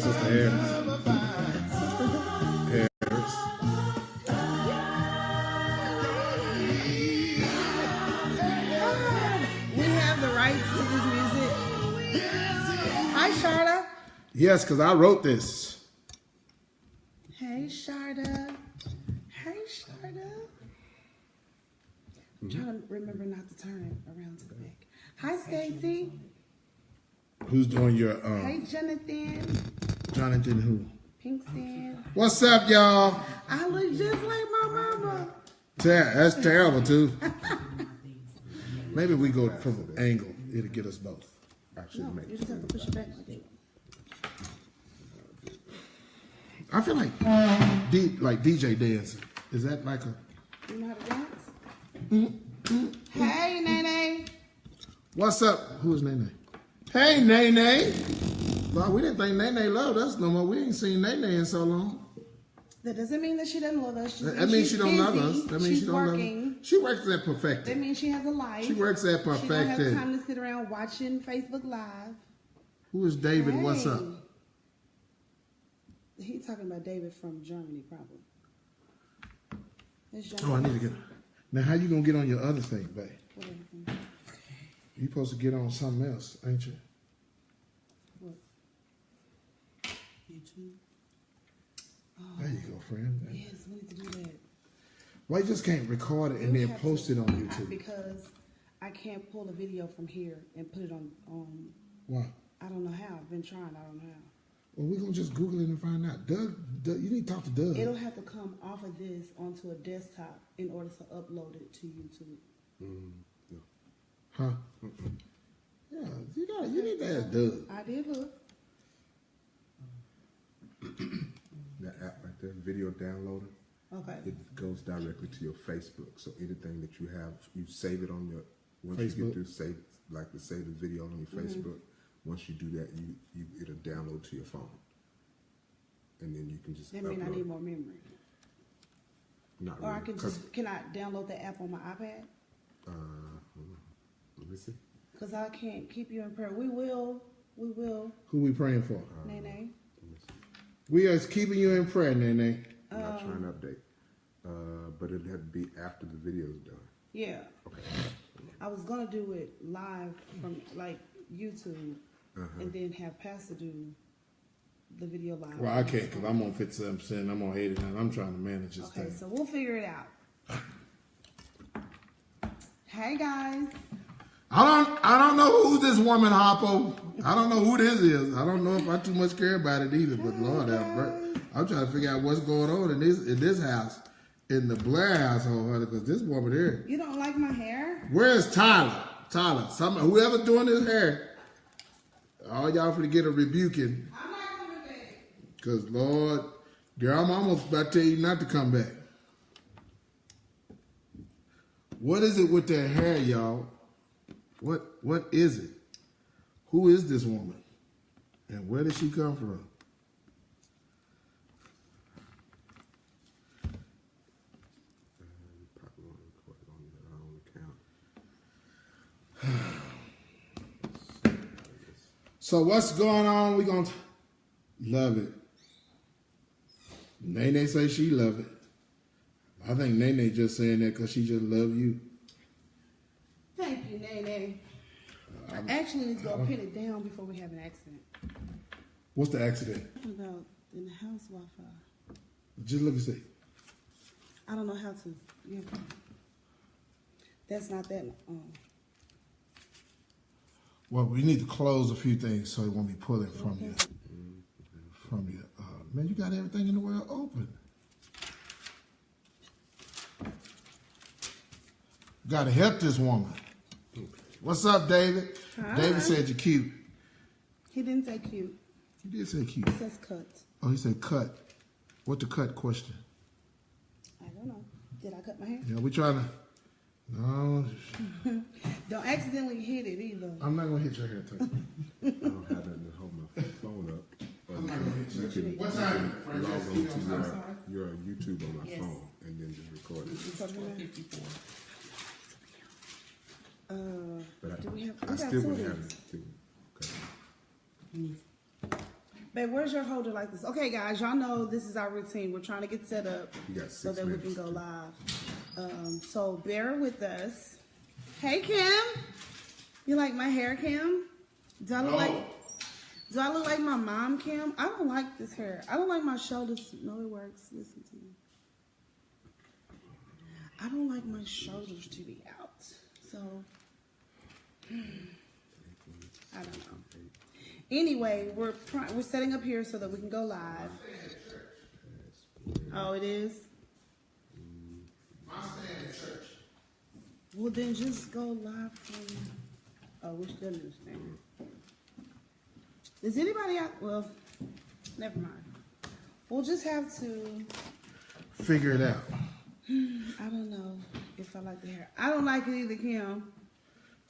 Sister Harris. Harris. We have the rights to this music. Hi, Sharda. Yes, because I wrote this. Hey, Sharda. Hey, Sharda. I'm trying to remember not to turn it around to the back. Hi, Stacy. Who's doing your Hey, Jonathan. Jonathan who? Pinkston. What's up, y'all? I look just like my mama. That's terrible too. Maybe we go from an angle. It'll get us both. No, you just have to push it back like that. I feel like DJ dancing. Is that like a? You know how to dance? Hey, Nene. What's up? Who is Nene? Hey, Nene. Well, we didn't think Nene loved us no more. We ain't seen Nene in so long. That doesn't mean that she doesn't love us. That means she don't love us. That means she's she don't working. love us. She works at Perfected. That means she has a life. She works at She don't Perfected. have time to sit around watching Facebook Live. Who is David? Hey. What's up? He's talking about David from Germany, probably. It's Oh, I need to get. Now, how you gonna get on your other thing, babe? Whatever. You supposed to get on something else, ain't you? What? YouTube. There you go, friend. Yes, we need to do that. Why you just can't record it and We then have post to, it on YouTube? Because I can't pull a video from here and put it on. Why? I don't know how. I've been trying. I don't know how. Well, we're gonna just Google it and find out. Doug, you need to talk to Doug. It'll have to come off of this onto a desktop in order to upload it to YouTube. Yeah. Huh? Yeah, you need to ask Doug. I did look. That app right there, video downloader, Okay. it goes directly to your Facebook. So anything that you have, you save it on your, once Facebook? you get through save, like to save the video on your Facebook, once you do that, it'll download to your phone. And then you can just That means I upload need it. more memory. Not Or I really, can I download the app on my iPad? hold on. Let me see. Because I can't keep you in prayer. We will. Who we praying for? Nene. Let me see. We are keeping you in prayer, Nene. I'm not trying to update. But it'd have to be after the video's done. Yeah. Okay. I was going to do it live from like YouTube and then have Pastor do the video live. Well, I can't because I'm on 57%. I'm on 89. I'm trying to manage this Okay, thing. so we'll figure it out. Hey guys. I don't know who this woman, Harpo. I don't know who this is. I don't know if I too much care about it either. But Lord have mercy. I'm trying to figure out what's going on in this house, in the Blair household, honey, because this woman here. You don't like my hair? Where's Tyler? Whoever's doing his hair. All y'all finna get a rebuking. I'm not coming back. Because, Lord, girl, I'm almost about to tell you not to come back. What is it with that hair, y'all? What is it? Who is this woman? And where did she come from? Probably want to record it on your own account. So what's going on? We gonna love it. Nene say she love it. I think Nene just saying that because she just love you. Thank you, Nene. I actually need to go pin it down before we have an accident. What's the accident? About in the house Wi-Fi. Just look and see. I don't know how to. Yeah. That's not that. Well, we need to close a few things so it won't be pulling from you. From you. Man, you got everything in the world open. Got to help this woman. What's up, David? Hi. David said you're cute. He didn't say cute. He did say cute. He says cut. Oh, he said cut. What the cut question? I don't know. Did I cut my hair? Yeah, we trying to. No, Don't accidentally hit it either. I'm not gonna hit your hair. I don't have that to hold my phone up. I'm not gonna hit You your can, hair. What time? log on to sorry. your YouTube on my Yes. phone and then just record it. But Do we have? I We got still two would of have these. it too. Okay. Babe, Babe, where's your holder like this? Okay, guys, y'all know this is our routine. We're trying to get set up You got so 6 that we can minutes. go live. So bear with us. Hey, Kim. You like my hair, Kim? Do I look like my mom, Kim? I don't like this hair. I don't like my shoulders. No, it works. Listen to me. I don't like my shoulders to be out. So, I don't know. Anyway, we're setting up here so that we can go live. Oh, it is? Well, then just go live from... Oh, which doesn't understand. Is anybody out? Well, never mind. We'll just have to... Figure it out. I don't know if I like the hair. I don't like it either, Kim.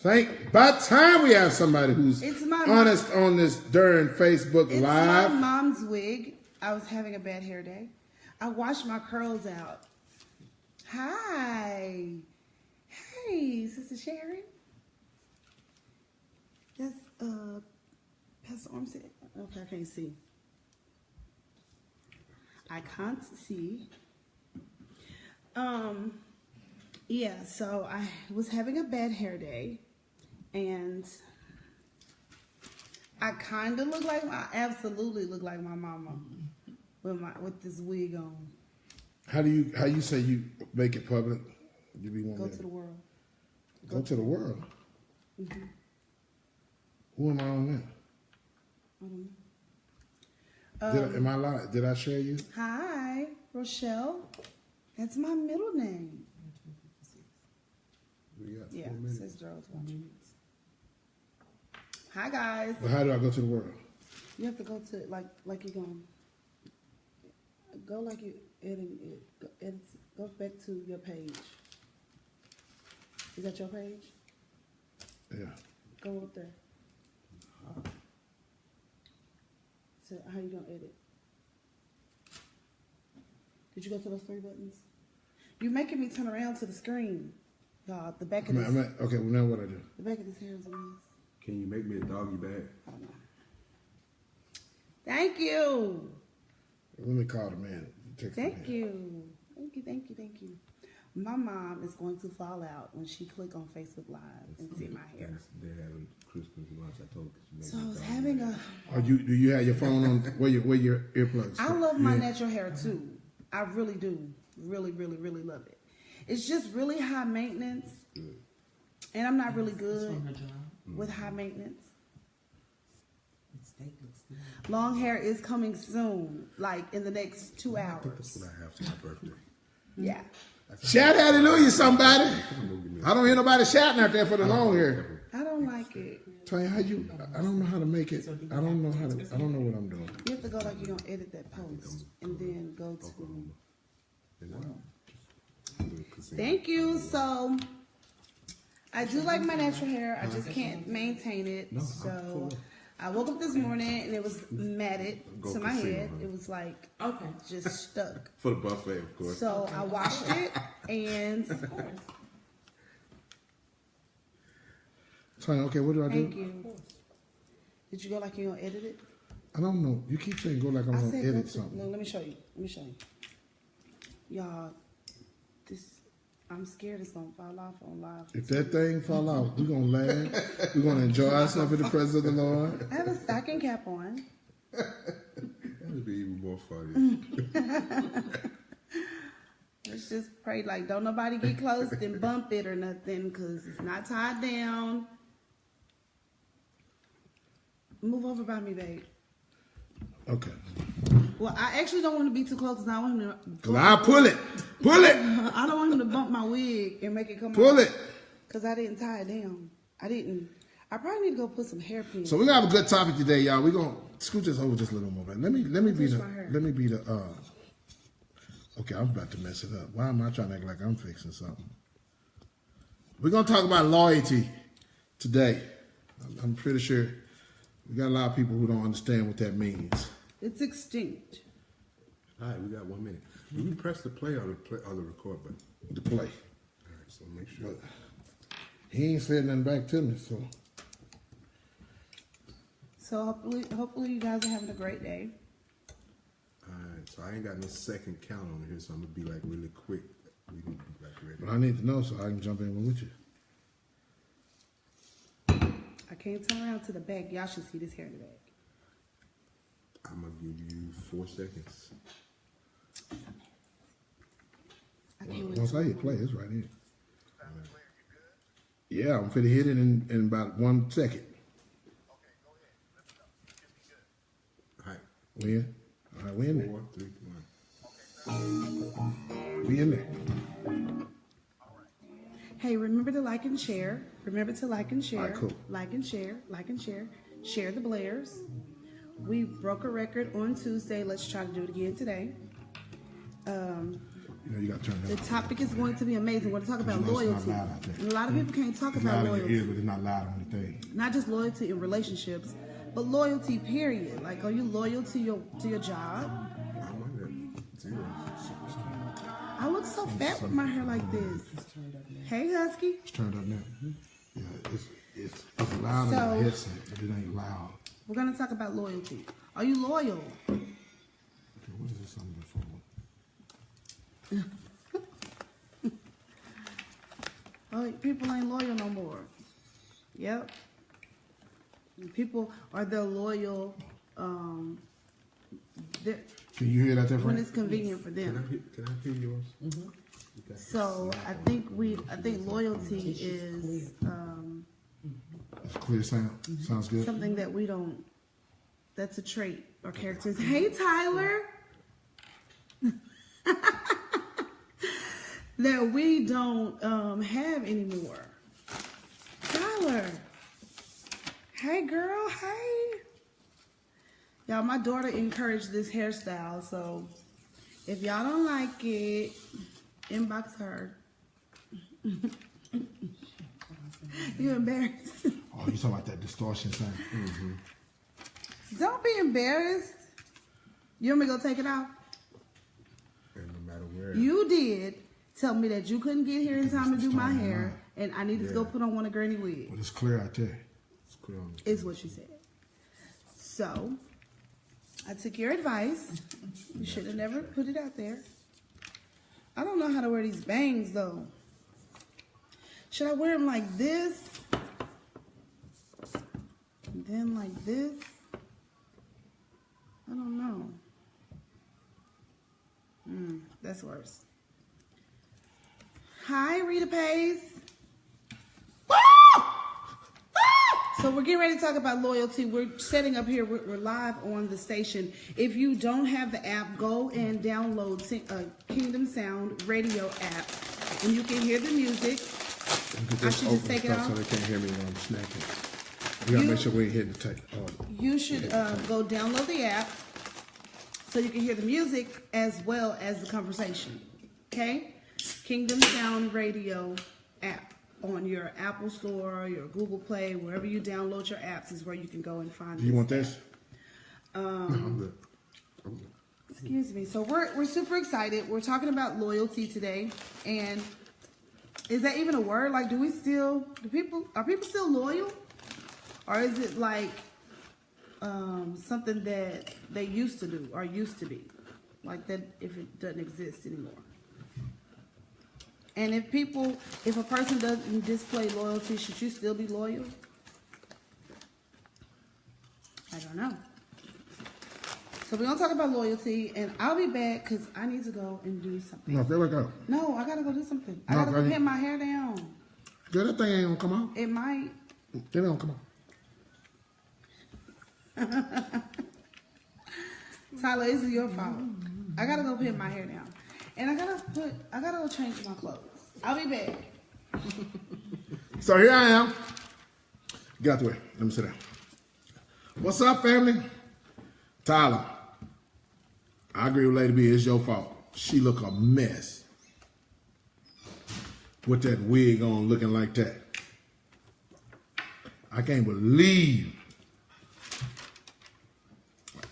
By the time we have somebody who's It's my honest on this during Facebook It's Live. my mom's wig. I was having a bad hair day. I washed my curls out. Hi. Hey, Sister Sharon. That's Pastor Armstead. Okay, I can't see. I can't see. Yeah, so I was having a bad hair day, and I kind of I absolutely look like my mama with this wig on. How you say you make it public? You be one Go of to them. the world. Go to the world. Mm-hmm. Who am I on there? I don't know. Am I live? Did I share you? Hi, Rochelle. That's my middle name. We got 4 Yeah, minutes. says Gerald's watching. Hi, guys. Well, how do I go to the world? You have to go to like you're going. Go like you editing it. Go back to your page. Is that your page? Yeah. Go up there. So how you gonna edit? Did you go to those 3 buttons? You're making me turn around to the screen. Y'all, the back of this, Okay, well now what I do? the back of this hair is a mess. Can you make me a doggy bag? I don't know. Thank you. Let me call the man. Thank you. Thank you. My mom is going to fall out when she click on Facebook Live and see my hair. They're having Christmas lunch. I told her she So I made was me a having doggy a... Do you have your phone on? Where your earplugs? I love my natural hair too. I really do. Really, really, really love it. It's just really high maintenance. And I'm not really good with high maintenance. Long hair is coming soon, like in the next 2 I think hours. that's what I have for my birthday. Yeah. Shout hallelujah, somebody! I don't hear nobody shouting out there for the long hair. I don't like it. Tony, I don't know how to make it. I don't know what I'm doing. You have to go like you're gonna edit that post and then go to... Thank you. So I do like my natural hair. I just can't maintain it. So I woke up this morning and it was matted to my head. It was like just stuck. For the buffet, of course. So I washed it and Tony, okay, what do I do? thank you. Did you go like you're gonna edit it? I don't know. You keep saying go like I'm I gonna said go edit to, something. no, let me show you. Y'all, I'm scared it's gonna fall off on live. If that thing fall out, we're gonna laugh. We're gonna enjoy ourselves in the presence of the Lord. I have a stocking cap on. That would be even more funny. Let's just pray like don't nobody get close and bump it or nothing because it's not tied down. Move over by me, babe. Okay. Well, I actually don't want to be too close because I want him to. Well, I'll pull it. Pull it. I don't want him to bump my wig and make it come Pull off. it. Because I didn't tie it down. I probably need to go put some hairpins. So we're gonna have a good topic today, y'all. We're gonna scoot this over just a little more. Let me be Touch my hair. the okay, I'm about to mess it up. Why am I trying to act like I'm fixing something? We're gonna talk about loyalty today. I'm pretty sure we got a lot of people who don't understand what that means. It's extinct. All right, we got 1 minute. Do we press the play on the record button? The play. All right, so make sure. He ain't said nothing back to me, so So hopefully you guys are having a great day. Alright, so I ain't got no second count on here, so I'm gonna be like really quick. We need to be like ready. But I need to know so I can jump in with you. I can't turn around to the back. Y'all should see this hair in the back. I'm gonna give you 4 seconds. I can't wait. Once I hit play, it's right here. Yeah, I'm finna hit it in about 1 second. Alright, We in? All right, we in there. 4, 3, 1. We in there. Hey, remember to like and share. Remember to like and share. All right, cool. Like and share. Like and share. Share the Blairs. We broke a record on Tuesday. Let's try to do it again today. You know, you got to turn The that on. topic is going to be amazing. We're going to talk about You know it's not loyalty. loud out there. And a lot of people can't talk It's about loud in your loyalty. ears, but it's not loud on the thing. Not just loyalty in relationships, but loyalty period. Like, are you loyal to your job? I'm on that 0. I look so fat with my hair like this. Hey, Husky. It's turned up now. Yeah, it's loud So- on the headset, but it ain't loud. We're going to talk about loyalty. Are you loyal? Okay, what is this on the phone? Oh, people ain't loyal no more. Yep. People are they're loyal they're- Can you hear that there, when Frank? it's convenient for them. Can I hear yours? So I think loyalty is It's clear sound. Sounds good. something that we don't. That's a trait or characters. Hey, Tyler. That we don't have anymore. Tyler. Hey, girl. Hey. Y'all, my daughter encouraged this hairstyle, so if y'all don't like it, inbox her. You embarrassed? Oh, you talking about that distortion sound? Don't be embarrassed. You want me to go take it out? And no matter where. You did tell me that you couldn't get here in time to do my hair, and I needed to go Yeah. put on one of Granny wigs. But it's clear out there. It's clear on Is what you said. So, I took your advice. You should have never put it out there. I don't know how to wear these bangs though. Should I wear them like this? And then like this? I don't know. That's worse. Hi, Rita Pace. So we're getting ready to talk about loyalty. We're setting up here. We're live on the station. If you don't have the app, go and download Kingdom Sound Radio app, and you can hear the music. I should just take it so off. they can't hear me when I'm snacking. We gotta make sure we ain't hitting the tape. You should go download the app so you can hear the music as well as the conversation. Okay? Kingdom Sound Radio app on your Apple Store, your Google Play, wherever you download your apps is where you can go and find Do you this. want this? I'm good. Excuse me. So we're super excited. We're talking about loyalty today, and is that even a word? Like, are people still loyal, or is it like something that they used to do or used to be, like that if it doesn't exist anymore? And if a person doesn't display loyalty, should you still be loyal? I don't know. So we're gonna talk about loyalty, and I'll be back because I need to go and do something. No, there we go. No, I gotta go do something. I No, gotta go buddy. pin my hair down. Girl, that thing ain't gonna come out. It might. It ain't gonna come out. Tyler, this is your fault. I gotta go pin my hair down. And I gotta go change my clothes. I'll be back. So here I am. Get out the way. Let me sit down. What's up, family? Tyler. I agree with Lady B. It's your fault. She look a mess. With that wig on looking like that. I can't believe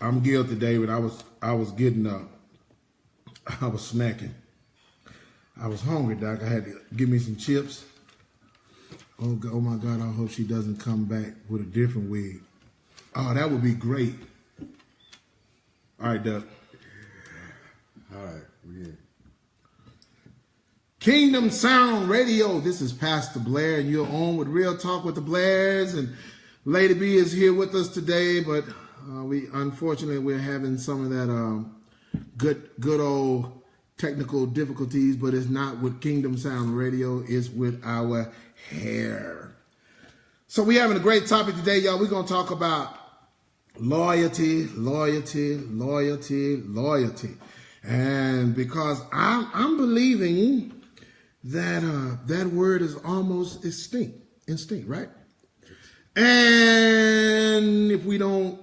I'm guilty, David. I was getting up. I was snacking. I was hungry, Doc. I had to give me some chips. Oh my God, I hope she doesn't come back with a different wig. Oh, that would be great. All right, Doug. All right, we in. Kingdom Sound Radio. This is Pastor Blair, and you're on with Real Talk with the Blairs. And Lady B is here with us today, but we're having some of that good old technical difficulties. But it's not with Kingdom Sound Radio; it's with our hair. So we're having a great topic today, y'all. We're gonna talk about loyalty, and because I'm believing that that word is almost extinct, right? And if we don't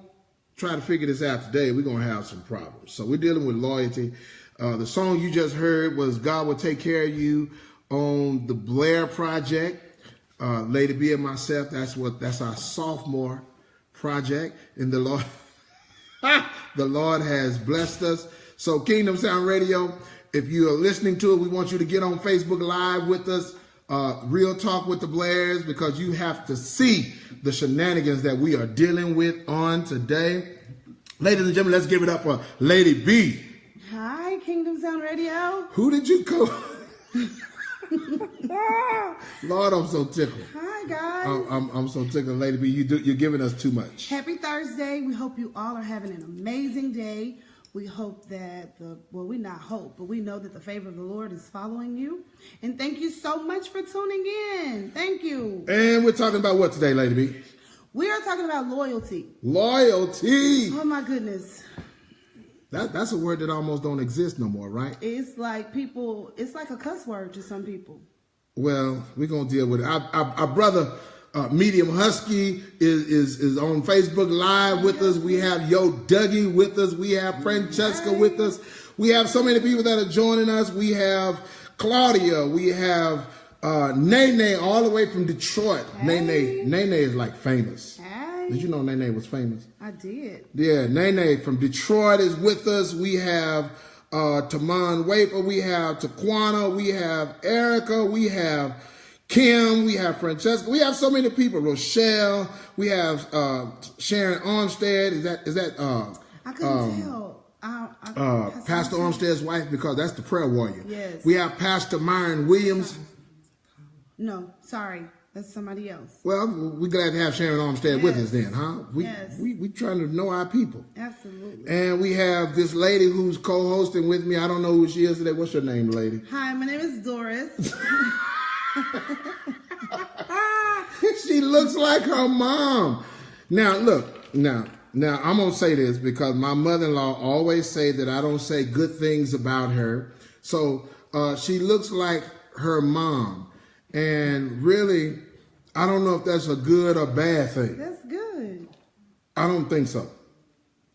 try to figure this out today, we're gonna have some problems. So we're dealing with loyalty. The song you just heard was "God Will Take Care of You" on the Blair Project. Lady B and myself, that's our sophomore project, and the Lord has blessed us. So Kingdom Sound Radio, if you are listening to it, we want you to get on Facebook Live with us, Real Talk with the Blairs, because you have to see the shenanigans that we are dealing with on today. Ladies and gentlemen, let's give it up for Lady B. Hi, Kingdom Sound Radio. Who did you call? Lord, I'm so tickled. Hi, guys. I'm so tickled, Lady B. You're giving us too much. Happy Thursday. We hope you all are having an amazing day. We hope that we not hope, but we know that the favor of the Lord is following you. And thank you so much for tuning in. Thank you. And we're talking about what today, Lady B? We are talking about loyalty. Loyalty. Oh, my goodness. That's a word that almost don't exist no more, right? It's like it's like a cuss word to some people. Well, we're going to deal with it. Our brother, Medium Husky, is on Facebook Live with us. We have Yo Dougie with us. We have Francesca with us. We have so many people that are joining us. We have Claudia. We have Nene all the way from Detroit. Hey. Nene is like famous. Hey. Did you know Nene was famous? I did. Yeah, Nene from Detroit is with us. We have Taman Wafer, we have Taquana, we have Erica, we have Kim, we have Francesca, we have so many people. Rochelle, we have Sharon Armstead. Is that I couldn't tell. Pastor Armstead's wife, because that's the prayer warrior. Yes. We have Pastor Myron Williams. No, sorry. That's somebody else. Well, we're glad to have Sharon Armstead with us then, huh? Yes. We trying to know our people. Absolutely. And we have this lady who's co-hosting with me. I don't know who she is today. What's your name, lady? Hi, my name is Doris. She looks like her mom. Now, look. Now, I'm going to say this because my mother-in-law always say that I don't say good things about her. So she looks like her mom. And really, I don't know if that's a good or bad thing. That's good. I don't think so.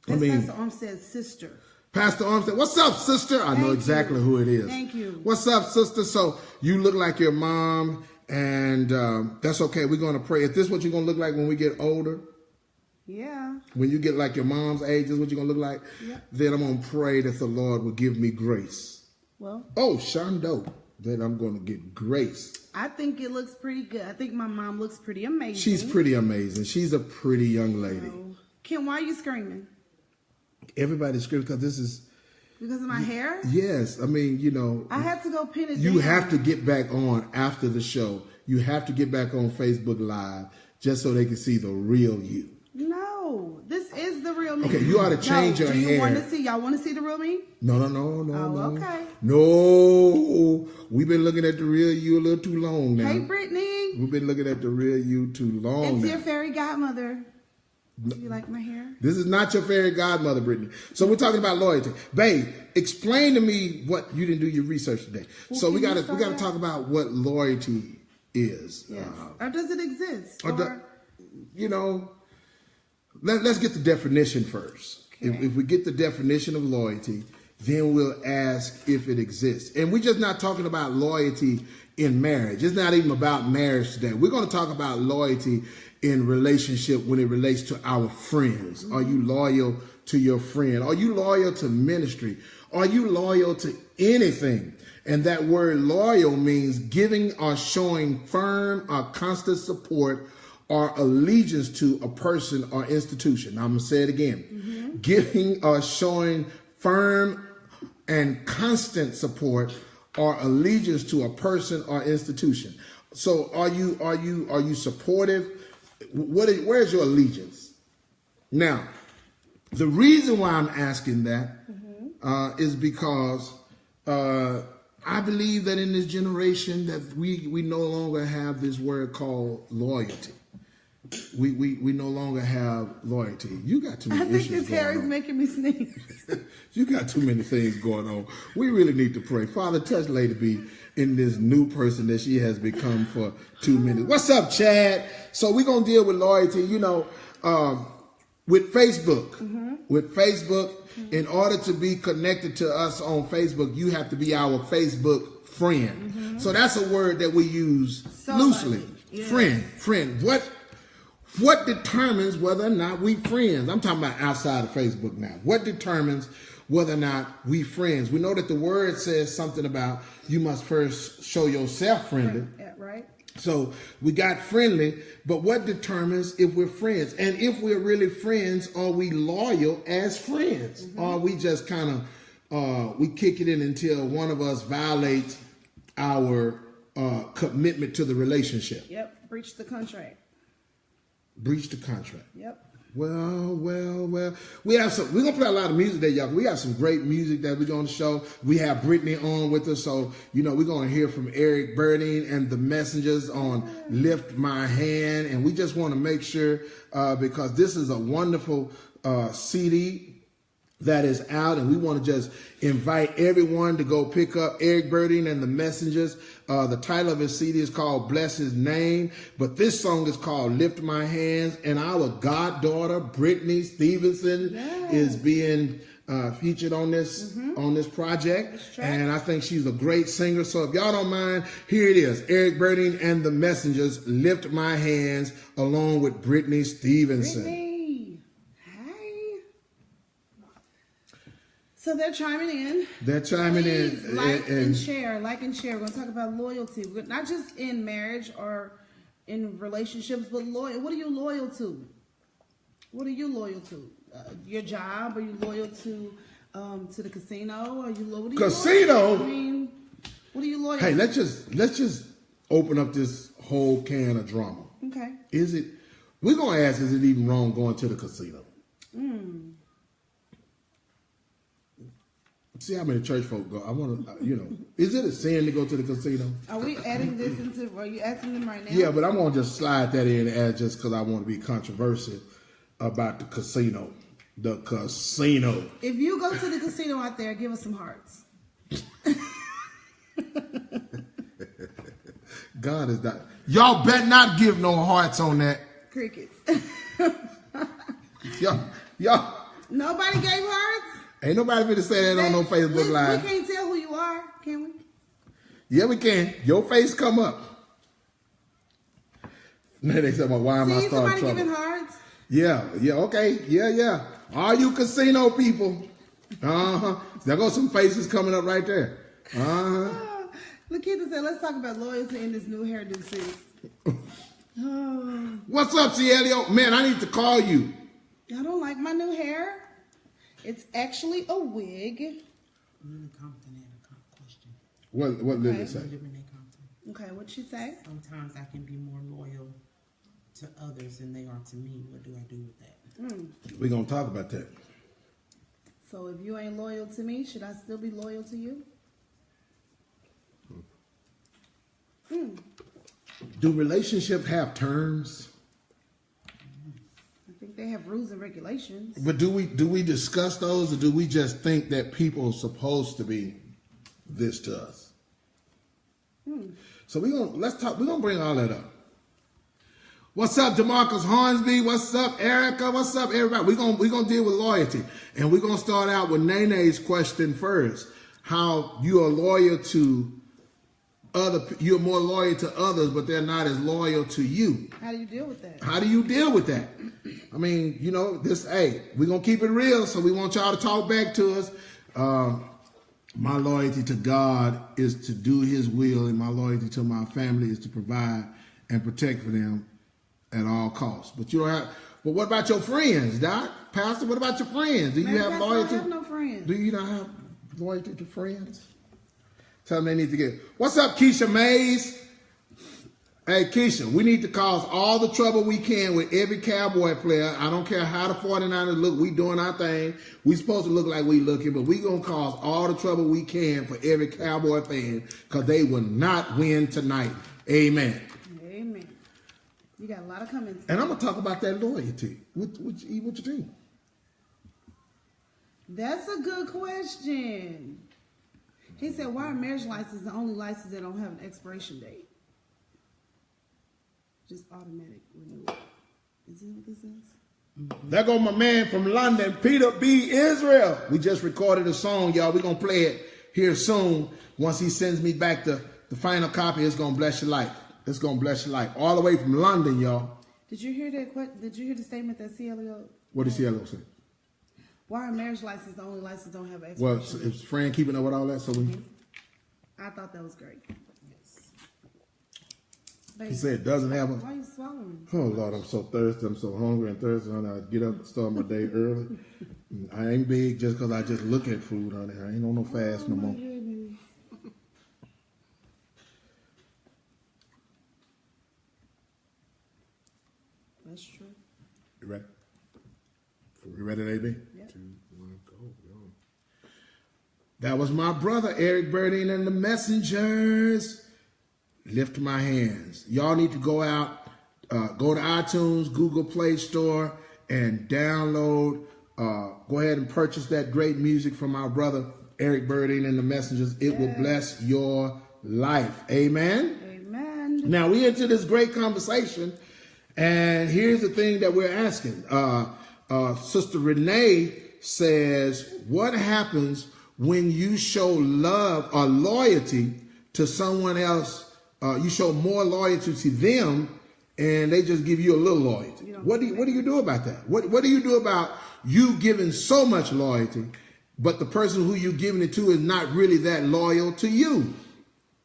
That's Pastor Armstead's sister. Pastor Armstead, what's up, sister? I know exactly who it is. Thank you. What's up, sister? So you look like your mom, and that's okay. We're going to pray. Is this what you're going to look like when we get older? Yeah. When you get like your mom's age, this is what you're going to look like? Yeah. Then I'm going to pray that the Lord will give me grace. Well. Oh, Shondo. Then I'm going to get grace. I think it looks pretty good. I think my mom looks pretty amazing. She's pretty amazing. She's a pretty young lady. Kim, why are you screaming? Everybody's screaming because this is... Because of my hair? Yes. I mean, you know... I had to go pin it down. You have to get back on after the show. You have to get back on Facebook Live just so they can see the real you. No. This is the real me. Okay, you ought to change your hair. Do you want to see? Y'all want to see the real me? No. Oh, okay. No. We've been looking at the real you a little too long now. Hey, Brittany. We've been looking at the real you too long It's now. your fairy godmother. Do you like my hair? This is not your fairy godmother, Brittany. So we're talking about loyalty. Babe, explain to me what you didn't do your research today. Well, so we gotta start talk about what loyalty is. Yes. Or does it exist? You know, let's get the definition first. Okay. If we get the definition of loyalty, then we'll ask if it exists. And we're just not talking about loyalty in marriage. It's not even about marriage today. We're going to talk about loyalty in relationship when it relates to our friends. Mm-hmm. Are you loyal to your friend? Are you loyal to ministry? Are you loyal to anything? And that word loyal means giving or showing firm or constant support or allegiance to a person or institution. Now I'm going to say it again. Giving or showing firm and constant support or allegiance to a person or institution. So are you supportive? Where's your allegiance? Now, the reason why I'm asking that is because I believe that in this generation that we no longer have this word called loyalty. We no longer have loyalty. You got too many I think issues his hair is going on. making me sneeze. You got too many things going on. We really need to pray. Father, touch Lady B in this new person that she has become for 2 minutes. What's up, Chad? So we're going to deal with loyalty, with Facebook. With Facebook, in order to be connected to us on Facebook, you have to be our Facebook friend. So that's a word that we use loosely. Yeah. Friend. What determines whether or not we friends? I'm talking about outside of Facebook now. What determines whether or not we friends? We know that the word says something about you must first show yourself friendly. Yeah, right. So we got friendly, but what determines if we're friends? And if we're really friends, are we loyal as friends? Or we just kind of, we kick it in until one of us violates our commitment to the relationship. Yep. Breach the contract. Breach the contract. Yep. Well. We're gonna play a lot of music there, y'all. We got some great music that we're gonna show. We have Brittany on with us, so we're gonna hear from Eric Burdine and the Messengers on Lift My Hand, and we just want to make sure because this is a wonderful CD that is out, and we want to just invite everyone to go pick up Eric Burdine and the Messengers. The title of his CD is called Bless His Name, but this song is called Lift My Hands, and our goddaughter Brittany Stevenson is being featured on this project, and I think she's a great singer. So if y'all don't mind, here it is: Eric Burdine and the Messengers, Lift My Hands, along with Brittany Stevenson. Brittany. So they're chiming in. Please like and share. Like and share. We're going to talk about loyalty. Not just in marriage or in relationships, but loyal. What are you loyal to? What are you loyal to? Your job? Are you loyal to the casino? Are you loyal? Casino? I mean, what are you loyal to? Hey, let's just open up this whole can of drama. Okay. We're going to ask, is it even wrong going to the casino? See how many church folk go. I want to, is it a sin to go to the casino? Are we adding this into, are you asking them right now? Yeah, but I'm going to just slide that in as just because I want to be controversial about the casino. The casino. If you go to the casino out there, give us some hearts. God is not. Y'all bet not give no hearts on that. Crickets. Y'all. Nobody gave hearts? Ain't nobody finna say that on no Facebook Live. We can't tell who you are, can we? Yeah, we can. Your face come up. Now they say, well, why am I starting trouble? Somebody giving hearts? Yeah, okay. Yeah. All you casino people. There go some faces coming up right there. Lakita said, let's talk about loyalty in this new hairdo series. What's up, Cielio? Man, I need to call you. Y'all don't like my new hair? It's actually a wig. Renee Compton had a question. What did it say? Renee Compton. Okay, what'd she say? Sometimes I can be more loyal to others than they are to me. What do I do with that? We're going to talk about that. So if you ain't loyal to me, should I still be loyal to you? Do relationships have terms? I think they have rules and regulations. But do we discuss those, or do we just think that people are supposed to be this to us? So let's talk. We're gonna bring all that up. What's up, DeMarcus Hornsby? What's up, Erica? What's up, everybody? We're gonna deal with loyalty, and we're gonna start out with Nene's question first. How you are loyal to you're more loyal to others, but they're not as loyal to you. How do you deal with that? How do you deal with that? I mean, we're going to keep it real, so we want y'all to talk back to us. My loyalty to God is to do his will, and my loyalty to my family is to provide and protect for them at all costs. But you don't have. But what about your friends, Doc? Pastor, what about your friends? Do you Maybe have that's why I loyalty? have no friends. Do you not have loyalty to friends? Tell them they need to get. What's up, Keisha Mays? Hey, Keisha, we need to cause all the trouble we can with every Cowboy player. I don't care how the 49ers look. We doing our thing. We supposed to look like we looking, but we going to cause all the trouble we can for every Cowboy fan because they will not win tonight. Amen. Amen. You got a lot of comments. And I'm going to talk about that loyalty. What you think? That's a good question. He said, why are marriage licenses the only license that don't have an expiration date? Just automatic renewal. Is that what this is? There go my man from London, Peter B. Israel. We just recorded a song, y'all. We're going to play it here soon. Once he sends me back the final copy, it's going to bless your life. It's going to bless your life. All the way from London, y'all. Did you hear that? Did you hear the statement that CLO? What did CLO say? Why are marriage licenses the only license don't have an Well, expiration date? is Fran keeping up with all that? So we. I thought that was great. Yes. Baby, He said it doesn't have a. why are you swallowing? Oh Lord, I'm so thirsty. I'm so hungry and thirsty. Honey, I get up and start my day early. I ain't big just because I just look at food, honey. I ain't on no fast no Oh, my more. goodness. That's true. You ready? You ready, AB? Yep. 2, 1, go. That was my brother, Eric Birding and the Messengers. Lift my hands. Y'all need to go out, go to iTunes, Google Play Store, and download. Go ahead and purchase that great music from our brother, Eric Birding and the Messengers. It will bless your life. Amen? Amen. Now, we into this great conversation, and here's the thing that we're asking. Sister Renee says, what happens when you show love or loyalty to someone else? You show more loyalty to them, and they just give you a little loyalty. What do you do about that? What do you do about you giving so much loyalty, but the person who you're giving it to is not really that loyal to you?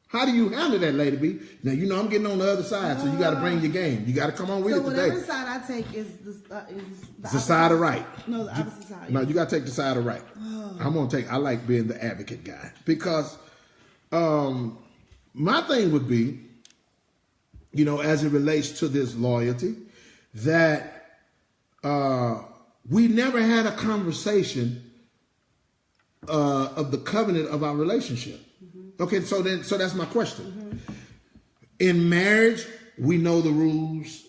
How do you handle that, Lady B? Now, you know I'm getting on the other side, so you got to bring your game. You got to come on with So it today. whatever side I take is the It's the side of right. No, the opposite side. No, you got to take the side of right. I'm going to take, I like being the advocate guy because my thing would be, you know, as it relates to this loyalty, that we never had a conversation of the covenant of our relationship. Okay, so that's my question. In marriage, we know the rules,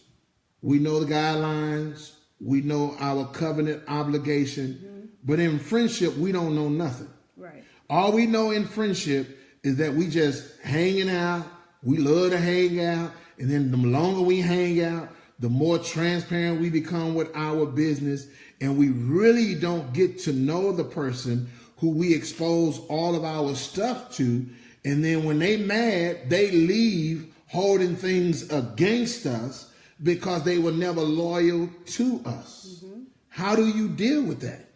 we know the guidelines, we know our covenant obligation, but in friendship, we don't know nothing. Right. All we know in friendship is that we just hanging out, we love to hang out, and then the longer we hang out, the more transparent we become with our business, and we really don't get to know the person who we expose all of our stuff to. And then when they mad, they leave holding things against us because they were never loyal to us. How do you deal with that?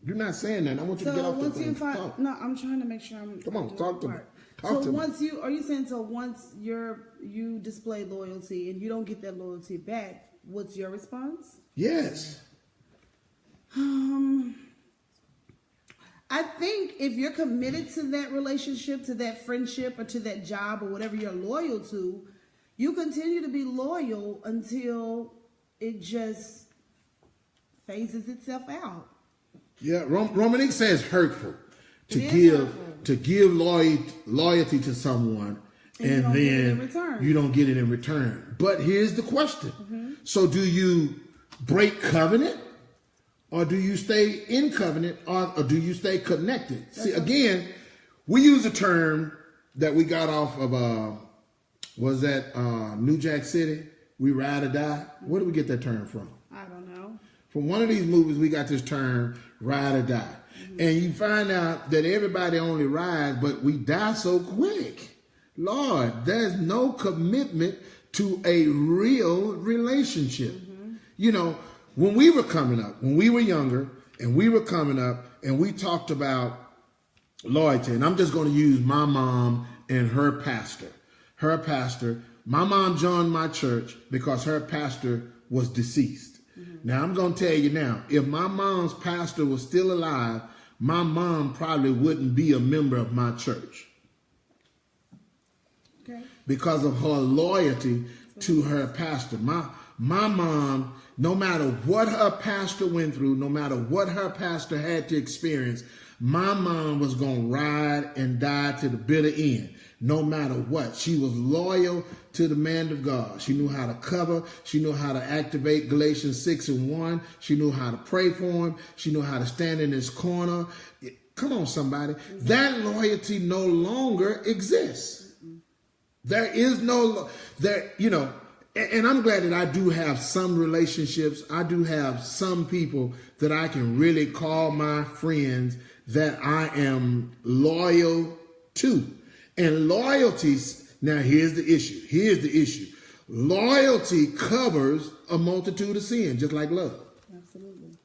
You're not saying that. I want you to get So off the once you thing. find, Talk. no, I'm trying to make sure I'm. Come on, doing talk my to me. part. Talk So to me. once you, are you saying so once you display loyalty and you don't get that loyalty back, what's your response? Yes. I think if you're committed to that relationship, to that friendship, or to that job, or whatever you're loyal to, you continue to be loyal until it just phases itself out. Yeah. Romanique says hurtful to It is give hurtful. to give loyalty to someone, And you and don't get it in then return. you don't get it in return. But here's the question: So do you break covenant? Or do you stay in covenant, or do you stay connected? See, again, we use a term that we got off of, was that New Jack City? We ride or die. Where do we get that term from? I don't know. From one of these movies, we got this term, ride or die. And you find out that everybody only rides, but we die so quick. Lord, there's no commitment to a real relationship. You know, when we were coming up, when we were younger, and we were coming up, and we talked about loyalty, and I'm just going to use my mom and her pastor. Her pastor My mom joined my church because her pastor was deceased. Now, I'm going to tell you now, if my mom's pastor was still alive, my mom probably wouldn't be a member of my church. Okay. Because of her loyalty to her pastor. My mom, no matter what her pastor went through, no matter what her pastor had to experience, my mom was going to ride and die to the bitter end, no matter what. She was loyal to the man of God. She knew how to cover. She knew how to activate Galatians 6:1. She knew how to pray for him. She knew how to stand in his corner. Come on, somebody. That loyalty no longer exists. There is no, and I'm glad that I do have some relationships. I do have some people that I can really call my friends that I am loyal to. And loyalties, now here's the issue. Loyalty covers a multitude of sin, just like love. Absolutely.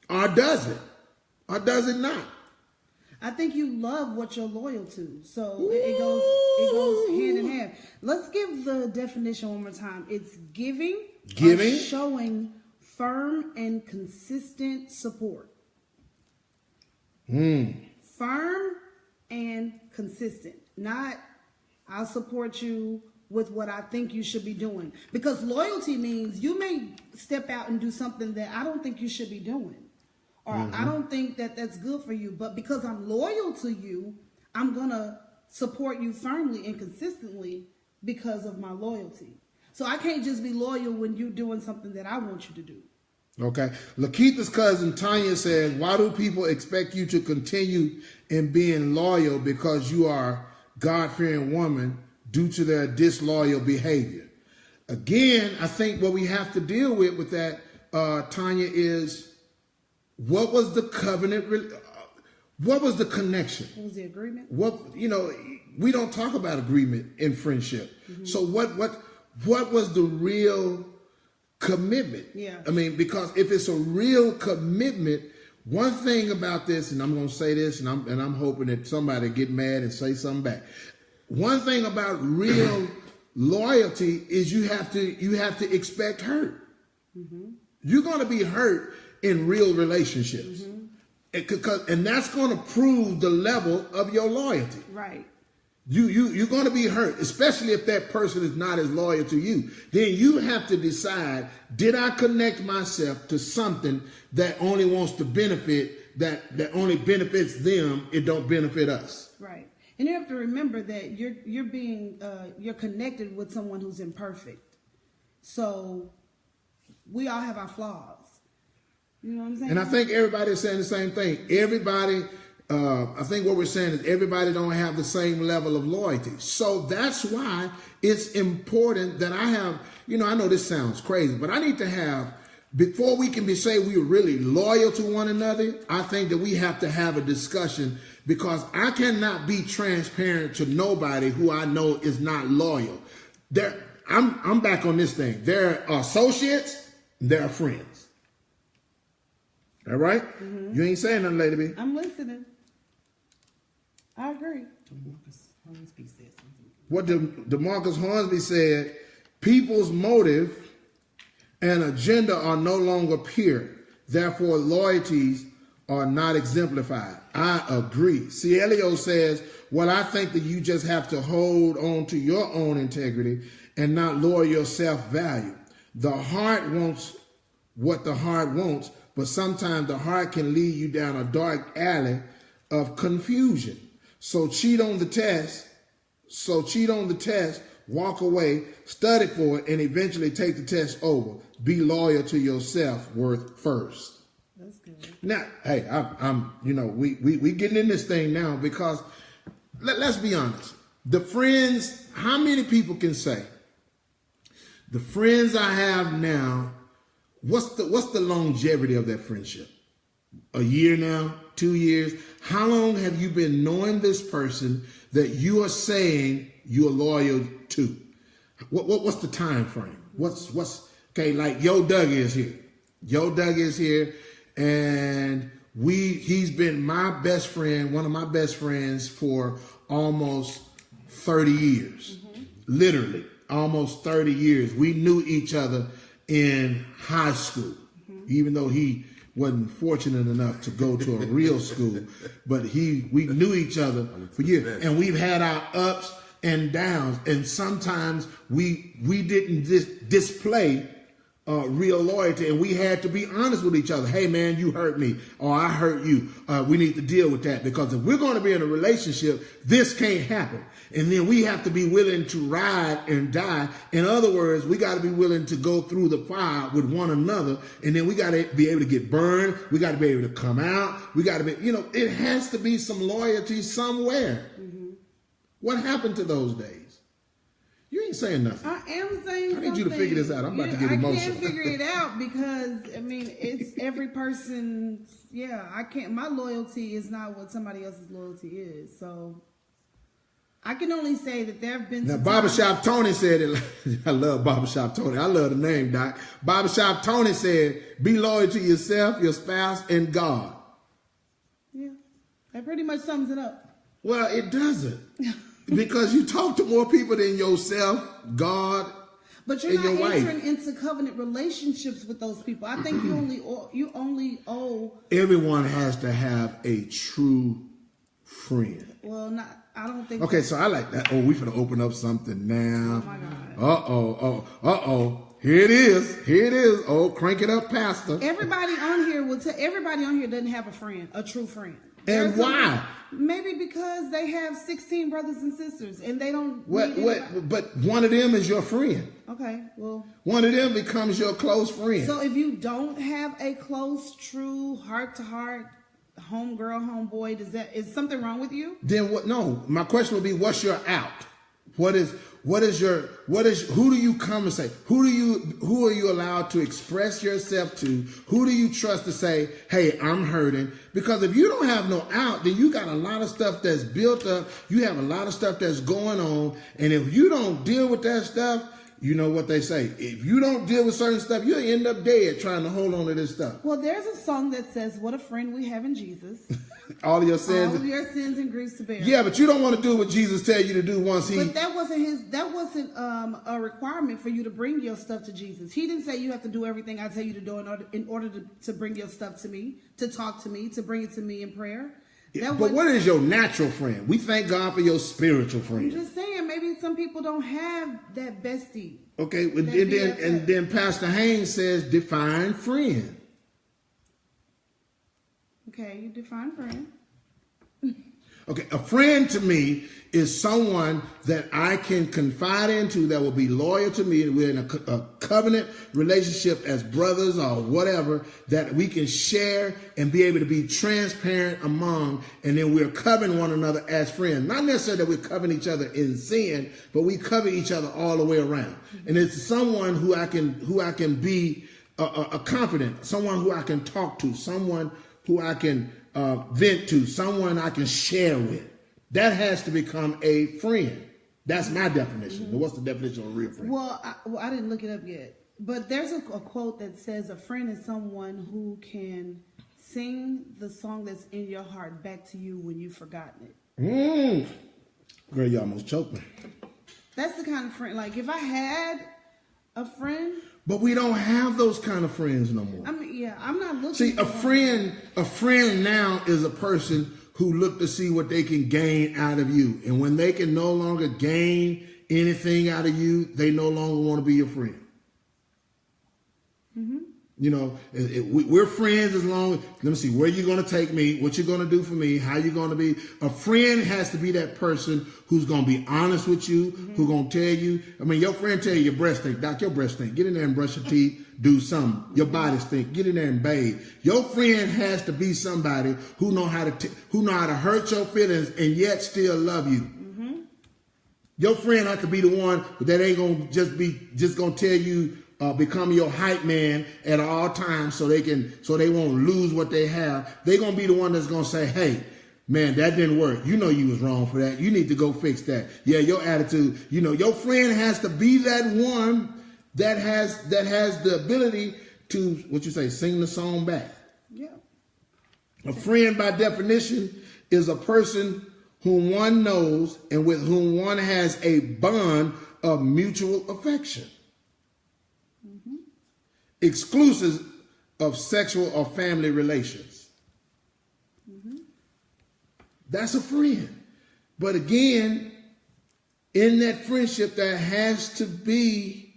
Or does it? Or does it not? I think you love what you're loyal to. So it goes hand in hand. Let's give the definition one more time. It's giving? Or showing firm and consistent support. Firm and consistent. Not, I'll support you with what I think you should be doing. Because loyalty means you may step out and do something that I don't think you should be doing. Or I don't think that that's good for you. But because I'm loyal to you, I'm going to support you firmly and consistently because of my loyalty. So I can't just be loyal when you're doing something that I want you to do. Okay. Lakeitha's cousin Tanya says, why do people expect you to continue in being loyal because you are God-fearing woman due to their disloyal behavior? Again, I think what we have to deal with that, Tanya, is what was the covenant? What was the connection? What was the agreement? We don't talk about agreement in friendship. So what was the real commitment? Yeah. I mean, because if it's a real commitment, one thing about this, and I'm going to say this, and I'm hoping that somebody get mad and say something back. One thing about real loyalty is you have to expect hurt. You're going to be hurt in real relationships. And that's going to prove the level of your loyalty. Right. You're going to be hurt, especially if that person is not as loyal to you. Then you have to decide, did I connect myself to something that only wants to benefit, that only benefits them, it don't benefit us? Right. And you have to remember that you're connected with someone who's imperfect. So we all have our flaws. You know what I'm saying? And I think everybody is saying the same thing. Everybody, I think what we're saying is everybody don't have the same level of loyalty. So that's why it's important that I have, I know this sounds crazy, but I need to have, before we can say we're really loyal to one another, I think that we have to have a discussion, because I cannot be transparent to nobody who I know is not loyal. I'm back on this thing. There are associates, there are friends. All right? You ain't saying nothing, Lady B. I'm listening. I agree. DeMarcus Hornsby said something. What DeMarcus Hornsby said, people's motive and agenda are no longer pure. Therefore, loyalties are not exemplified. I agree. Cielio says, well, I think that you just have to hold on to your own integrity and not lower your self-value. The heart wants what the heart wants, but sometimes the heart can lead you down a dark alley of confusion. So cheat on the test, walk away, study for it, and eventually take the test over. Be loyal to your self-worth first. That's good. Now, hey, I'm we getting in this thing now, because let's be honest. The friends, how many people can say, the friends I have now, what's the longevity of that friendship? A year now? 2 years? How long have you been knowing this person that you are saying you're loyal to? What's the time frame? What's okay? Like Yo Doug is here. Yo Doug is here, and he's been my best friend, one of my best friends for almost 30 years, literally. almost 30 years. We knew each other in high school, even though he wasn't fortunate enough to go to a real school, but we knew each other for years, and we've had our ups and downs, and sometimes we didn't display real loyalty, and we had to be honest with each other. Hey man, you hurt me, or I hurt you. We need to deal with that, because if we're going to be in a relationship, this can't happen. And then we have to be willing to ride and die. In other words, we got to be willing to go through the fire with one another, and then we got to be able to get burned. We got to be able to come out. We got to be, it has to be some loyalty somewhere. What happened to those days? You ain't saying nothing. I am saying I need you to figure this out. I'm about to get emotional. I can't figure it out because, it's every person. Yeah, I can't. My loyalty is not what somebody else's loyalty is. So I can only say that there have been Now, Barbershop Tony said it. I love Barbershop Tony. I love the name, Doc. Barbershop Tony said, be loyal to yourself, your spouse, and God. Yeah, that pretty much sums it up. Well, it doesn't. Because you talk to more people than yourself, God, but you're and not your wife. entering into covenant relationships with those people. I think you only owe. Everyone has to have a true friend. Well, not. I don't think. Okay, so I like that. Oh, we finna open up something now. Oh my God. Here it is. Oh, crank it up, Pastor. Everybody on here everybody on here doesn't have a friend, a true friend. And why? Maybe because they have 16 brothers and sisters and they don't. But one of them is your friend. Okay, well. One of them becomes your close friend. So if you don't have a close, true, heart-to-heart, homegirl, homeboy, is something wrong with you? Then what? No, my question would be, what's your out? Who do you come and say? Who are you allowed to express yourself to? Who do you trust to say, hey, I'm hurting? Because if you don't have no out, then you got a lot of stuff that's built up. You have a lot of stuff that's going on. And if you don't deal with that stuff, you know what they say. If you don't deal with certain stuff, you'll end up dead trying to hold on to this stuff. Well, there's a song that says, what a friend we have in Jesus. All of your sins. All of your sins and griefs to bear. Yeah, but you don't want to do what Jesus tell you to do once he. But that wasn't a requirement for you to bring your stuff to Jesus. He didn't say you have to do everything I tell you to do in order to bring your stuff to me, to talk to me, to bring it to me in prayer. But what is your natural friend? We thank God for your spiritual friend. I'm just saying, maybe some people don't have that bestie. Okay, and then Pastor Haynes says, define friend. Okay, you define friend. Okay, a friend to me is someone that I can confide into that will be loyal to me. We're in a covenant relationship as brothers or whatever, that we can share and be able to be transparent among, and then we're covering one another as friends. Not necessarily that we're covering each other in sin, but we cover each other all the way around. And it's someone who I can be a confidant, someone who I can talk to, someone who I can vent to, someone I can share with. That has to become a friend. That's my definition. Mm-hmm. What's the definition of a real friend? Well, I didn't look it up yet. But there's a quote that says a friend is someone who can sing the song that's in your heart back to you when you've forgotten it. Girl, you almost choked me. That's the kind of friend. Like, if I had a friend... But we don't have those kind of friends no more. I mean, yeah, I'm not looking. See, a friend now is a person who look to see what they can gain out of you. And when they can no longer gain anything out of you, they no longer want to be your friend. Mm-hmm. You know, we're friends as long as, let me see, where you going to take me, what you're going to do for me, how you're going to be. A friend has to be that person who's going to be honest with you, mm-hmm. who's going to tell you. I mean, your friend tell you your breath stink. Doc, your breath stink. Get in there and brush your teeth. Do something. Your body stink. Get in there and bathe. Your friend has to be somebody who know how to hurt your feelings and yet still love you. Mm-hmm. Your friend has to be the one that ain't gonna just gonna tell you. Become your hype man at all times so they won't lose what they have. They're going to be the one that's going to say, hey, man, that didn't work. You know you was wrong for that. You need to go fix that. Yeah, your attitude, your friend has to be that one that has the ability to, sing the song back. Yeah. A friend by definition is a person whom one knows and with whom one has a bond of mutual affection, exclusive of sexual or family relations. That's a friend. But again, in that friendship, there has to be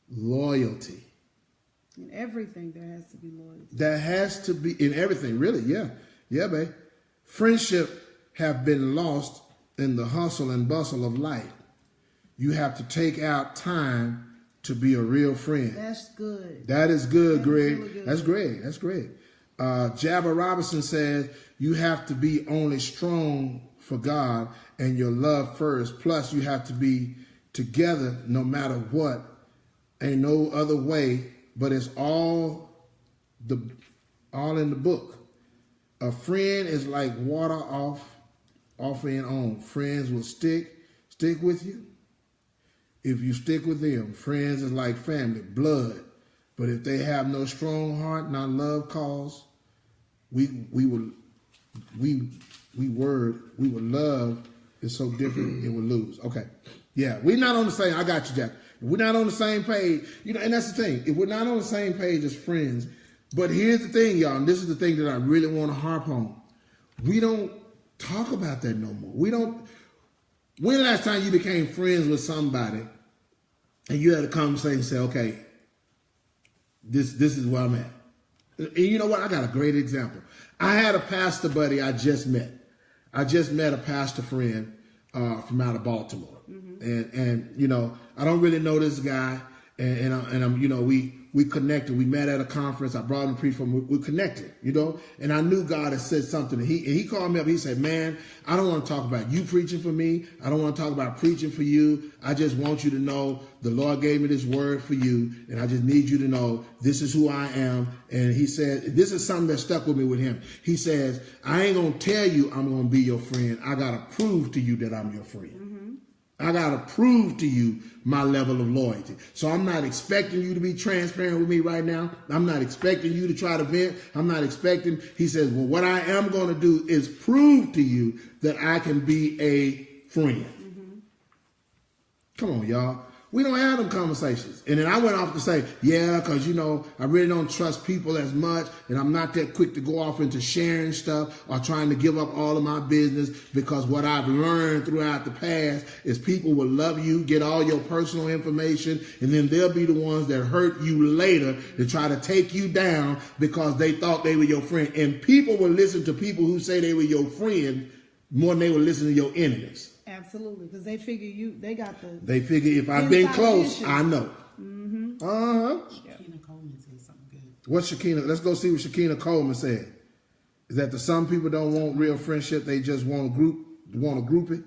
loyalty. In everything, there has to be loyalty. There has to be, in everything, really, yeah. Yeah, babe. Friendship have been lost in the hustle and bustle of life. You have to take out time to be a real friend. That's good. That is good, That is Greg. really good. That's great. That's great. Jabba Robinson says you have to be only strong for God and your love first. Plus, you have to be together no matter what. Ain't no other way, but it's all in the book. A friend is like water off and on. Friends will stick with you if you stick with them. Friends is like family, blood. But if they have no strong heart, not love cause, we would love is so different it would lose. Okay. Yeah, we're not on the same. I got you, Jack. If we're not on the same page, and that's the thing. If we're not on the same page as friends, but here's the thing, y'all, and this is the thing that I really want to harp on. We don't talk about that no more. We don't. When the last time you became friends with somebody and you had a conversation and say, okay, this is where I'm at. And you know what? I got a great example. I had a pastor buddy I just met. I just met a pastor friend from out of Baltimore. And I don't really know this guy. And I'm we connected. We met at a conference. I brought him to preach for him. We connected, and I knew God had said something. And he called me up. He said, man, I don't want to talk about you preaching for me. I don't want to talk about preaching for you. I just want you to know the Lord gave me this word for you. And I just need you to know this is who I am. And he said, this is something that stuck with me with him. He says, I ain't going to tell you I'm going to be your friend. I got to prove to you that I'm your friend. I got to prove to you my level of loyalty. So I'm not expecting you to be transparent with me right now. I'm not expecting you to try to vent. I'm not expecting. He says, well, what I am going to do is prove to you that I can be a friend. Come on, y'all. We don't have them conversations. And then I went off to say, yeah, because, I really don't trust people as much. And I'm not that quick to go off into sharing stuff or trying to give up all of my business, because what I've learned throughout the past is people will love you, get all your personal information, and then they'll be the ones that hurt you later to try to take you down because they thought they were your friend. And people will listen to people who say they were your friend more than they will listen to your enemies. Absolutely, because they figure They figure if I've been close, vision. I know. Shakina Coleman said something good. What's Shakina? Let's go see what Shakina Coleman said. Is that some people don't want real friendship? They just want a groupie.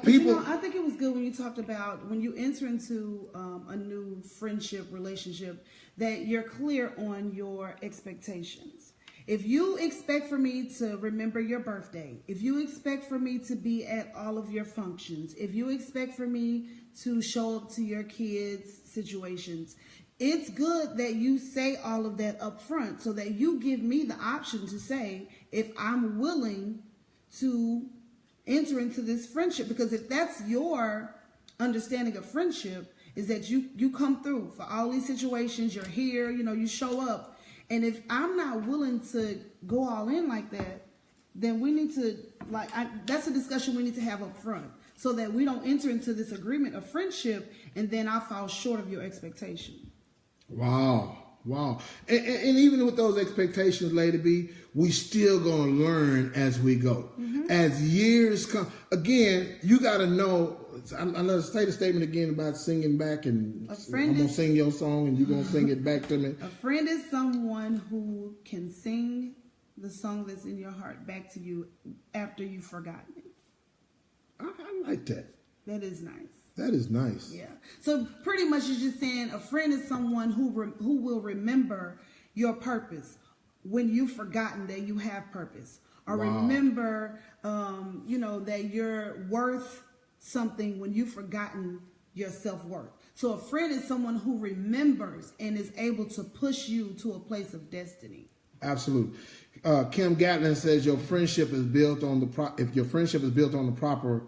People. I think it was good when you talked about when you enter into a new friendship relationship that you're clear on your expectations. If you expect for me to remember your birthday, if you expect for me to be at all of your functions, if you expect for me to show up to your kids' situations, it's good that you say all of that up front so that you give me the option to say if I'm willing to enter into this friendship. Because if that's your understanding of friendship, is that you come through for all these situations, you're here, you show up. And if I'm not willing to go all in like that, then we need to, that's a discussion we need to have up front so that we don't enter into this agreement of friendship and then I fall short of your expectation. Wow. And even with those expectations, Lady B, we still going to learn as we go. As years come, again, you got to know, I'm going to say the statement again about singing back, and I'm going to sing your song and you're going to sing it back to me. A friend is someone who can sing the song that's in your heart back to you after you've forgotten it. I like that. That is nice. That is nice. Yeah. So pretty much you're just saying a friend is someone who will remember your purpose when you've forgotten that you have purpose, or remember, that you're worth something when you've forgotten your self-worth. So a friend is someone who remembers and is able to push you to a place of destiny. Absolutely. Kim Gatlin says your friendship is built on if your friendship is built on the proper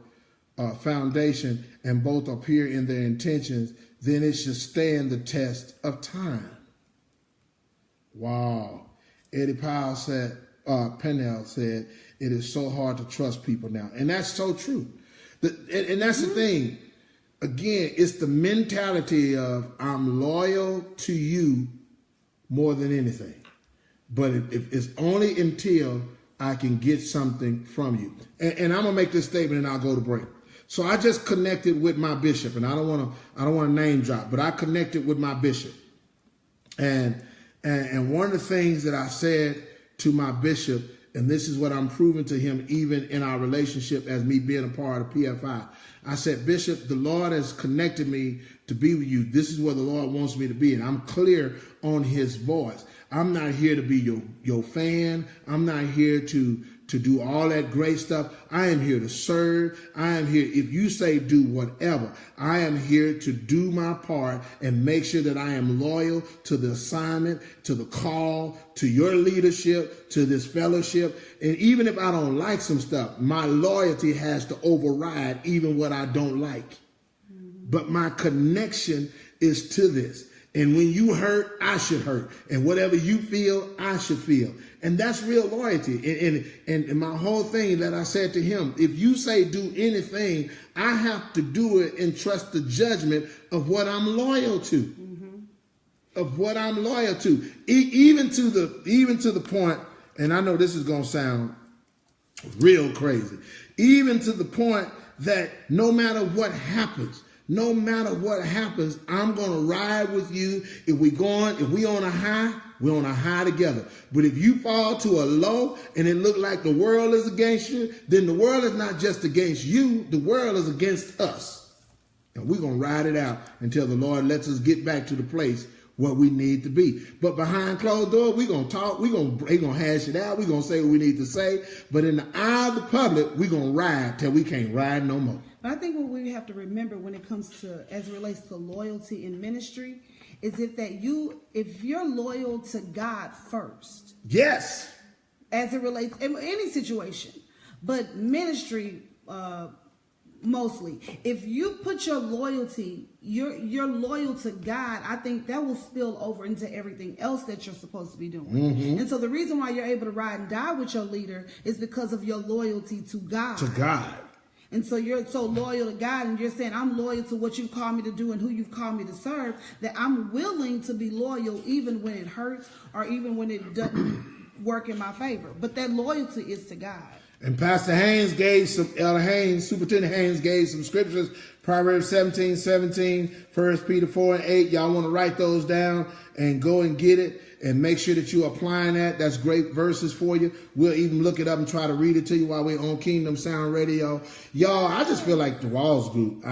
foundation and both are pure in their intentions, then it should stand the test of time. Wow. Eddie Powell said, Pennell said, it is so hard to trust people now. And that's so true. And that's the thing. Again, it's the mentality of I'm loyal to you more than anything. But if it's only until I can get something from you. And I'm gonna make this statement and I'll go to break. So I just connected with my bishop, and I don't want to name drop, but I connected with my bishop. And one of the things that I said to my bishop, and this is what I'm proving to him even in our relationship as me being a part of PFI. I said, Bishop, the Lord has connected me to be with you. This is where the Lord wants me to be. And I'm clear on his voice. I'm not here to be your fan. I'm not here to do all that great stuff. I am here to serve. I am here. If you say do whatever, I am here to do my part and make sure that I am loyal to the assignment, to the call, to your leadership, to this fellowship. And even if I don't like some stuff, my loyalty has to override even what I don't like. But my connection is to this. And when you hurt, I should hurt. And whatever you feel, I should feel. And that's real loyalty. And my whole thing that I said to him, if you say do anything, I have to do it and trust the judgment of what I'm loyal to. Mm-hmm. Of what I'm loyal to. Even to the point, and I know this is going to sound real crazy, even to the point that no matter what happens, I'm going to ride with you. If we on a high, we're on a high together. But if you fall to a low and it look like the world is against you, then the world is not just against you. The world is against us. And we're going to ride it out until the Lord lets us get back to the place where we need to be. But behind closed doors, we're going to talk. We're going to hash it out. We're going to say what we need to say. But in the eye of the public, we're going to ride till we can't ride no more. But I think what we have to remember when it comes to, as it relates to loyalty in ministry, is if you're loyal to God first. Yes. As it relates in any situation, but ministry mostly. If you put your loyalty, you're loyal to God, I think that will spill over into everything else that you're supposed to be doing. Mm-hmm. And so the reason why you're able to ride and die with your leader is because of your loyalty to God. To God. And so you're so loyal to God, and you're saying, I'm loyal to what you've called me to do and who you've called me to serve, that I'm willing to be loyal even when it hurts or even when it doesn't work in my favor. But that loyalty is to God. And Pastor Haynes Elder Haynes, Superintendent Haynes gave some scriptures, Proverbs 17:17, 1 Peter 4:8. Y'all want to write those down and go and get it. And make sure that you're applying that. That's great verses for you. We'll even look it up and try to read it to you while we're on Kingdom Sound Radio. Y'all, I just feel like the Walls Group.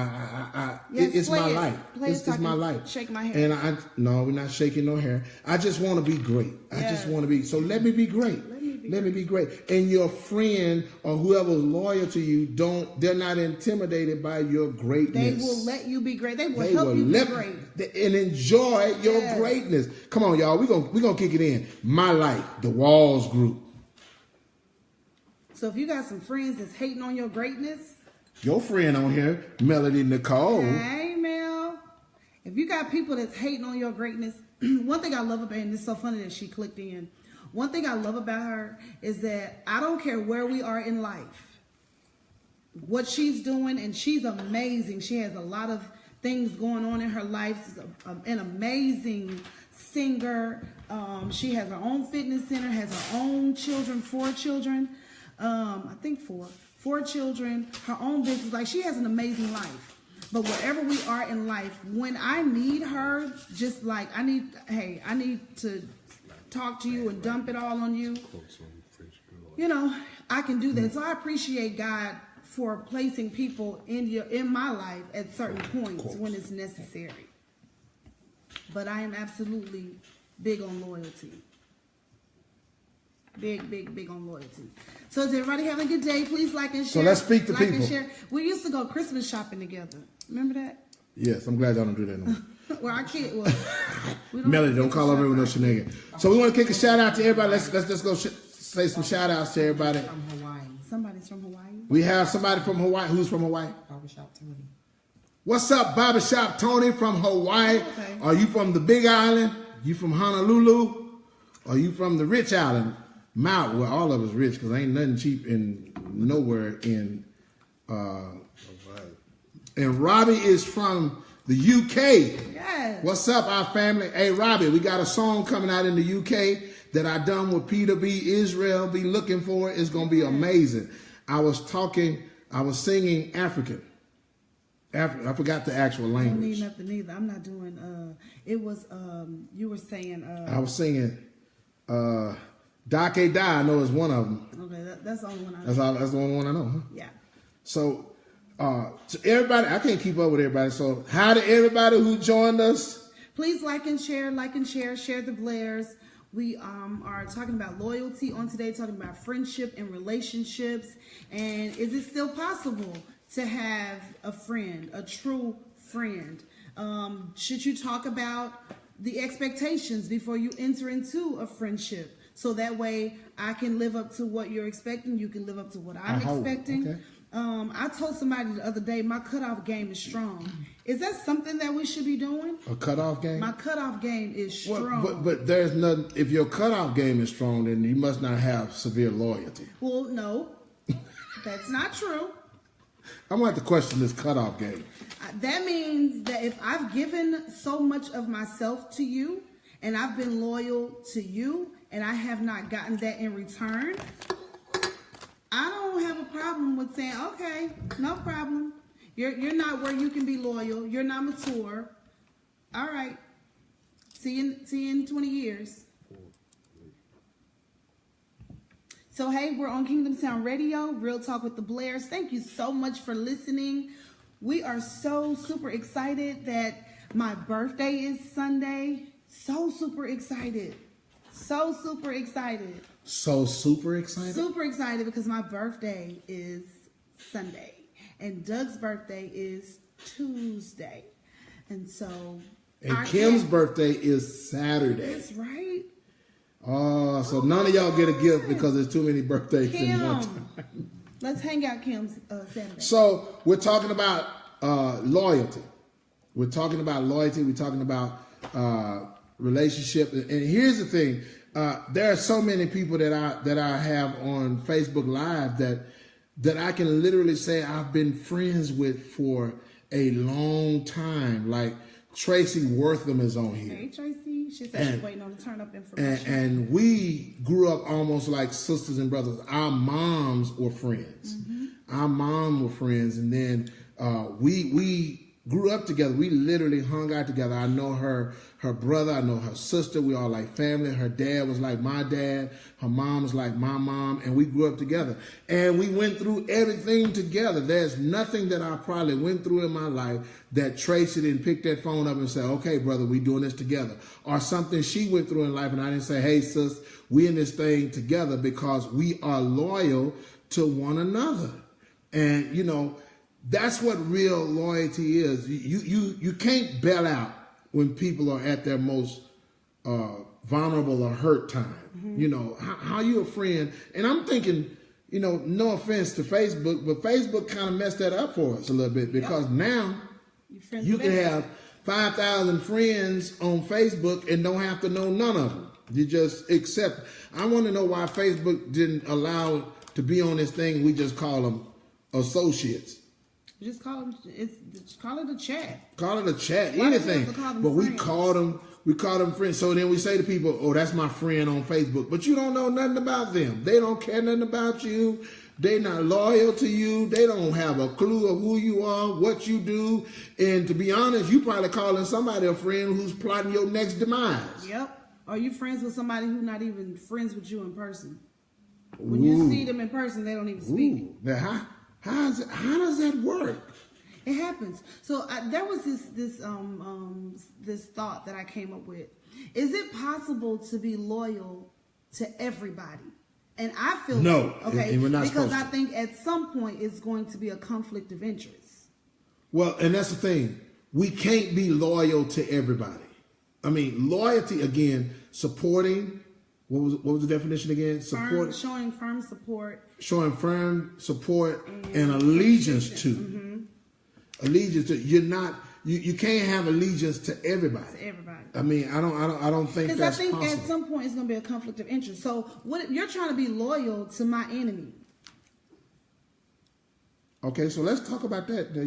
It's my life. It's my life. Shake my hair. And no, we're not shaking no hair. I just want to be great. I just want to be. So let me be great. Let me be great. And your friend or whoever's loyal to you, they're not intimidated by your greatness. They will let you be great. They will help you be great. And enjoy your greatness. Come on, y'all. We're gonna kick it in. My life, the Walls Group. So if you got some friends that's hating on your greatness. Your friend on here, Melody Nicole. Hey, Mel. If you got people that's hating on your greatness, one thing I love about her, and it's so funny that she clicked in. One thing I love about her is that I don't care where we are in life, what she's doing, and she's amazing. She has a lot of things going on in her life. She's an amazing singer. She has her own fitness center, has her own children, 4 children. I think 4 children, her own business. Like, she has an amazing life. But wherever we are in life, when I need her, just like I need to talk to you and dump it all on you, I can do that. So I appreciate God for placing people in my life at certain points when it's necessary. But I am absolutely big on loyalty. Big on loyalty. So is everybody having a good day? Please like and share. So let's speak to people. And share. We used to go Christmas shopping together. Remember that? Yes, I'm glad y'all don't do that no more. Well, I can't. Well, we don't Melody, don't call over with no shenanigan. So we want to kick a shout out to everybody. Let's just go say some shout outs to everybody. From Hawaii. Somebody's from Hawaii. We have somebody from Hawaii. Who's from Hawaii? Barbershop Tony. What's up, Barbershop Tony from Hawaii? Okay. Are you from the Big Island? You from Honolulu? Are you from the Rich Island? Well, all of us rich because ain't nothing cheap in nowhere in. And Robbie is from the UK. Yes. What's up, our family? Hey, Robbie, we got a song coming out in the UK that I done with Peter B. Israel. Be looking for it. It's going to be amazing. I was singing African. I forgot the actual I don't language. need nothing either. I'm not doing. It was. You were saying. I was singing Dake Da. I know is one of them. Okay, that's the only one I know. That's the only one I know, huh? Yeah. So, to everybody, I can't keep up with everybody. So, hi to everybody who joined us. Please like and share the Blairs. We are talking about loyalty on today, talking about friendship and relationships. And is it still possible to have a friend, a true friend? Should you talk about the expectations before you enter into a friendship? So that way I can live up to what you're expecting. You can live up to what I'm expecting. Okay. I told somebody the other day, my cutoff game is strong. Is that something that we should be doing? A cutoff game? My cutoff game is strong. But there's nothing. If your cutoff game is strong, then you must not have severe loyalty. Well, no, that's not true. I'm going to have to question this cutoff game. That means that if I've given so much of myself to you, and I've been loyal to you, and I have not gotten that in return, I don't have a problem with saying, okay, no problem. You're not where you can be loyal. You're not mature. All right. See you in 20 years. So, hey, we're on Kingdom Sound Radio, Real Talk with the Blairs. Thank you so much for listening. We are so super excited that my birthday is Sunday. So super excited. So super excited. So super excited? Super excited because my birthday is Sunday. And Doug's birthday is Tuesday. And so... And Kim's birthday is Saturday. That's right. Oh, so none of y'all get a gift because there's too many birthdays in one time. Let's hang out Kim's Saturday. So we're talking about loyalty. We're talking about loyalty. We're talking about relationship. And here's the thing. There are so many people that I have on Facebook Live that I can literally say I've been friends with for a long time. Like Tracy Wortham is on here. Hey, Tracy. She said she's waiting on the turn up information. And we grew up almost like sisters and brothers. Our moms were friends. Mm-hmm. Our mom were friends. And then we grew up together. We literally hung out together. I know her brother. I know her sister. We all like family. Her dad was like my dad. Her mom was like my mom. And we grew up together. And we went through everything together. There's nothing that I probably went through in my life that Tracy didn't pick that phone up and say, okay, brother, we doing this together. Or something she went through in life and I didn't say, hey, sis, we in this thing together because we are loyal to one another. And, you know, that's what real loyalty is. You can't bail out when people are at their most vulnerable or hurt time. Mm-hmm. You know, how you a friend? And I'm thinking, you know, no offense to Facebook, but Facebook kind of messed that up for us a little bit because now you can have 5,000 friends on Facebook and don't have to know none of them. You just accept. I want to know why Facebook didn't allow to be on this thing. We just call them associates. Just call them. Call it a chat. Call it a chat. Anything. But we call them friends. So then we say to people, "Oh, that's my friend on Facebook," but you don't know nothing about them. They don't care nothing about you. They're not loyal to you. They don't have a clue of who you are, what you do. And to be honest, you probably calling somebody a friend who's plotting your next demise. Yep. Are you friends with somebody who's not even friends with you in person? When you see them in person, they don't even speak. Now, how does that work? It happens. So there was this thought that I came up with. Is it possible to be loyal to everybody? And I feel no. Okay, and we're not because I to. think at some point it's going to be a conflict of interest. Well, and that's the thing. we can't be loyal to everybody. I mean, loyalty again, supporting. What was the definition again? Showing firm support. Showing firm support and allegiance to. Allegiance to. You're not. You can't have allegiance to everybody. To everybody. I mean, I don't think that's possible. Because I think at some point it's going to be a conflict of interest. So what you're trying to be loyal to my enemy. Okay, so let's talk about that. Now,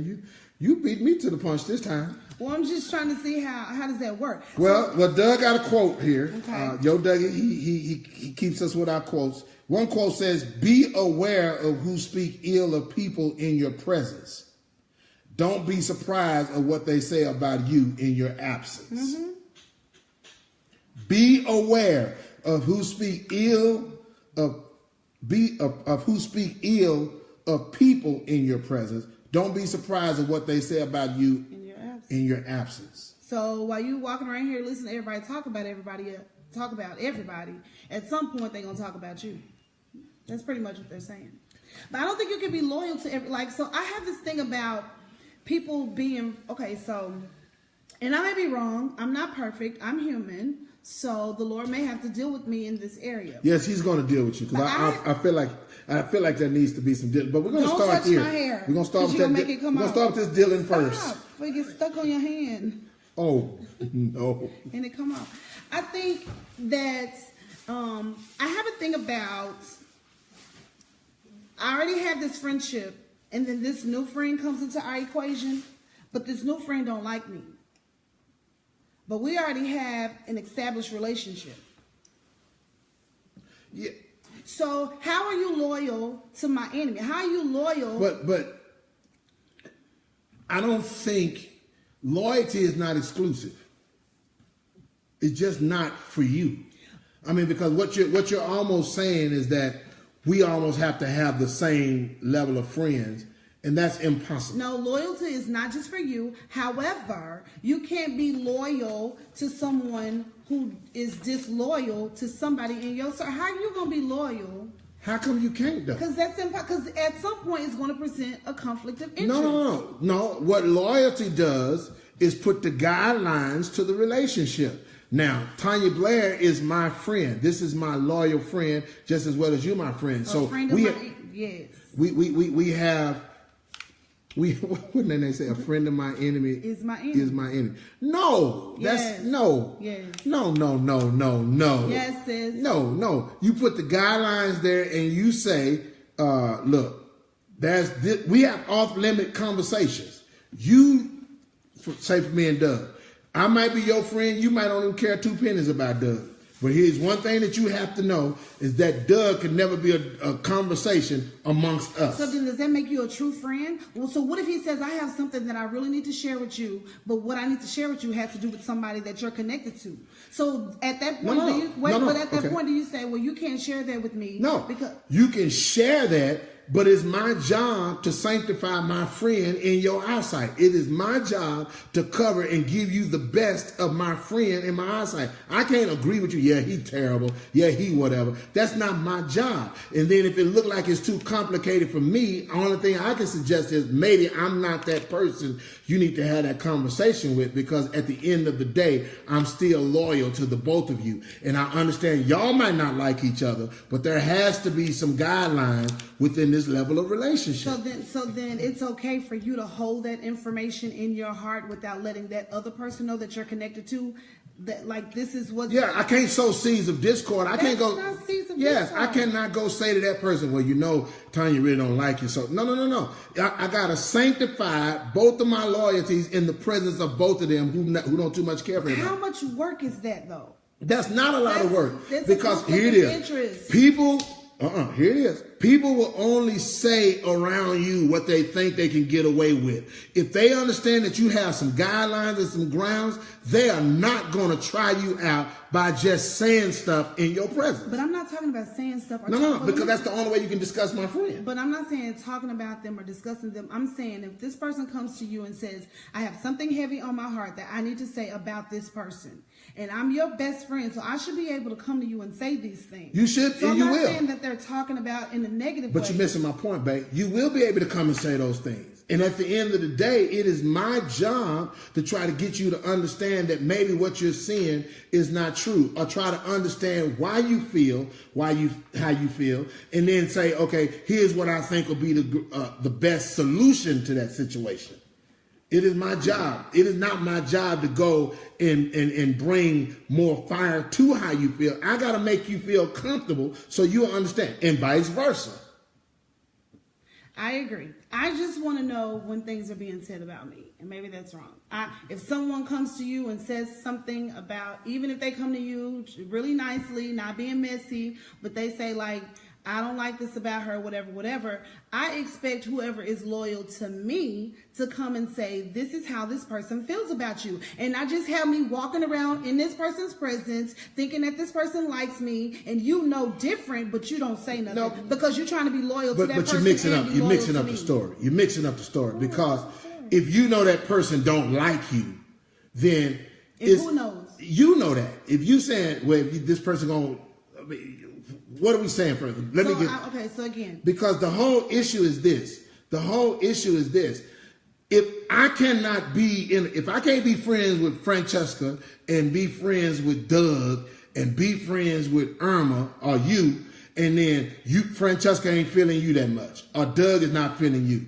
you beat me to the punch this time. Well, I'm just trying to see how does that work. Well, Doug got a quote here. Okay. Yo, Doug, he keeps us with our quotes. One quote says, "Be aware of who speak ill of people in your presence. Don't be surprised of what they say about you in your absence." Be aware of who speak ill of who speak ill of people in your presence. Don't be surprised of what they say about you in your absence. So while you walking around here listening to everybody talk about everybody, at some point they're gonna talk about you. That's pretty much what they're saying. But I don't think you can be loyal to so I have this thing about people being so, and I may be wrong. I'm not perfect. I'm human. So the Lord may have to deal with me in this area. Yes, He's going to deal with you because I feel like there needs to be some dealing. But we're going to start here. My hair, we're going to start with that. We're going to start with this dealing first. Before it gets stuck on your hand. Oh no! And it come off. I think that I have a thing about. I already have this friendship, and then this new friend comes into our equation, but this new friend don't like me. But we already have an established relationship. Yeah. So how are you loyal to my enemy? How are you loyal? But I don't think loyalty is not exclusive. It's just not for you. I mean, because what you're almost saying is that we almost have to have the same level of friends. And that's impossible. No, loyalty is not just for you. However, you can't be loyal to someone who is disloyal to somebody in your circle. How are you going to be loyal? How come you can't, though? Because because at some point it's going to present a conflict of interest. No. What loyalty does is put the guidelines to the relationship. Now, Tanya Blair is my friend. This is my loyal friend, just as well as you, my friend. Yes. We have. What did they say? A friend of my enemy is my enemy. No, that's no. Yes. No. Yes, sis. No. You put the guidelines there and you say, look, we have off-limit conversations. You say for me and Doug, I might be your friend. You might not even care 2 pennies about Doug. But here's one thing that you have to know is that Doug can never be a conversation amongst us. So then does that make you a true friend? Well, so what if he says, I have something that I really need to share with you, but what I need to share with you has to do with somebody that you're connected to. So at that point, point, do you say, well, you can't share that with me? No, because you can share that, but it's my job to sanctify my friend in your eyesight. It is my job to cover and give you the best of my friend in my eyesight. I can't agree with you. Yeah, he terrible. Yeah, he whatever. That's not my job. And then if it look like it's too complicated for me, the only thing I can suggest is maybe I'm not that person you need to have that conversation with, because at the end of the day, I'm still loyal to the both of you. And I understand y'all might not like each other, but there has to be some guidelines within this level of relationship. So then it's okay for you to hold that information in your heart without letting that other person know that you're connected to, that like this is what. Yeah, I can't sow seeds of discord. I can't go. Not seeds of yes, discord. I cannot go say to that person, well, you know, Tanya really don't like you. So no. I gotta sanctify both of my loyalties in the presence of both of them who don't too much care for them. How much work is that though? That's not a lot of work, because here it is. Interest. People. Here it is. People will only say around you what they think they can get away with. If they understand that you have some guidelines and some grounds, they are not going to try you out by just saying stuff in your presence. But I'm not talking about saying stuff. No, because that's the only way you can discuss my friend. But I'm not saying talking about them or discussing them. I'm saying if this person comes to you and says, I have something heavy on my heart that I need to say about this person, and I'm your best friend, so I should be able to come to you and say these things. You should, so and you will. I'm not saying that they're talking about in a negative way. But you're missing my point, babe. You will be able to come and say those things. And at the end of the day, it is my job to try to get you to understand that maybe what you're seeing is not true, or try to understand why you feel, how you feel, and then say, okay, here's what I think will be the best solution to that situation. It is my job. It is not my job to go and bring more fire to how you feel. I got to make you feel comfortable so you'll understand, and vice versa. I agree. I just want to know when things are being said about me, and maybe that's wrong. If someone comes to you and says something about, even if they come to you really nicely, not being messy, but they say like, I don't like this about her, whatever, I expect whoever is loyal to me to come and say, this is how this person feels about you. And not just have me walking around in this person's presence thinking that this person likes me, and you know different, but you don't say nothing because you're trying to be loyal to that person. But you're mixing up the story. You're mixing up the story because if you know that person don't like you, then who knows? You know that. If you saying, well, if this person going, what are we saying further? So again. Because the whole issue is this. If I can't be friends with Francesca and be friends with Doug and be friends with Irma or you, and then Francesca ain't feeling you that much, or Doug is not feeling you.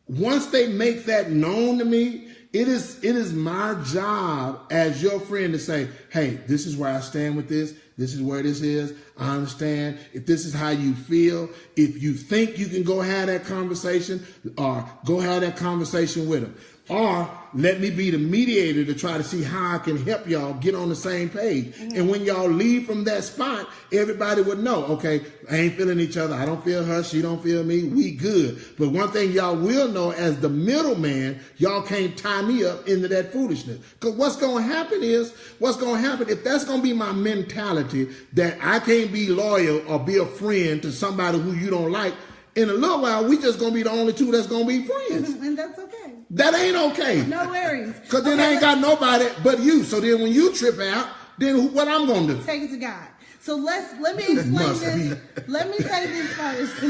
Once they make that known to me, it is my job as your friend to say, hey, this is where I stand with this. This is where this is. I understand. If this is how you feel, if you think you can go have that conversation, or go have that conversation with them. Or let me be the mediator to try to see how I can help y'all get on the same page. Mm-hmm. And when y'all leave from that spot, everybody would know, okay, I ain't feeling each other. I don't feel her. She don't feel me. We good. But one thing y'all will know, as the middleman, y'all can't tie me up into that foolishness. Because what's going to happen, if that's going to be my mentality, that I can't be loyal or be a friend to somebody who you don't like, in a little while, we just going to be the only two that's going to be friends. And that's okay. That ain't okay. No worries. Because then I ain't got nobody but you. So then when you trip out, then what I'm going to do? Take it to God. So let me explain this. Let me say this first.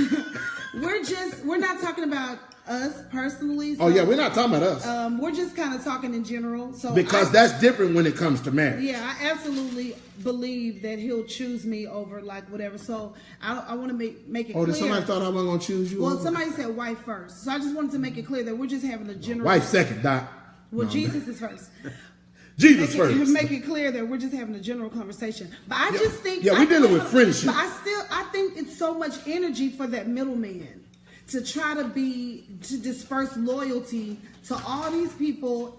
We're not talking about us personally. So, we're not talking about us. We're just kind of talking in general. So because that's different when it comes to marriage. Yeah, I absolutely believe that he'll choose me over like whatever. So I want to make it clear. Did somebody thought I wasn't going to choose you? Well, somebody said wife first. So I just wanted to make it clear that we're just having a general. Wife second, Doc. Well, Jesus is first. Jesus first. Make it clear that we're just having a general conversation. But I just think... Yeah, we're dealing with friendship. But I think it's so much energy for that middleman to try to disperse loyalty to all these people,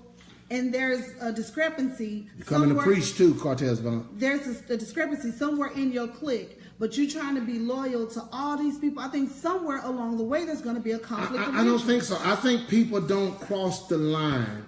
and there's a discrepancy. You're coming to preach too, Cortez Vaughn. There's a discrepancy somewhere in your clique, but you're trying to be loyal to all these people. I think somewhere along the way there's going to be a conflict. I don't think so. I think people don't cross the line.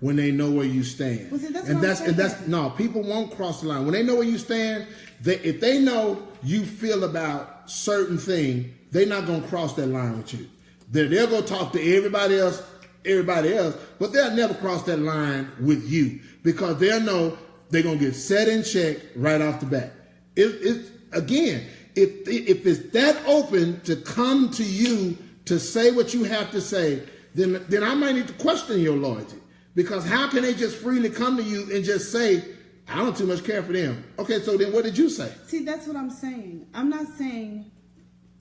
When they know where you stand. Well, people won't cross the line. When they know where you stand, if they know you feel about certain thing, they're not going to cross that line with you. They'll go talk to everybody else, but they'll never cross that line with you because they'll know they're going to get set in check right off the bat. If it's that open to come to you to say what you have to say, then I might need to question your loyalty. Because how can they just freely come to you and just say, I don't too much care for them? Okay, so then what did you say? See, that's what I'm saying. I'm not saying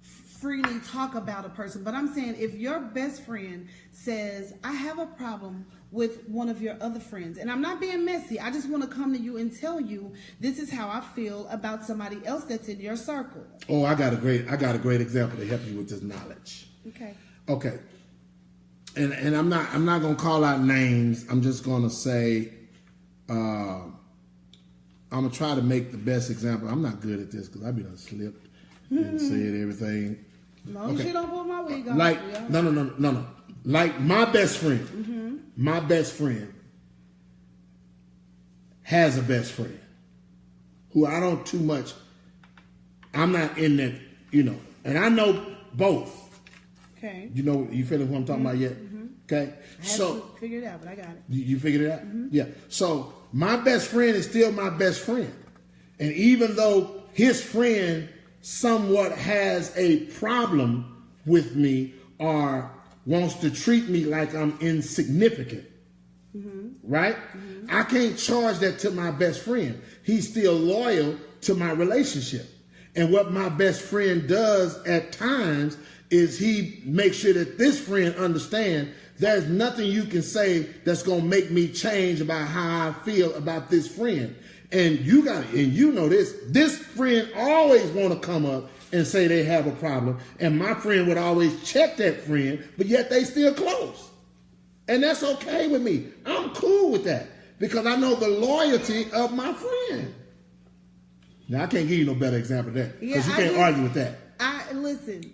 freely talk about a person, but I'm saying if your best friend says, I have a problem with one of your other friends, and I'm not being messy, I just want to come to you and tell you this is how I feel about somebody else that's in your circle. Oh, I got a great example to help you with this knowledge. Okay. And I'm not gonna call out names. I'm just gonna say I'm gonna try to make the best example. I'm not good at this because I've been slipped and said everything. As long as you don't pull my wig off. No. Like my best friend. Mm-hmm. My best friend has a best friend who I don't too much. I'm not in that, and I know both. Okay. You feeling who I'm talking about yet? Mm-hmm. Okay. I haven't figured it out, but I got it. You figured it out? Mm-hmm. Yeah. So my best friend is still my best friend. And even though his friend somewhat has a problem with me or wants to treat me like I'm insignificant, right? I can't charge that to my best friend. He's still loyal to my relationship. And what my best friend does at times is he makes sure that this friend understands there's nothing you can say that's going to make me change about how I feel about this friend. And you know this friend always want to come up and say they have a problem. And my friend would always check that friend, but yet they still close. And that's okay with me. I'm cool with that because I know the loyalty of my friend. Now, I can't give you no better example of that because you can't argue with that. Listen,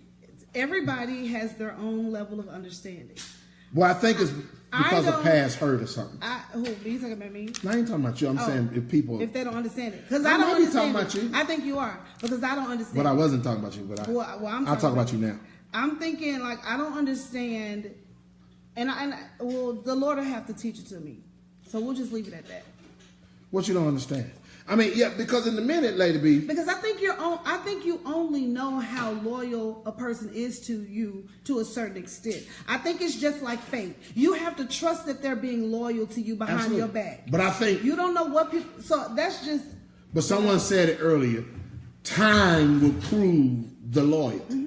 everybody has their own level of understanding. Well, I think it's because of past hurt or something. Who? Are you talking about me? No, I ain't talking about you. I'm saying if people... If they don't understand it. Because I don't understand it. Talking about you. I think you are. Because I don't understand But I wasn't talking about you. But I'll talk about you now. I'm thinking, like, I don't understand... And the Lord will have to teach it to me. So we'll just leave it at that. What you don't understand? I mean, yeah, because in the minute, Lady B. Because I think you only know how loyal a person is to you to a certain extent. I think it's just like faith. You have to trust that they're being loyal to you behind your back. But I think you don't know what people. So that's just. But someone said it earlier. Time will prove the loyalty.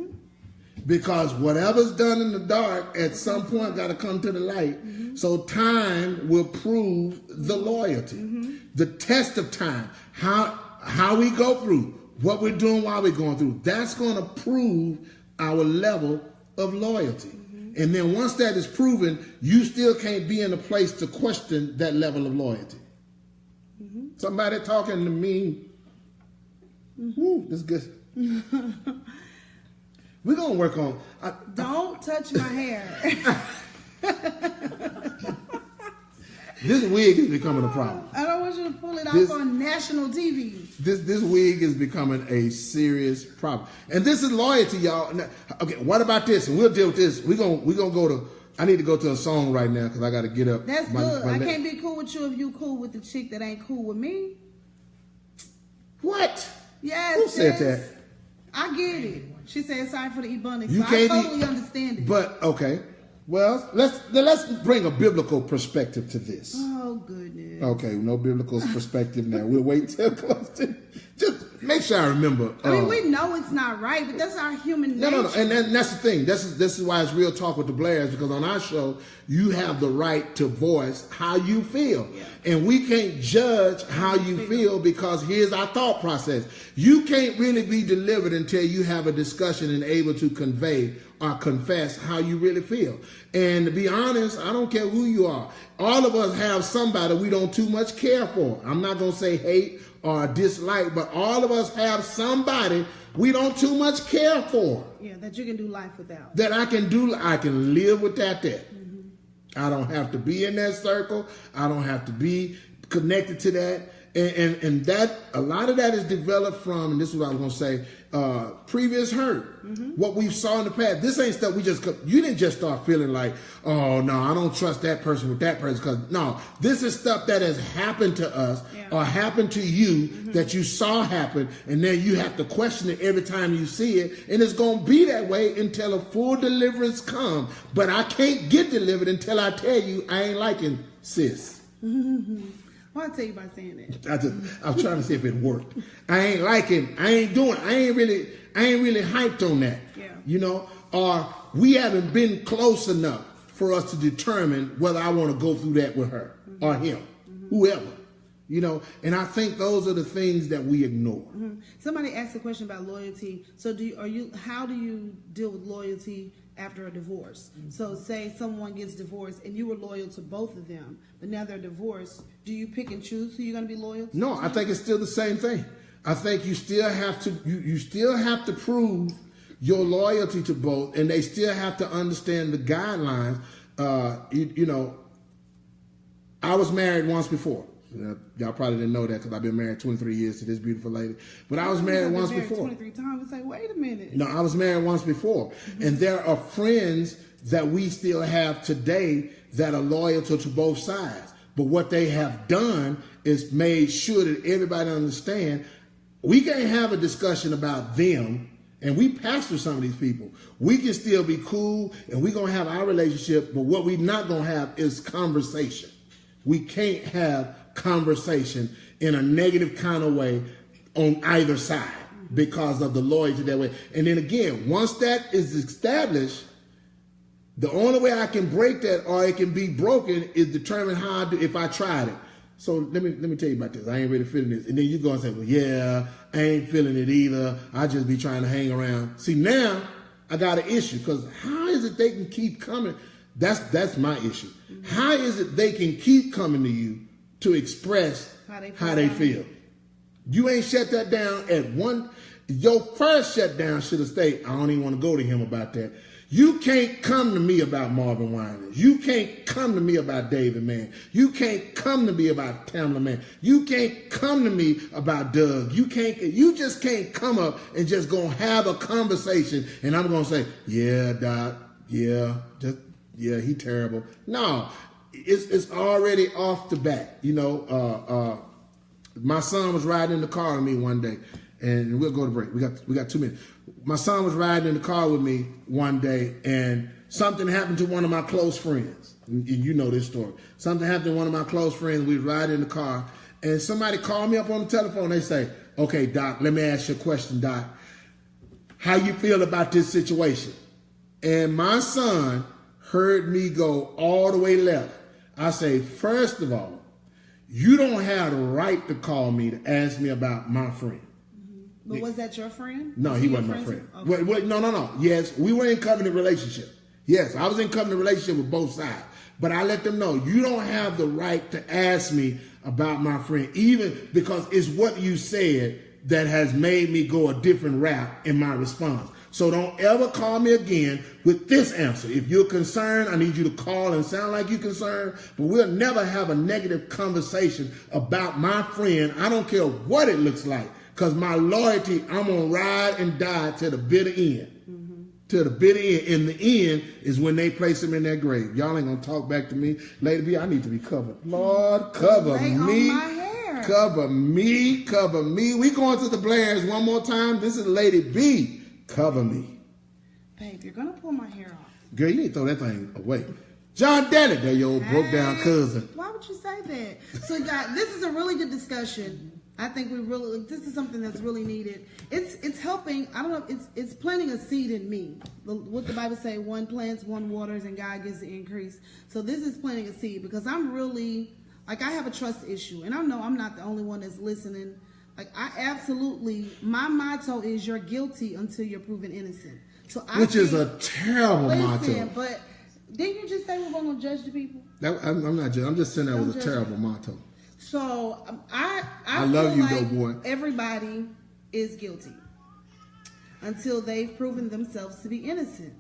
Because whatever's done in the dark at some point got to come to the light. So time will prove the loyalty. The test of time, how we go through, what we're doing while we're going through, that's going to prove our level of loyalty. And then once that is proven, you still can't be in a place to question that level of loyalty. Somebody talking to me, this is good. We're going to work on... Don't touch my hair. This wig is becoming a problem. I don't want you to pull it off on national TV. This wig is becoming a serious problem. And this is loyalty, y'all. Okay, what about this? And we'll deal with this. We're gonna go to... I need to go to a song right now because I got to get up. That's good. I can't be cool with you if you cool with the chick that ain't cool with me. What? Yes, who said that? I get it. She said sorry for the Ebonics. So I totally understand it. But okay, well let's bring a biblical perspective to this. Oh goodness. Okay, no biblical perspective now. We'll wait till close to. Just make sure I remember. I mean, we know it's not right, but that's our human nature. No, and that's the thing. This is why it's Real Talk with the Blairs, because on our show you have the right to voice how you feel, and we can't judge how you feel because here's our thought process. You can't really be delivered until you have a discussion and able to convey or confess how you really feel. And to be honest, I don't care who you are. All of us have somebody we don't too much care for. I'm not going to say hate or dislike, but all of us have somebody we don't too much care for. Yeah, that you can do life without. That I can live without that. I don't have to be in that circle. I don't have to be connected to that. And that a lot of that is developed from, and this is what I was going to say, previous hurt. What we saw in the past. This ain't stuff you didn't just start feeling like, oh no, I don't trust that person with that person. Because no, this is stuff that has happened to us or happened to you that you saw happen, and then you have to question it every time you see it, and it's going to be that way until a full deliverance comes. But I can't get delivered until I tell you I ain't liking sis. Why tell you by saying that? I was trying to see if it worked. I ain't liking. I ain't really hyped on that. Yeah. You know, or we haven't been close enough for us to determine whether I want to go through that with her or him, whoever. You know, and I think those are the things that we ignore. Somebody asked a question about loyalty. So how do you deal with loyalty after a divorce? So say someone gets divorced and you were loyal to both of them, but now they're divorced. Do you pick and choose who you're going to be loyal to? No, I think it's still the same thing. I think you still have to you still have to prove your loyalty to both, and they still have to understand the guidelines. You know, I was married once before. Y'all probably didn't know that because I've been married 23 years to this beautiful lady. But I was married once before. 23 times. It's like, wait a minute. No, I was married once before. And there are friends that we still have today that are loyal to both sides. But what they have done is made sure that everybody understand we can't have a discussion about them and we pastor some of these people. We can still be cool, and we're going to have our relationship, but what we're not going to have is conversation. We can't have conversation in a negative kind of way on either side because of the loyalty that way. And then again, once that is established, the only way I can break that or it can be broken is determine how I do if I tried it. So let me tell you about this. I ain't really feeling this. And then you go and say, well, yeah, I ain't feeling it either. I just be trying to hang around. See, now I got an issue because how is it they can keep coming? That's my issue. How is it they can keep coming to you to express how they feel? You ain't shut that down at one. Your first shutdown should have stayed. I don't even want to go to him about that. You can't come to me about Marvin Winans. You can't come to me about David Mann. You can't come to me about Tamla Mann. You can't come to me about Doug. You just can't come up and just go have a conversation and I'm going to say, yeah, Doc, yeah, he terrible. No, it's already off the bat. You know, my son was riding in the car with me one day, and we'll go to break. We got 2 minutes. My son was riding in the car with me one day, and something happened to one of my close friends. And you know this story. Something happened to one of my close friends. We were riding in the car, and somebody called me up on the telephone. They say, okay, Doc, let me ask you a question, Doc. How you feel about this situation? And my son heard me go all the way left. I say, first of all, you don't have the right to call me to ask me about my friend. But was that your friend? No, he wasn't my friend. Okay. No. Yes, we were in covenant relationship. Yes, I was in covenant relationship with both sides. But I let them know, you don't have the right to ask me about my friend, even because it's what you said that has made me go a different route in my response. So don't ever call me again with this answer. If you're concerned, I need you to call and sound like you're concerned, but we'll never have a negative conversation about my friend. I don't care what it looks like. Because my loyalty, I'm going to ride and die to the bitter end. Mm-hmm. To the bitter end. In the end is when they place him in their grave. Y'all ain't going to talk back to me. Lady B, I need to be covered. Lord, cover me. On my hair. Cover me. Cover me. We going to the Blairs one more time. This is Lady B. Cover me. Babe, you're going to pull my hair off. Girl, you need to throw that thing away. John Daddy, there your old broke down cousin. Why would you say that? So, guys, this is a really good discussion. I think this is something that's really needed. It's helping. I don't know. It's planting a seed in me. What the Bible say: one plants, one waters, and God gives the increase. So this is planting a seed because I'm really I have a trust issue, and I know I'm not the only one that's listening. I absolutely, my motto is you're guilty until you're proven innocent. So which is a terrible motto. But didn't you just say we're going to judge the people? I'm not judging. I'm just saying that was a terrible motto. So I love you, like though, boy. Everybody is guilty until they've proven themselves to be innocent.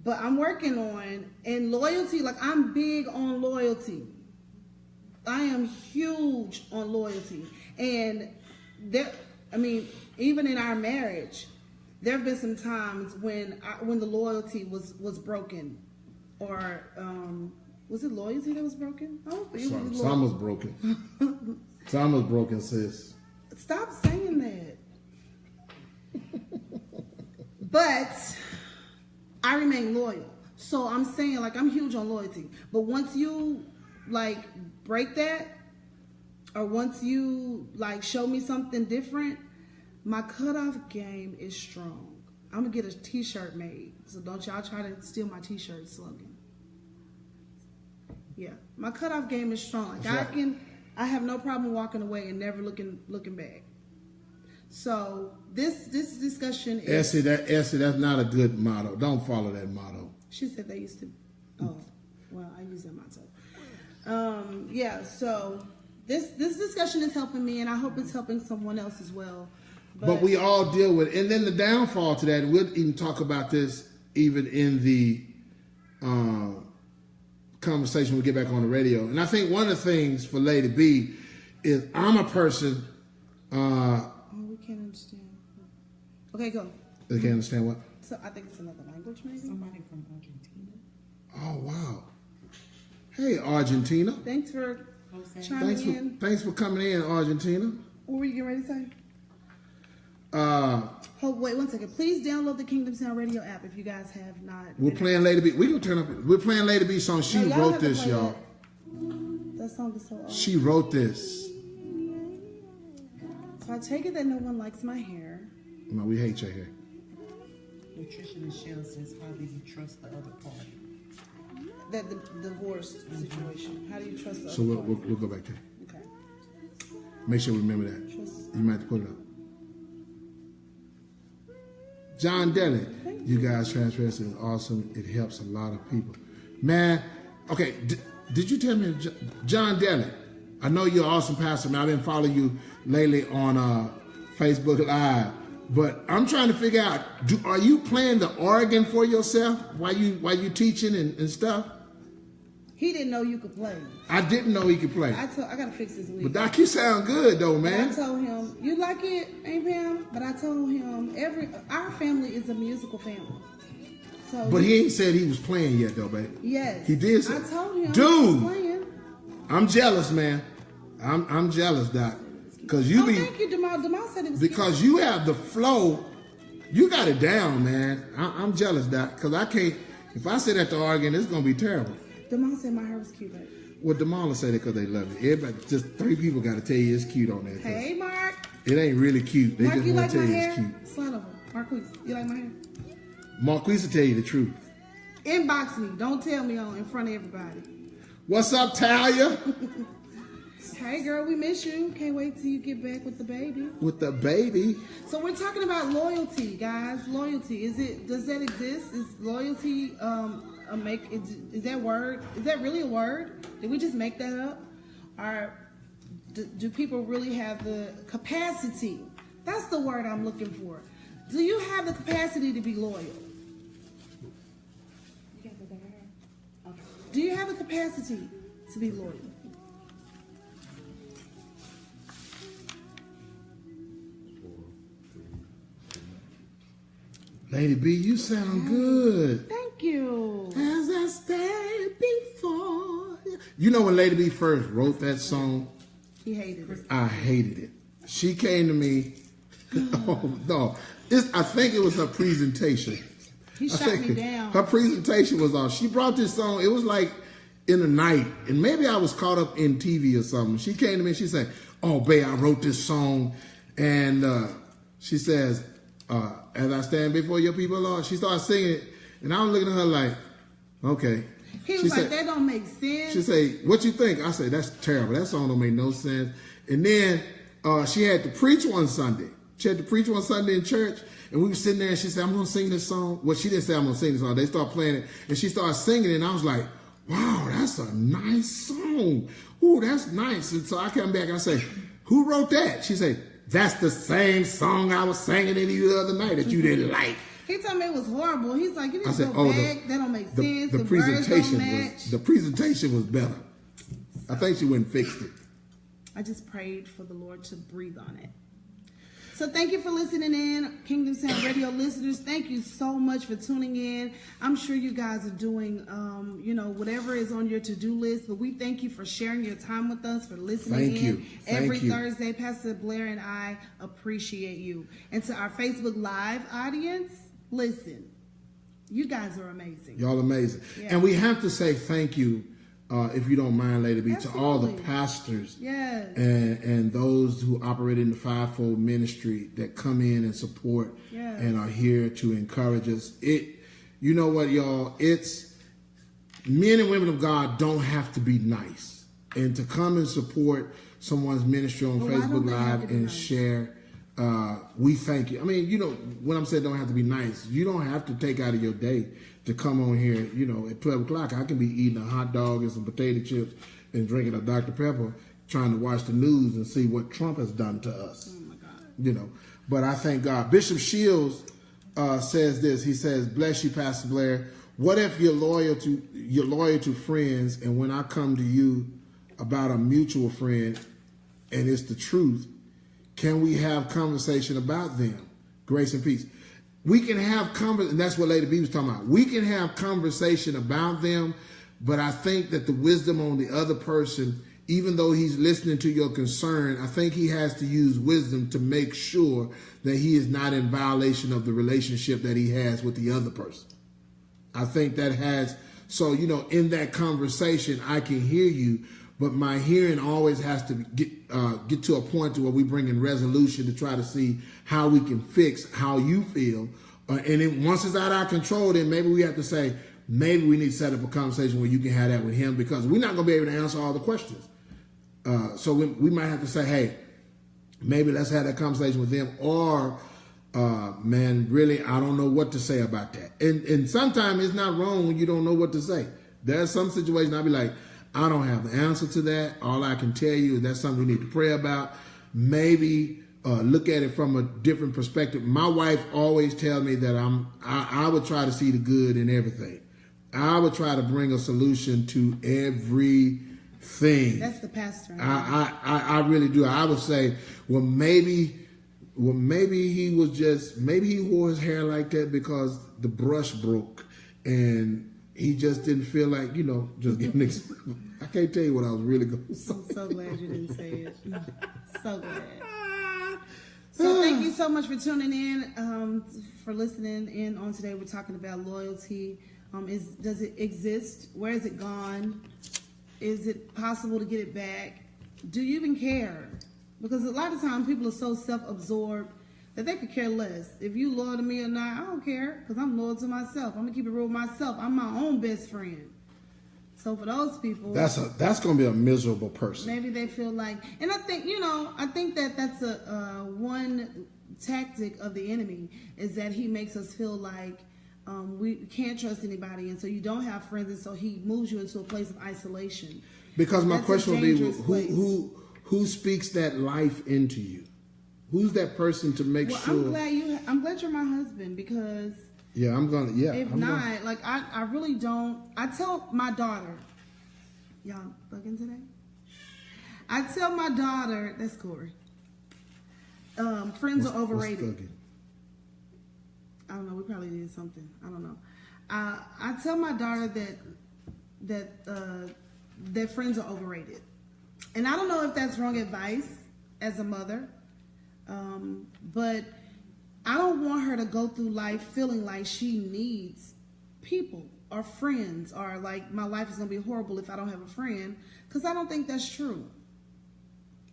But I'm working on and loyalty. I'm big on loyalty. I am huge on loyalty, and even in our marriage, there have been some times when the loyalty was broken, or was it loyalty that was broken? Some was broken. Some was broken, sis. Stop saying that. But I remain loyal. So I'm saying, I'm huge on loyalty. But once you, break that, or once you, show me something different, my cutoff game is strong. I'm going to get a t-shirt made. So don't y'all try to steal my t-shirt slogan. Yeah, my cutoff game is strong. I have no problem walking away and never looking back. So this discussion is... Essie, that's not a good motto. Don't follow that motto. She said they used to... Oh, well, I use that motto. So this discussion is helping me, and I hope it's helping someone else as well. But we all deal with it. And then the downfall to that, and we'll even talk about this even in the conversation we get back on the radio. And I think one of the things for Lady B is I'm a person... we can't understand. Okay, go. They can't understand what? So I think it's another language, maybe? Somebody from Argentina. Oh, wow. Hey, Argentina. Thanks for chiming in. Thanks for coming in, Argentina. What were you getting ready to say? Oh, wait 1 second. Please download the Kingdom Sound Radio app if you guys have not. We're playing Lady B. We gonna turn up. We're playing Lady B song. She No, y'all wrote have to this, play y'all. That song is so old. She wrote this. So I take it that no one likes my hair. No, we hate your hair. Nutritionist Shell says, how do you trust the other party? That the divorce situation. How do you trust the So other we'll party? go back there. Okay. Make sure we remember that. Trust. You might have to put it up. John Daly, you guys transparency is awesome. It helps a lot of people. Man, okay, did you tell me, John Daly, I know you're an awesome pastor, man. I've been following you lately on Facebook Live, but I'm trying to figure out, are you playing the organ for yourself while you teaching and stuff? He didn't know you could play. I didn't know he could play. I gotta fix this wig. But Doc, you sound good though, But I man. told him, you like it, ain't Pam? But I told him our family is a musical family. So But he ain't said he was playing yet though, baby. yes. He did say, I told him dude, he was playing. I'm jealous, man. I'm jealous, Doc. Cause you Oh, be thank you, Demal. Demal said it was because you have the flow. You got it down, man. I'm jealous, Doc. Cause I can't. If I sit at the organ, it's gonna be terrible. cute. Demal said my hair was cute, babe. Well, Demala said it because they love it. Everybody, just 3 people got to tell you it's cute on there. 'cause Hey, Mark. It ain't really cute. They Mark, just you want like to my tell you hair? it's cute. Slide over. Marquise, you like my hair? Marquise will tell you the truth. Inbox me. Don't tell me in front of everybody. What's up, Talia? Hey, girl, we miss you. Can't wait till you get back with the baby. With the baby. So we're talking about loyalty, guys. Loyalty. Does that exist? Is loyalty is that word? Is that really a word? Did we just make that up? Or do people really have the capacity? That's the word I'm looking for. Do you have the capacity to be loyal? Do you have the capacity to be loyal? Lady B, you sound good. Thank you. As I stand before you. You know when Lady B first wrote that song, He hated it. I hated it. She came to me. Oh no! I think it was her presentation. He I shot think me down. Her presentation was off. She brought this song. It was like in the night, and maybe I was caught up in TV or something. She came to me and she said, "Oh, babe, I wrote this song," and she says, "As I stand before your people, Lord." She started singing it, and I was looking at her like, "Okay." He was She like, said- that don't make sense. She say, "What you think?" I say, "That's terrible. That song don't make no sense." And then she had to preach one Sunday. She had to preach one Sunday in church, and we were sitting there. And she said, "I'm gonna sing this song." Well, she didn't say I'm gonna sing this song. They started playing it, and she started singing it. And I was like, "Wow, that's a nice song. Ooh, that's nice." And so I came back and I say, "Who wrote that?" She said, "That's the same song I was singing to you the other night that you didn't like." He told me it was horrible. He's like, you need I to said, go "Oh, back. That don't make sense. the The words don't presentation match." was the presentation was better. I think she went and fixed it. I just prayed for the Lord to breathe on it. So thank you for listening in, Kingdom Sound Radio listeners. Thank you so much for tuning in. I'm sure you guys are doing, whatever is on your to-do list. But we thank you for sharing your time with us, for listening Thank in you. Thank every you. Thursday. Pastor Blair and I appreciate you. And to our Facebook Live audience, listen, you guys are amazing. Y'all amazing. Yeah. And we have to say thank you, if you don't mind, Lady B, to all the Absolutely. pastors Yes. and those who operate in the fivefold ministry that come in and support Yes. and are here to encourage us. You know what, y'all? It's men and women of God don't have to be nice. And to come and support someone's ministry on But why don't Facebook they have Live to be and nice? share, we thank you. I mean, when I'm saying don't have to be nice, you don't have to take out of your day to come on here. At 12 o'clock, I can be eating a hot dog and some potato chips and drinking a Dr. Pepper, trying to watch the news and see what Trump has done to us. Oh my God. But I thank God. Bishop Shields says this. He says, "Bless you, Pastor Blair. What if you're loyal to friends, and when I come to you about a mutual friend, and it's the truth, can we have conversation about them? Grace and peace." We can have and that's what Lady B was talking about. We can have conversation about them, but I think that the wisdom on the other person even though he's listening to your concern, I think he has to use wisdom to make sure that he is not in violation of the relationship that he has with the other person. I think that has, so, you know, in that conversation, I can hear you, but my hearing always has to get to a point to where we bring in resolution to try to see how we can fix how you feel. And then once it's out of our control, then maybe we have to say, maybe we need to set up a conversation where you can have that with him, because we're not going to be able to answer all the questions. So we might have to say, hey, maybe let's have that conversation with them, or man, really, I don't know what to say about that. And sometimes it's not wrong when you don't know what to say. There's some situations I'll be like, I don't have the answer to that. All I can tell you is that's something we need to pray about. Maybe look at it from a different perspective. My wife always tells me that I would try to see the good in everything. I would try to bring a solution to everything. That's the pastor. I really do. I would say, maybe he wore his hair like that because the brush broke and he just didn't feel like, you know, just getting I can't tell you what I was really going to say. I'm so glad you didn't say it. So glad. So thank you so much for tuning in, for listening in on today. We're talking about loyalty. Does it exist? Where is it gone? Is it possible to get it back? Do you even care? Because a lot of times people are so self-absorbed that they could care less. If you loyal to me or not, I don't care, because I'm loyal to myself. I'm going to keep it real with myself. I'm my own best friend. So for those people, that's going to be a miserable person. Maybe they feel like, and I think, you know, that's a one tactic of the enemy, is that he makes us feel like we can't trust anybody, and so you don't have friends, and so he moves you into a place of isolation. Because my That's question would be, who speaks that life into you? Who's that person to make sure? I'm glad you're my husband, because I really don't. I tell my daughter, y'all bugging today? I tell my daughter, that's Corey. Friends are overrated. I don't know. We probably did something. I don't know. I tell my daughter that friends are overrated, and I don't know if that's wrong advice as a mother, but I don't want her to go through life feeling like she needs people or friends, or like my life is going to be horrible if I don't have a friend, because I don't think that's true.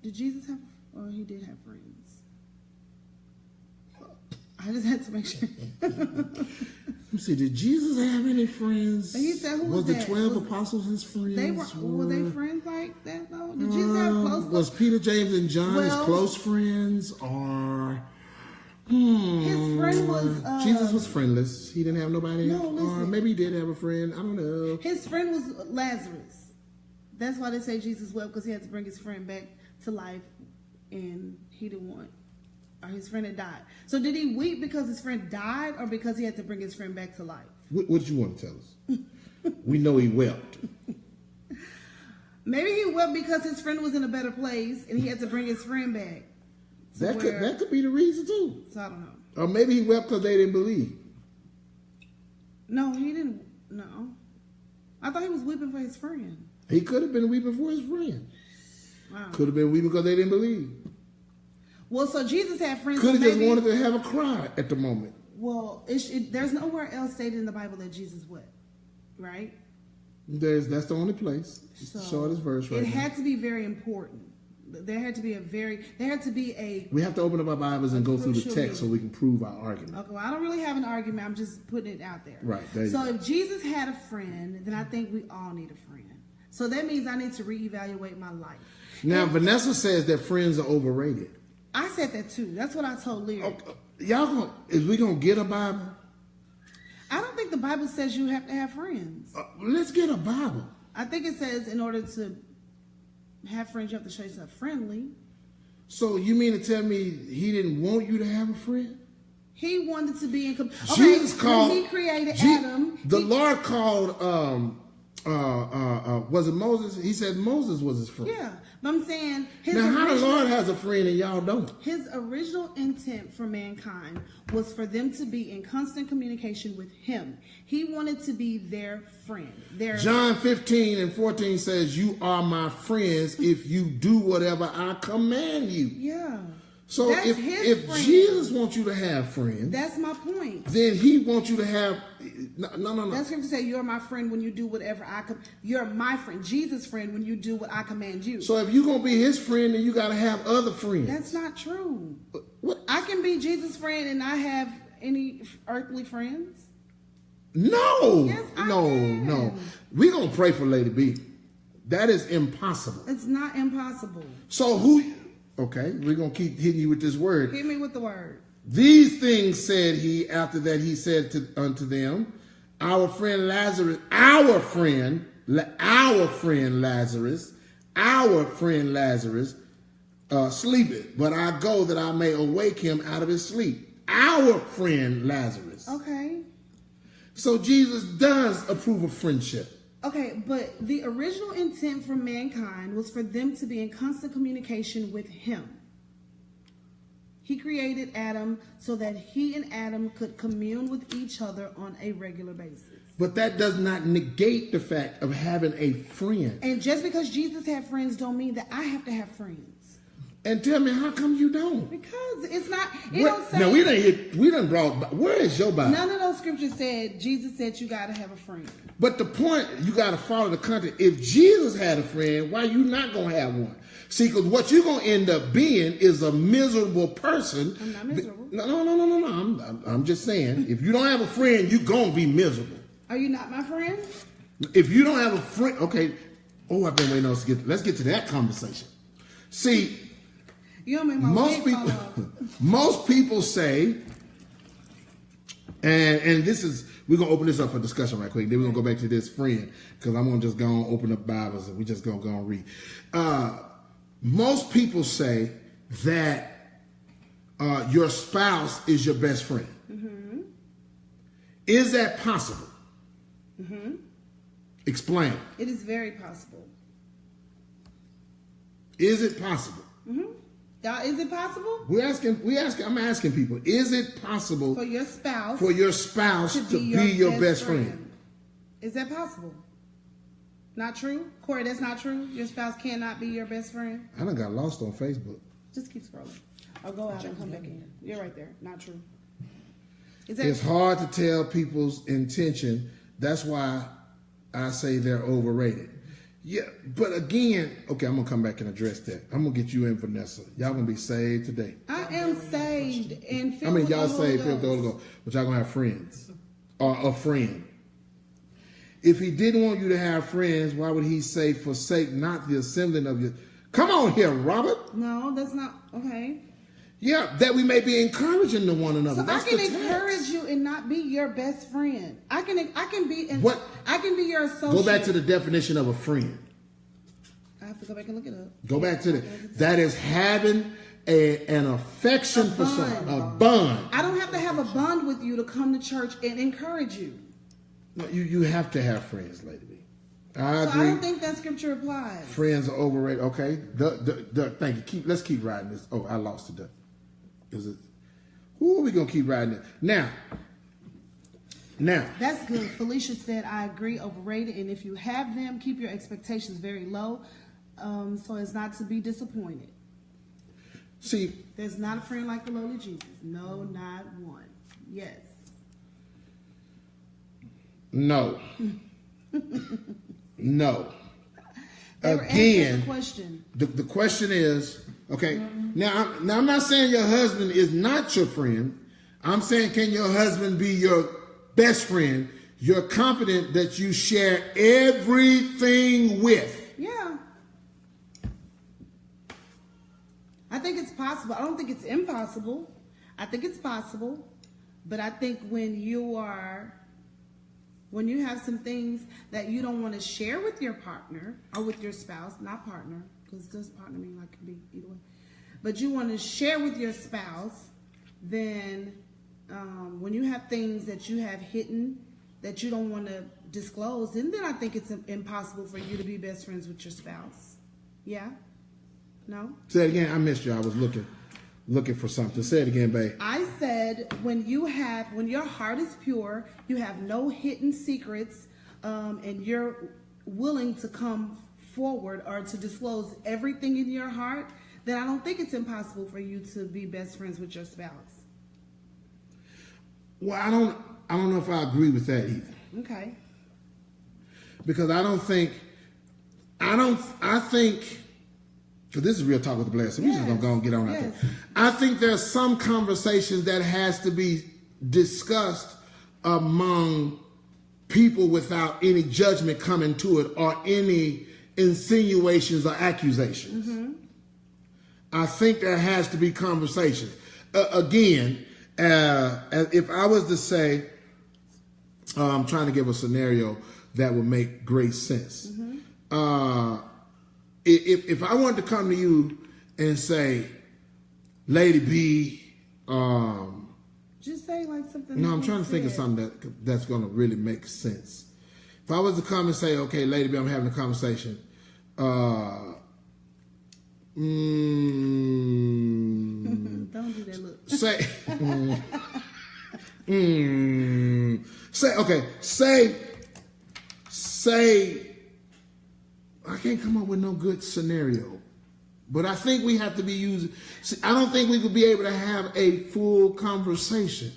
Did Jesus have, or he did have friends? I just had to make sure. Let me see. Did Jesus have any friends? He said, "Who was the that? 12 apostles his friends? Were they friends like that though? Did Jesus have close? Was Peter, James, and John his close friends, or his friend was? Jesus was friendless. He didn't have nobody. No, listen. Or maybe he did have a friend. I don't know. His friend was Lazarus. That's why they say Jesus wept, because he had to bring his friend back to life, and he didn't want. Or his friend had died. So did he weep because his friend died, or because he had to bring his friend back to life? What did you want to tell us? We know he wept. Maybe he wept because his friend was in a better place and he had to bring his friend back. That could be the reason too. So I don't know. Or maybe he wept because they didn't believe. No, he didn't. No. I thought he was weeping for his friend. He could have been weeping for his friend. Wow. Could have been weeping because they didn't believe. Well, so Jesus had friends. Could have just wanted to have a cry at the moment. Well, there's nowhere else stated in the Bible that Jesus wept, right? That's the only place. It's the shortest verse right now. It had to be very important. There had to be a. We have to open up our Bibles and go through the text so we can prove our argument. Okay, well, I don't really have an argument. I'm just putting it out there. Right. So if Jesus had a friend, then I think we all need a friend. So that means I need to reevaluate my life. Now, Vanessa says that friends are overrated. I said that too. That's what I told Lyric. Is we gonna get a Bible? I don't think the Bible says you have to have friends. Let's get a Bible. I think it says in order to have friends, you have to show yourself friendly. So you mean to tell me he didn't want you to have a friend? He wanted to be in. Jesus called. When he created Adam. The Lord called was it Moses? He said Moses was his friend. Yeah, but I'm saying Now, how the Lord has a friend and y'all don't? his original intent for mankind was for them to be in constant communication with him. He wanted to be their friend. John 15:14 says, "You are my friends if you do whatever I command you." Yeah. So That's if his friend. Jesus wants you to have friends, That's my point. then he wants you to have no. That's scripture say you're my friend when you do whatever you're my friend, Jesus' friend when you do what I command you. So if you're gonna be his friend, then you gotta have other friends. That's not true. What? I can be Jesus' friend and not have any earthly friends. No, Yes, I no, can. no. We're gonna pray for Lady B. That is impossible. It's not impossible. So who? Okay, we're gonna keep hitting you with this word. Hit me with the word. These things said he. After that, he said unto them, our friend Lazarus, sleepeth, but I go that I may awake him out of his sleep. Our friend Lazarus. Okay. So Jesus does approve of friendship. Okay, but the original intent for mankind was for them to be in constant communication with him. He created Adam so that he and Adam could commune with each other on a regular basis. But that does not negate the fact of having a friend. And just because Jesus had friends don't mean that I have to have friends. And tell me, how come you don't? Because it's not, it don't say. Now, we done brought, where is your Bible? None of those scriptures said, Jesus said you got to have a friend. But the point, you got to follow the context. If Jesus had a friend, why you not going to have one? See, because what you're going to end up being is a miserable person. I'm not miserable. No. I'm just saying, if you don't have a friend, you're going to be miserable. Are you not my friend? If you don't have a friend, okay. Oh, I've been waiting on us to let's get to that conversation. See, You don't make my most people say, and this is, we're going to open this up for discussion right quick. Then we're going to go back to this friend, because I'm going to just go and open up Bibles and we just going to go and read. Most people say that your spouse is your best friend. Mm-hmm. Is that possible? Mm-hmm. Explain. It is very possible. Is it possible? Mm-hmm. Is it possible? I'm asking people, is it possible for your spouse to be your best friend? Is that possible? Not true? Corey, that's not true? Your spouse cannot be your best friend? I done got lost on Facebook. Just keep scrolling. Or go out and come back in. You're right there. Not true. It's hard to tell people's intention. That's why I say they're overrated. Yeah, but again, okay, I'm going to come back and address that. I'm going to get you in, Vanessa. Y'all going to be saved today. I am saved and filled I mean, with y'all the Holy saved, filled with the Holy Ghost. Ghost, but y'all going to have friends. Or a friend. If he didn't want you to have friends, why would he say, forsake not the assembling of your... Come on here, Robert. No, that's not... Okay. Yeah, that we may be encouraging to one another. So That's I can the text. encourage you and not be your best friend. I can be What? I can be your associate. Go back to the definition of a friend. I have to go back and look it up. Go back to that is having an affection for someone, a bond. I don't have to have a bond with you to come to church and encourage you. No, you have to have friends, Lady B. I So agree. I don't think that scripture applies. Friends are overrated. Okay, thank you. Let's keep riding this. Oh, I lost it. Who are we gonna keep riding it? Now. That's good. Felicia said, I agree, overrated. And if you have them, keep your expectations very low so as not to be disappointed. See, there's not a friend like the lowly Jesus. No, not one. Yes. No. No. They were answering the question. The question is, okay, now I'm not saying your husband is not your friend. I'm saying, can your husband be your best friend? You're confident that you share everything with. Yeah. I think it's possible. I don't think it's impossible. I think it's possible. But I think when you have some things that you don't want to share with your partner or with your spouse, not partner, because does partner mean like can be either way, but you want to share with your spouse, then when you have things that you have hidden that you don't want to disclosed, and then I think it's impossible for you to be best friends with your spouse. Yeah? No? Say it again. I missed you. I was looking for something. Say it again, babe. I said when your heart is pure, you have no hidden secrets, and you're willing to come forward or to disclose everything in your heart, then I don't think it's impossible for you to be best friends with your spouse. Well, I don't know if I agree with that either. Okay. Because I think, because this is Real Talk with the Blast, so we're just going to go and get on out there. I think there's some conversations that has to be discussed among people without any judgment coming to it or any insinuations or accusations. Mm-hmm. I think there has to be conversations. Again, if I was to say, I'm trying to give a scenario that would make great sense. Mm-hmm. If I wanted to come to you and say, Lady B, just say like something. No, I'm trying to think of something that's going to really make sense. If I was to come and say, okay, Lady B, I'm having a conversation. Don't do that look. Say, I can't come up with no good scenario, but I think we have to be using. I don't think we could be able to have a full conversation.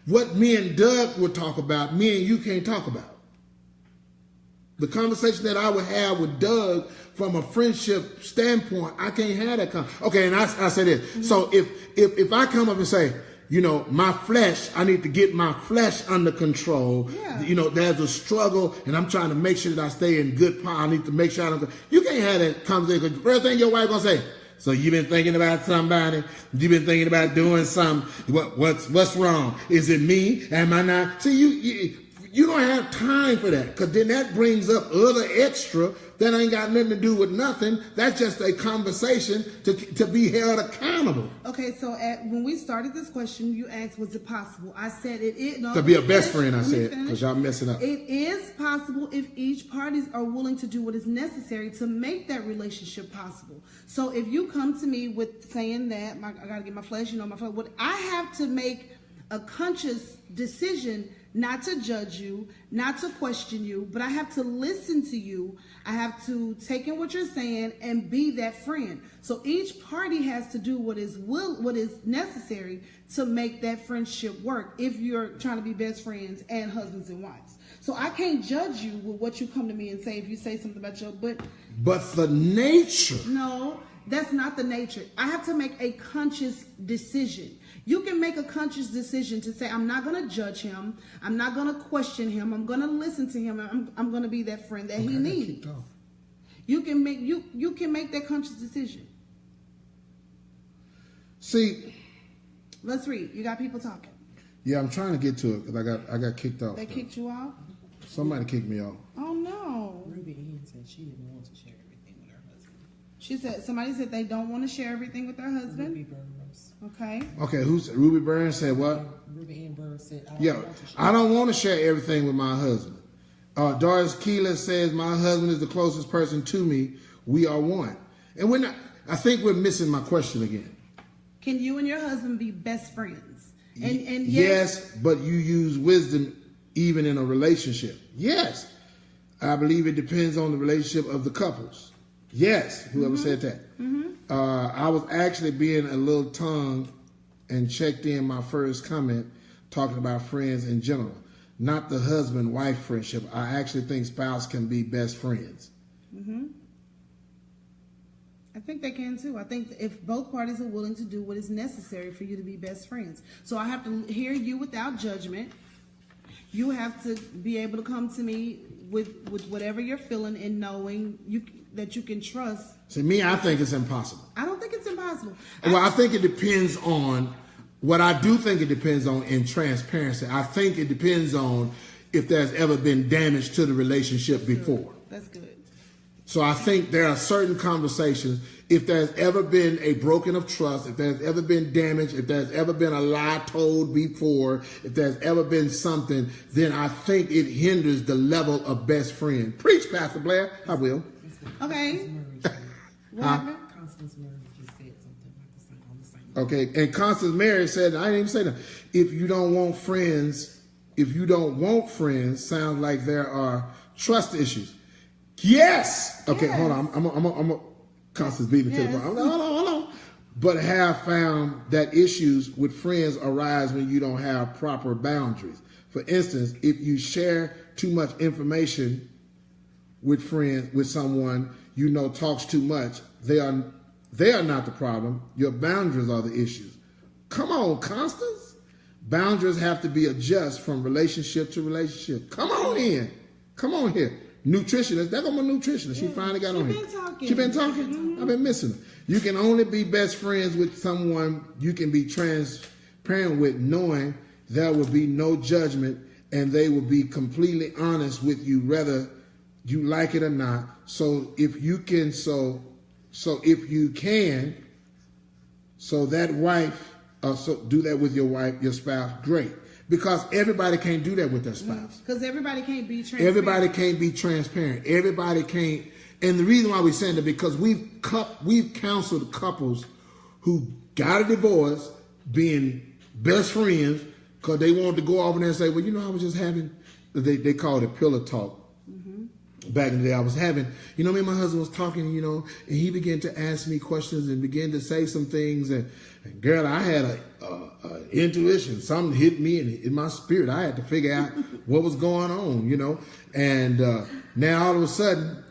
What me and Doug would talk about, me and you can't talk about. The conversation that I would have with Doug from a friendship standpoint, I can't have that okay, and I say this. Mm-hmm. So if I come up and say, my flesh, I need to get my flesh under control. Yeah. There's a struggle, and I'm trying to make sure that I stay in good power. I need to make sure I don't. You can't have that conversation. Because the first thing your wife gonna say, so you've been thinking about somebody? You've been thinking about doing something? What's wrong? Is it me? Am I not? See, you don't have time for that, because then that brings up other extra that ain't got nothing to do with nothing. That's just a conversation to be held accountable. Okay, so when we started this question, you asked, was it possible? I said it is. No, to be a best friend, I said, because y'all messing up. It is possible if each parties are willing to do what is necessary to make that relationship possible. So if you come to me with saying that, I got to get my flesh, my flesh, I have to make a conscious decision not to judge you, not to question you, but I have to listen to you. I have to take in what you're saying and be that friend. So each party has to do what is necessary to make that friendship work if you're trying to be best friends and husbands and wives. So I can't judge you with what you come to me and say if you say something about But the nature. No, that's not the nature. I have to make a conscious decision. You can make a conscious decision to say, I'm not going to judge him. I'm not going to question him. I'm going to listen to him. I'm going to be that friend that he needs. You can make that conscious decision. See, let's read. You got people talking. Yeah, I'm trying to get to it because I got kicked off. They kicked you off? Somebody kicked me off. Oh no. Ruby Ann said she didn't want to share everything with her husband. Somebody said they don't want to share everything with their husband. Ruby Burns. Okay. Okay, who's Ruby Burns said what? Ruby Ann Burns said, I don't want to share everything with my husband. Doris Keeler says, my husband is the closest person to me. We are one. And we're not, I think we're missing my question again. Can you and your husband be best friends? And yes, but you use wisdom even in a relationship. Yes. I believe it depends on the relationship of the couples. Yes, whoever said that. Mm-hmm. I was actually being a little tongue and checked in my first comment talking about friends in general, not the husband-wife friendship. I actually think spouse can be best friends. Mm-hmm. I think they can too. I think if both parties are willing to do what is necessary for you to be best friends. So I have to hear you without judgment. You have to be able to come to me with whatever you're feeling and knowing that you can trust. See, me, I think it's impossible. I don't think it's impossible. Well, I think it depends on, what I do think it depends on in transparency. I think it depends on if there's ever been damage to the relationship before. That's good. So I think there are certain conversations. If there's ever been a broken of trust, if there's ever been damage, if there's ever been a lie told before, if there's ever been something, then I think it hinders the level of best friend. Preach, Pastor Blair. I will. Okay. What happened? Constance Murray just said something like the same on the same. Okay, and Constance Mary said, I didn't even say that. If you don't want friends, sounds like there are trust issues. Yes. Okay, Yes. hold on. I'm Constance beat me to the Yes. point. Hold on. But have found that issues with friends arise when you don't have proper boundaries. For instance, if you share too much information with someone you know talks too much, they are not the problem. Your boundaries are the issues. Come on, Constance. Boundaries have to be adjusted from relationship to relationship. Come on in. Come on here. Nutritionist. There go my nutritionist. She finally got on here. Talking. She been talking? Mm-hmm. I've been missing her. You can only be best friends with someone you can be transparent with, knowing there will be no judgment and they will be completely honest with you, whether you like it or not. So if you can, so that wife, so do that with your wife, your spouse, great. Because everybody can't do that with their spouse. Because everybody can't be transparent. Everybody can't be transparent. Everybody can't. And the reason why we're saying that, because we've counseled couples who got a divorce being best friends because they wanted to go off there and say, well, I was just having, they called it pillow talk. Back in the day, I was having, me and my husband was talking, and he began to ask me questions and began to say some things. And girl, I had a intuition. Something hit me in my spirit. I had to figure out what was going on, And now all of a sudden,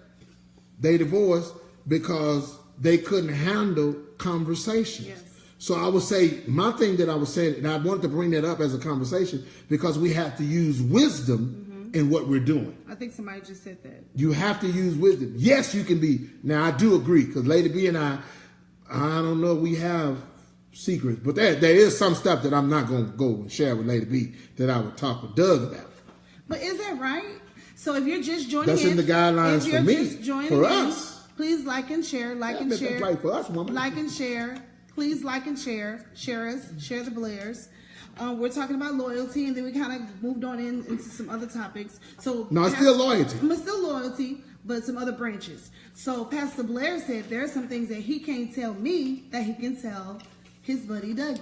they divorced because they couldn't handle conversations. Yes. So I would say, my thing that I was saying, and I wanted to bring that up as a conversation, because we have to use wisdom in what we're doing. I think somebody just said that. You have to use wisdom. Yes, you can be. Now, I do agree, because Lady B and I don't know if we have secrets, but there is some stuff that I'm not going to go and share with Lady B that I would talk with Doug about. But is that right? So if you're just joining That's in the guidelines if you're for me, just joining for in, us. Please like and share, like and That's share. right for us, woman. Like and share. Please like and share. Share us. Share the Blairs. We're talking about loyalty, and then we kind of moved on into some other topics. So No, it's still loyalty. It's still loyalty, but some other branches. So Pastor Blair said there are some things that he can't tell me that he can tell his buddy Dougie.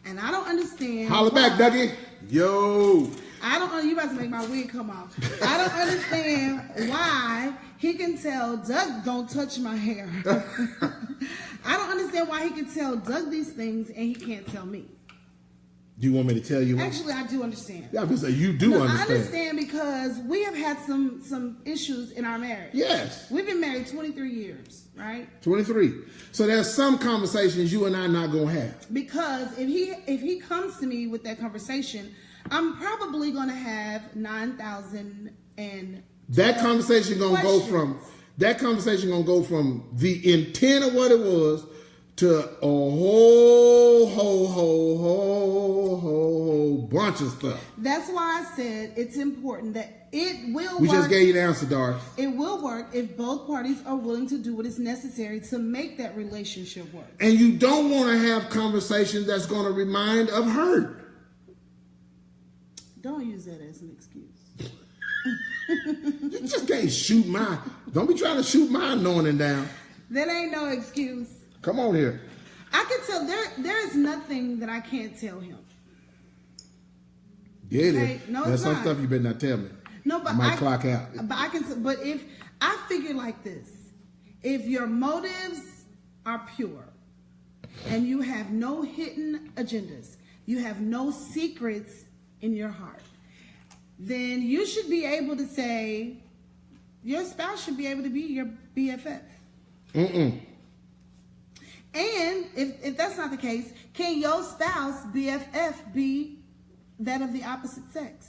And I don't understand. Holla back, Dougie. Yo. I don't know. You about to make my wig come off. I don't understand why he can tell Doug, don't touch my hair. I don't understand why he can tell Doug these things and he can't tell me. Do you want me to tell you? Actually, I do understand. Yeah, I was say you do understand. I understand because we have had some issues in our marriage. Yes. We've been married 23 years, right? 23. So there's some conversations you and I not gonna have. Because if he comes to me with that conversation, I'm probably gonna have 9,000 and That conversation gonna go questions. from the intent of what it was to a whole bunch of stuff. That's why I said it's important that it will We work. just gave you the answer, Doris. It will work if both parties are willing to do what is necessary to make that relationship work. And you don't want to have conversations that's going to remind of hurt. Don't use that as an excuse. You just can't shoot mine. Don't be trying to shoot my anointing down. That ain't no excuse. Come on here. I can tell there is nothing that I can't tell him. Get Okay, it. no, There's it's some not. stuff you better not tell me. No, but I might clock out. But I can. But if I figure like this, if your motives are pure, and you have no hidden agendas, you have no secrets in your heart, then you should be able to say your spouse should be able to be your BFF. Mm-mm. And if that's not the case, can your spouse BFF be that of the opposite sex?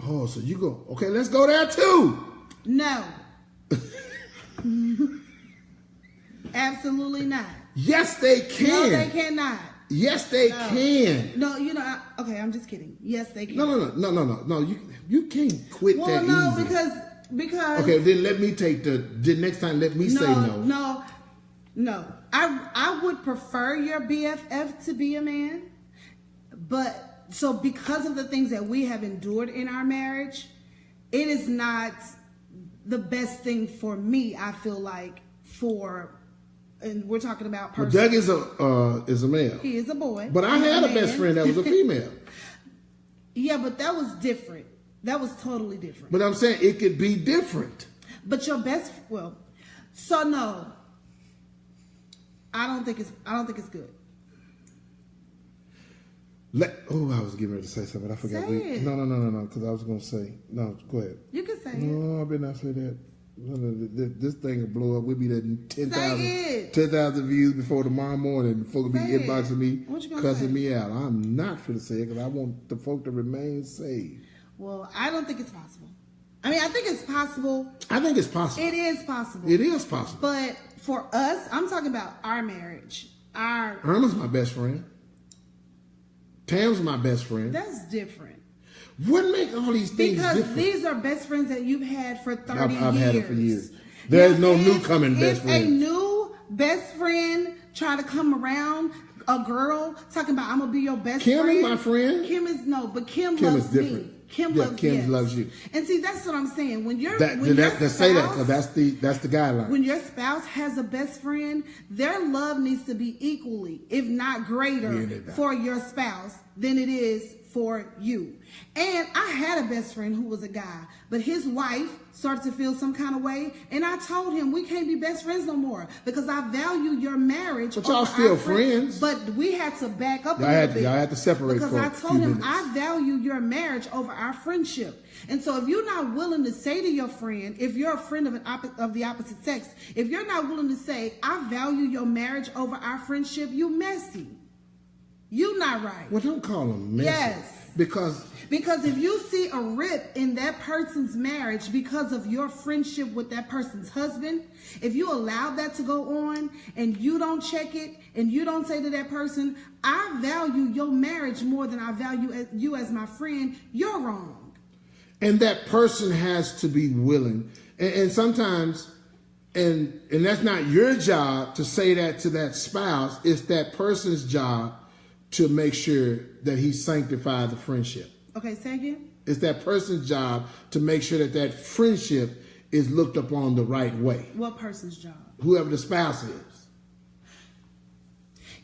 Oh, so you go. Okay, let's go there too. No. Absolutely not. Yes, they can. No, they cannot. Yes, they can. No, okay, I'm just kidding. Yes, they can. No. You can't quit Well, that no, easy. because Because Okay, then let me take the next time. Let me say no. No. I would prefer your BFF to be a man, but so because of the things that we have endured in our marriage, it is not the best thing for me. I feel like and we're talking about Well, person. Doug is a male. He is a boy. But I had a best friend that was a female. Yeah, but that was different. That was totally different. But I'm saying it could be different. But your best, so no, I don't think it's good. I was getting ready to say something. I forgot. Say it. No. Because I was going to say no. Go ahead. You can say it. No, I better not say that. This thing will blow up. We'll be at 10,000 views before tomorrow morning. Folk will be Say it. inboxing me, What you gonna cussing say? me out. I'm not going to say it because I want the folk to remain saved. Well, I don't think it's possible. I mean, I think it's possible. I think it's possible. It is possible. It is possible. But for us, I'm talking about our marriage. Irma's my best friend. Tam's my best friend. That's different. What make all these things Because different? these are best friends that you've had for 30 years. I've had it for years. There's no new coming best If friend. a new best friend try to come around, a girl talking about I'm gonna be your best Kim friend. is my friend. Kim is but Kim Kim loves is different. me. Kim Yeah, loves Kim yes. loves you. And see, that's what I'm saying. When you're Say that because that's the guideline. when your spouse has a best friend, their love needs to be equally, if not greater, for your spouse than it is for you. And I had a best friend who was a guy, but his wife started to feel some kind of way, and I told him we can't be best friends no more because I value your marriage. But y'all over still our friends. But we had to back up Y'all a had little to- bit. y'all had to separate because for I a told few him minutes. I value your marriage over our friendship. And so if you're not willing to say to your friend, if you're a friend of the opposite sex, if you're not willing to say, I value your marriage over our friendship, you messy. You not right. Well, don't call them messy. Yes. Because Because if you see a rip in that person's marriage because of your friendship with that person's husband, if you allow that to go on and you don't check it and you don't say to that person, I value your marriage more than I value you as my friend, you're wrong. and that person has to be willing. And sometimes, and that's not your job to say that to that spouse. It's that person's job to make sure that he sanctifies the friendship. Okay, say again. It's that person's job to make sure that that friendship is looked upon the right way. What person's job? Whoever the spouse is.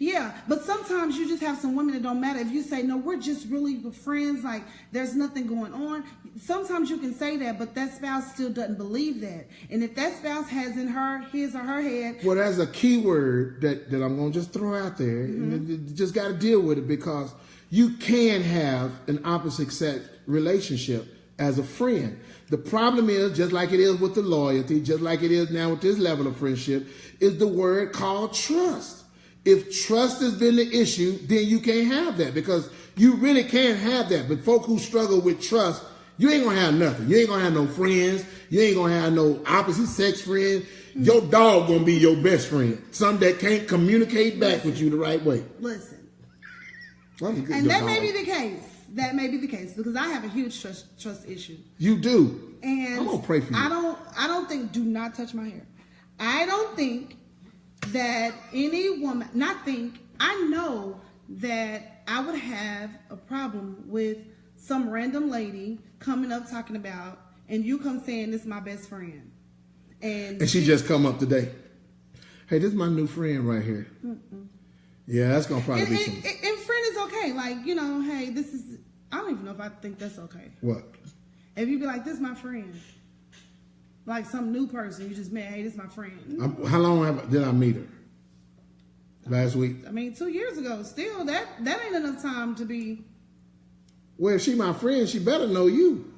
Yeah, but sometimes you just have some women that don't matter. If you say, no, we're just really good friends, like there's nothing going on. Sometimes you can say that, but that spouse still doesn't believe that. And if that spouse has in his or her head. Well, that's a key word that I'm going to just throw out there. And you just got to deal with it because you can have an opposite sex relationship as a friend. The problem is, just like it is with the loyalty, just like it is now with this level of friendship, is the word called trust. If trust has been the issue, then you can't have that because you really can't have that. But folk who struggle with trust, you ain't going to have nothing. You ain't going to have no friends. You ain't going to have no opposite sex friends. Your dog going to be your best friend. Some that can't communicate back with you the right way. Listen. And that may be the case. That may be the case because I have a huge trust issue. You do. And I'm going to pray for you. I don't think, do not touch my hair. I don't think that any woman, I know that I would have a problem with some random lady coming up talking about, and you come saying this is my best friend. And she just come up today. Hey, this is my new friend right here. Yeah, that's going to probably be something. And friend is okay. Like, you know, hey, this is, I don't even know if I think that's okay. What? If you be like, this is my friend. Like some new person you just met, hey, this is my friend. How long did I meet her? Last week? I mean, 2 years ago. Still, that ain't enough time to be. Well, if she my friend, she better know you.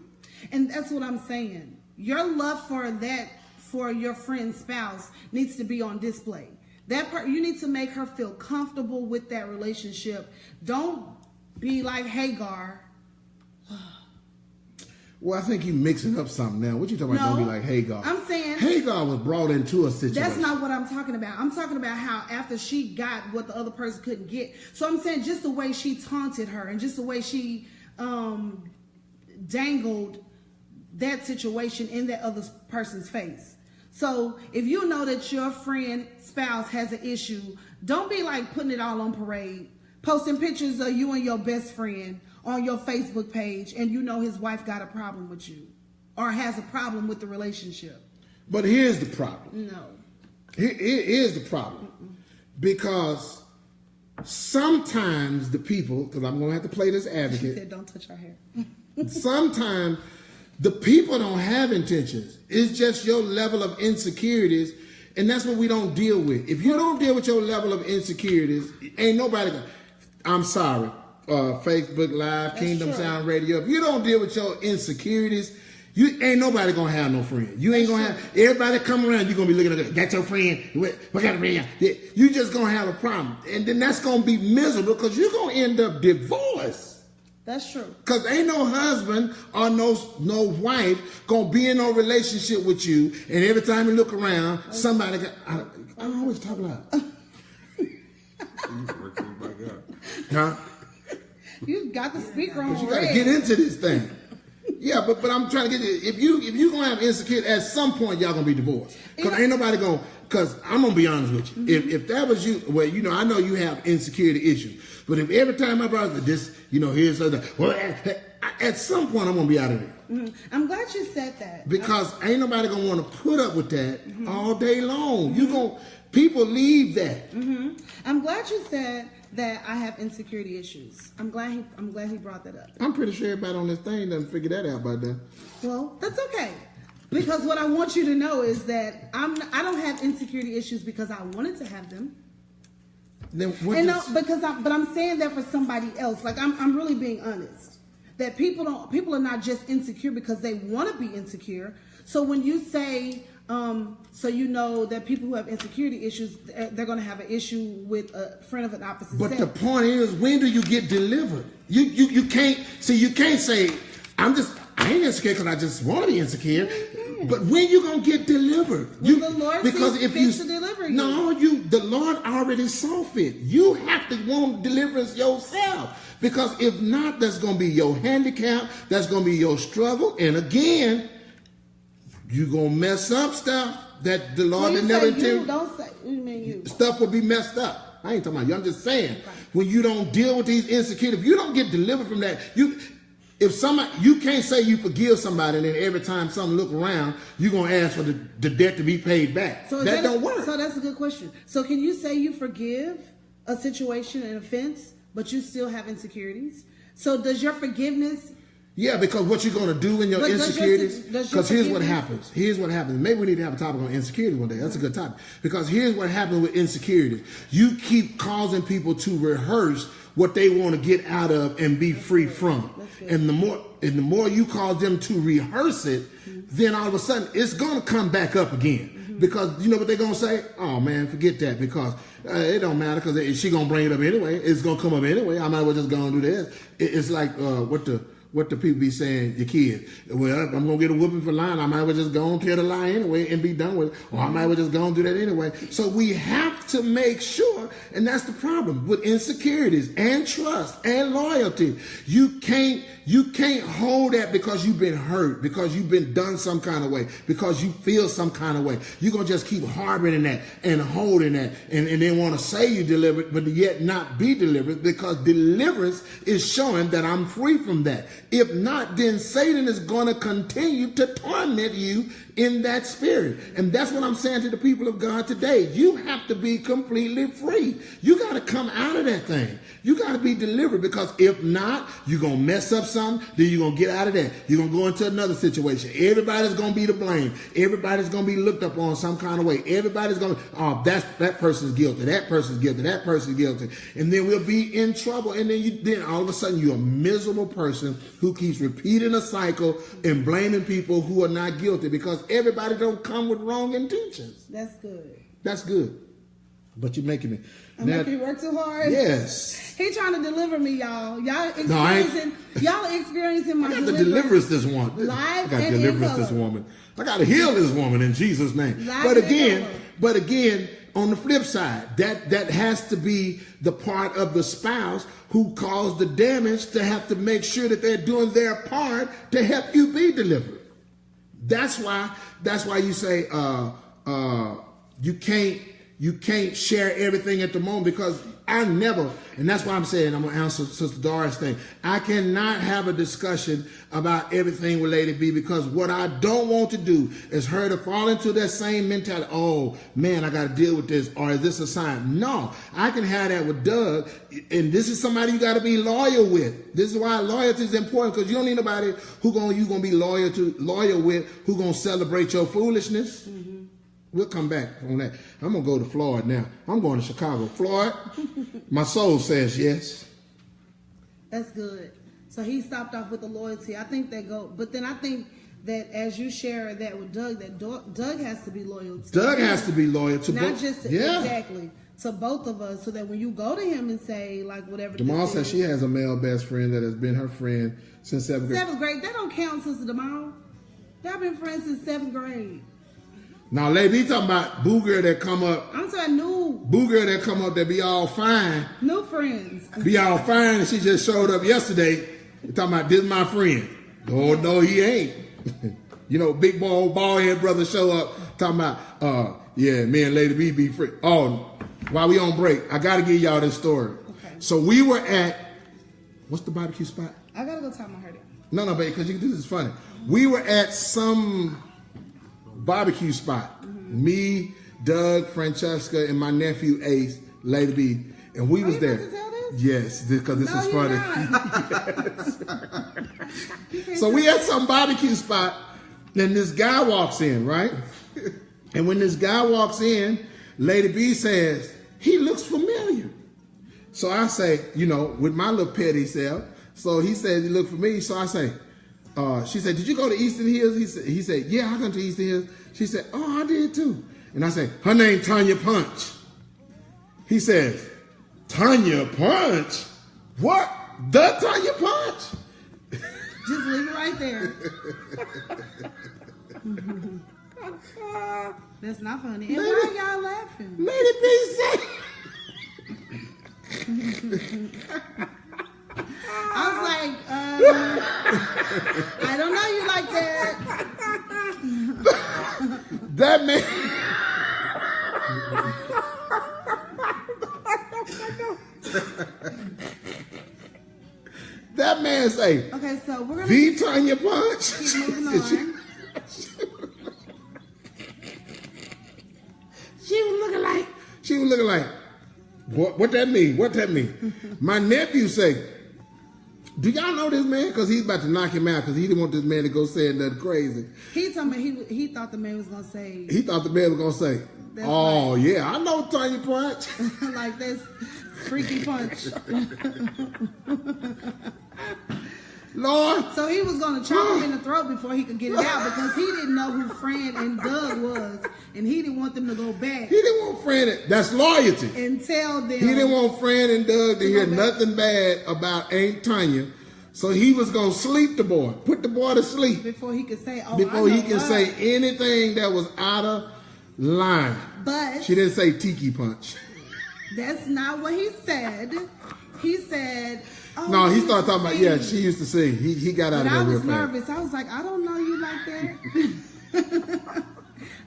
And that's what I'm saying. Your love for your friend's spouse needs to be on display. You need to make her feel comfortable with that relationship. Don't be like Hagar. Well, I think you mixing up something now. What you talking about? No, Don't be like Hagar. I'm saying Hagar was brought into a situation. that's not what I'm talking about. I'm talking about how after she got what the other person couldn't get. So I'm saying just the way she taunted her and just the way she dangled that situation in that other person's face. So if you know that your friend spouse has an issue, don't be like putting it all on parade, posting pictures of you and your best friend on your Facebook page, and you know his wife got a problem with you or has a problem with the relationship. But here's the problem. No. Here's the problem. Because sometimes the people, because I'm going to have to play this She advocate, said, don't touch our hair. sometimes the people don't have intentions. It's just your level of insecurities, and that's what we don't deal with. If you don't deal with your level of insecurities, ain't nobody going to. I'm sorry, Facebook Live, That's Kingdom true. Sound Radio. If you don't deal with your insecurities, you ain't nobody gonna have no friend. You ain't gonna have everybody come around. You gonna be looking at that. That's your friend. What kind of friend? You just gonna have a problem, and then that's gonna be miserable because you're gonna end up divorced. That's true. Cause ain't no husband or no wife gonna be in no relationship with you, and every time you look around, somebody got. I always talk loud. Huh? You got the speaker on. But you gotta red. get into this thing. Yeah, but I'm trying to get it. If you gonna have insecurity, at some point y'all gonna be divorced. Cause ain't nobody gonna. Cause I'm gonna be honest with you. If that was you, well, I know you have insecurity issues. But if every time my brother this, here's other. Well, at some point I'm gonna be out of there. I'm glad you said that. Because ain't nobody gonna want to put up with that all day long. People leave that. I'm glad you said that I have insecurity issues. I'm glad he brought that up. I'm pretty sure everybody on this thing doesn't figure that out by then. Well, that's okay. Because what I want you to know is that I don't have insecurity issues because I wanted to have them. Then But I'm saying that for somebody else. Like I'm really being honest. That people are not just insecure because they want to be insecure. So when you say, so you know that people who have insecurity issues, they're going to have an issue with a friend of an opposite But sex. the point is, when do you get delivered? You can't say I ain't insecure because I just want to be insecure. But when you gonna get delivered? Well, the Lord sees fit to deliver you. No, the Lord already saw fit. You have to want deliverance yourself. Because if not, that's gonna be your handicap, that's gonna be your struggle, and again, you gonna mess up stuff that the Lord When you never say intended. you, don't say you mean you. Stuff will be messed up. I ain't talking about you. I'm just saying, when you don't deal with these insecurities, if you don't get delivered from that, you can't say you forgive somebody and then every time something look around, you're going to ask for the debt to be paid back. So that don't work. So that's a good question. So can you say you forgive a situation, an offense, but you still have insecurities? So does your forgiveness... Yeah, because what you're going to do in your But insecurities, does your because here's what forgiveness- happens. Here's what happens. Maybe we need to have a topic on insecurity one day. That's a good topic. Because here's what happens with insecurity. You keep causing people to rehearse what they want to get out of and be free from. And the more you cause them to rehearse it, then all of a sudden it's going to come back up again. Because you know what they're going to say? Oh man, forget that, because it don't matter, because she going to bring it up anyway. It's going to come up anyway. I might as well just go and do this. It's like what the people be saying, your kids. Well, I'm going to get a whooping for lying. I might as well just go and tell the lie anyway and be done with it. Or I might as well just go and do that anyway. So we have to make sure, and that's the problem with insecurities and trust and loyalty. You can't hold that because you've been hurt, because you've been done some kind of way, because you feel some kind of way. You're going to just keep harboring that and holding that and then want to say you delivered, but yet not be delivered, because deliverance is showing that I'm free from that. If not, then Satan is going to continue to torment you in that spirit. And that's what I'm saying to the people of God today. You have to be completely free. You got to come out of that thing. You got to be delivered, because if not, you're going to mess up something, then you're going to get out of that. You're going to go into another situation. Everybody's going to be to blame. Everybody's going to be looked up on some kind of way. Everybody's going to, oh, that person's guilty. That person's guilty. That person's guilty. And then we'll be in trouble. And then all of a sudden you're a miserable person who keeps repeating a cycle and blaming people who are not guilty, because everybody don't come with wrong intentions. That's good. That's good. But you're making me. I'm making you work too hard? Yes. He trying to deliver me, y'all. Y'all experiencing my I got to deliverance. deliverance this one. Live I got to and deliverance in this color. woman. I got to heal this woman in Jesus' name. Live But and in again, on the flip side, that has to be the part of the spouse who caused the damage to have to make sure that they're doing their part to help you be delivered. That's why you say you can't share everything at the moment, because I never, and that's why I'm saying, I'm gonna answer Sister Doris' thing. I cannot have a discussion about everything with Lady B, because what I don't want to do is her to fall into that same mentality. Oh man, I got to deal with this, or is this a sign? No, I can have that with Doug, and this is somebody you got to be loyal with. This is why loyalty is important, because you don't need nobody you gonna be loyal with, who gonna celebrate your foolishness. Mm-hmm. We'll come back on that. I'm going to go to Floyd now. I'm going to Chicago. Floyd, my soul says yes. That's good. So he stopped off with the loyalty. I think but then I think that as you share that with Doug, that Doug has to be loyal to Doug him. has to be loyal to not both. Just exactly to both of us, so that when you go to him and say, like, whatever. Jamal says she has a male best friend that has been her friend since 7th grade. 7th grade? That don't count, Sister Jamal. Y'all been friends since 7th grade. Now, lady, you talking about boo girl that come up. I'm talking new. Boo girl that come up that be all fine. New friends. Be all fine, and she just showed up yesterday. You talking about, this my friend. Oh, no, he ain't. You know, big boy, old bald head brother show up talking about, yeah, me and Lady B be free. Oh, while we on break, I got to give y'all this story. Okay. So we were at, what's the barbecue spot? I got to go tie my hair down. No, babe, because this is funny. We were at some barbecue spot. Mm-hmm. Me, Doug, Francesca, and my nephew Ace, Lady B, and we was there. Yes, because this is funny. Yes. So we at some barbecue spot, and this guy walks in, right? And when this guy walks in, Lady B says, he looks familiar. So I say, you know, with my little petty self, so he says he looked for me. So I say, she said, did you go to Eastern Hills? He said, yeah, I went to Eastern Hills. She said, oh, I did too. And I said, her name Tanya Punch. He says, Tanya Punch? What? The Tanya Punch? Just leave it right there. That's not funny. And why are y'all laughing? Lady B said. I was like, I don't know you like that. That man. That man say, okay, so we're gonna the Tanya Punch. keep moving on. She was looking like, what that mean? What that mean? My nephew say, do y'all know this man? Because he's about to knock him out, because he didn't want this man to go saying nothing crazy. He told me he thought the man was gonna say. He thought the man was gonna say, oh right. Yeah, I know Tanya Punch. Like this freaky punch. Lord. So he was gonna chop him in the throat before he could get it out, because he didn't know who Fran and Doug was, and he didn't want them to go back. He didn't want Fran. That's loyalty. And tell them. He didn't want Fran and Doug to hear nothing bad about Aunt Tanya. So he was gonna sleep the boy, put the boy to sleep before he could say, say anything that was out of line. But she didn't say tiki punch. That's not what he said. He said, oh, no, he started talking about, yeah, she used to sing. He got out of there real fast. I was nervous. I was like, I don't know you like that.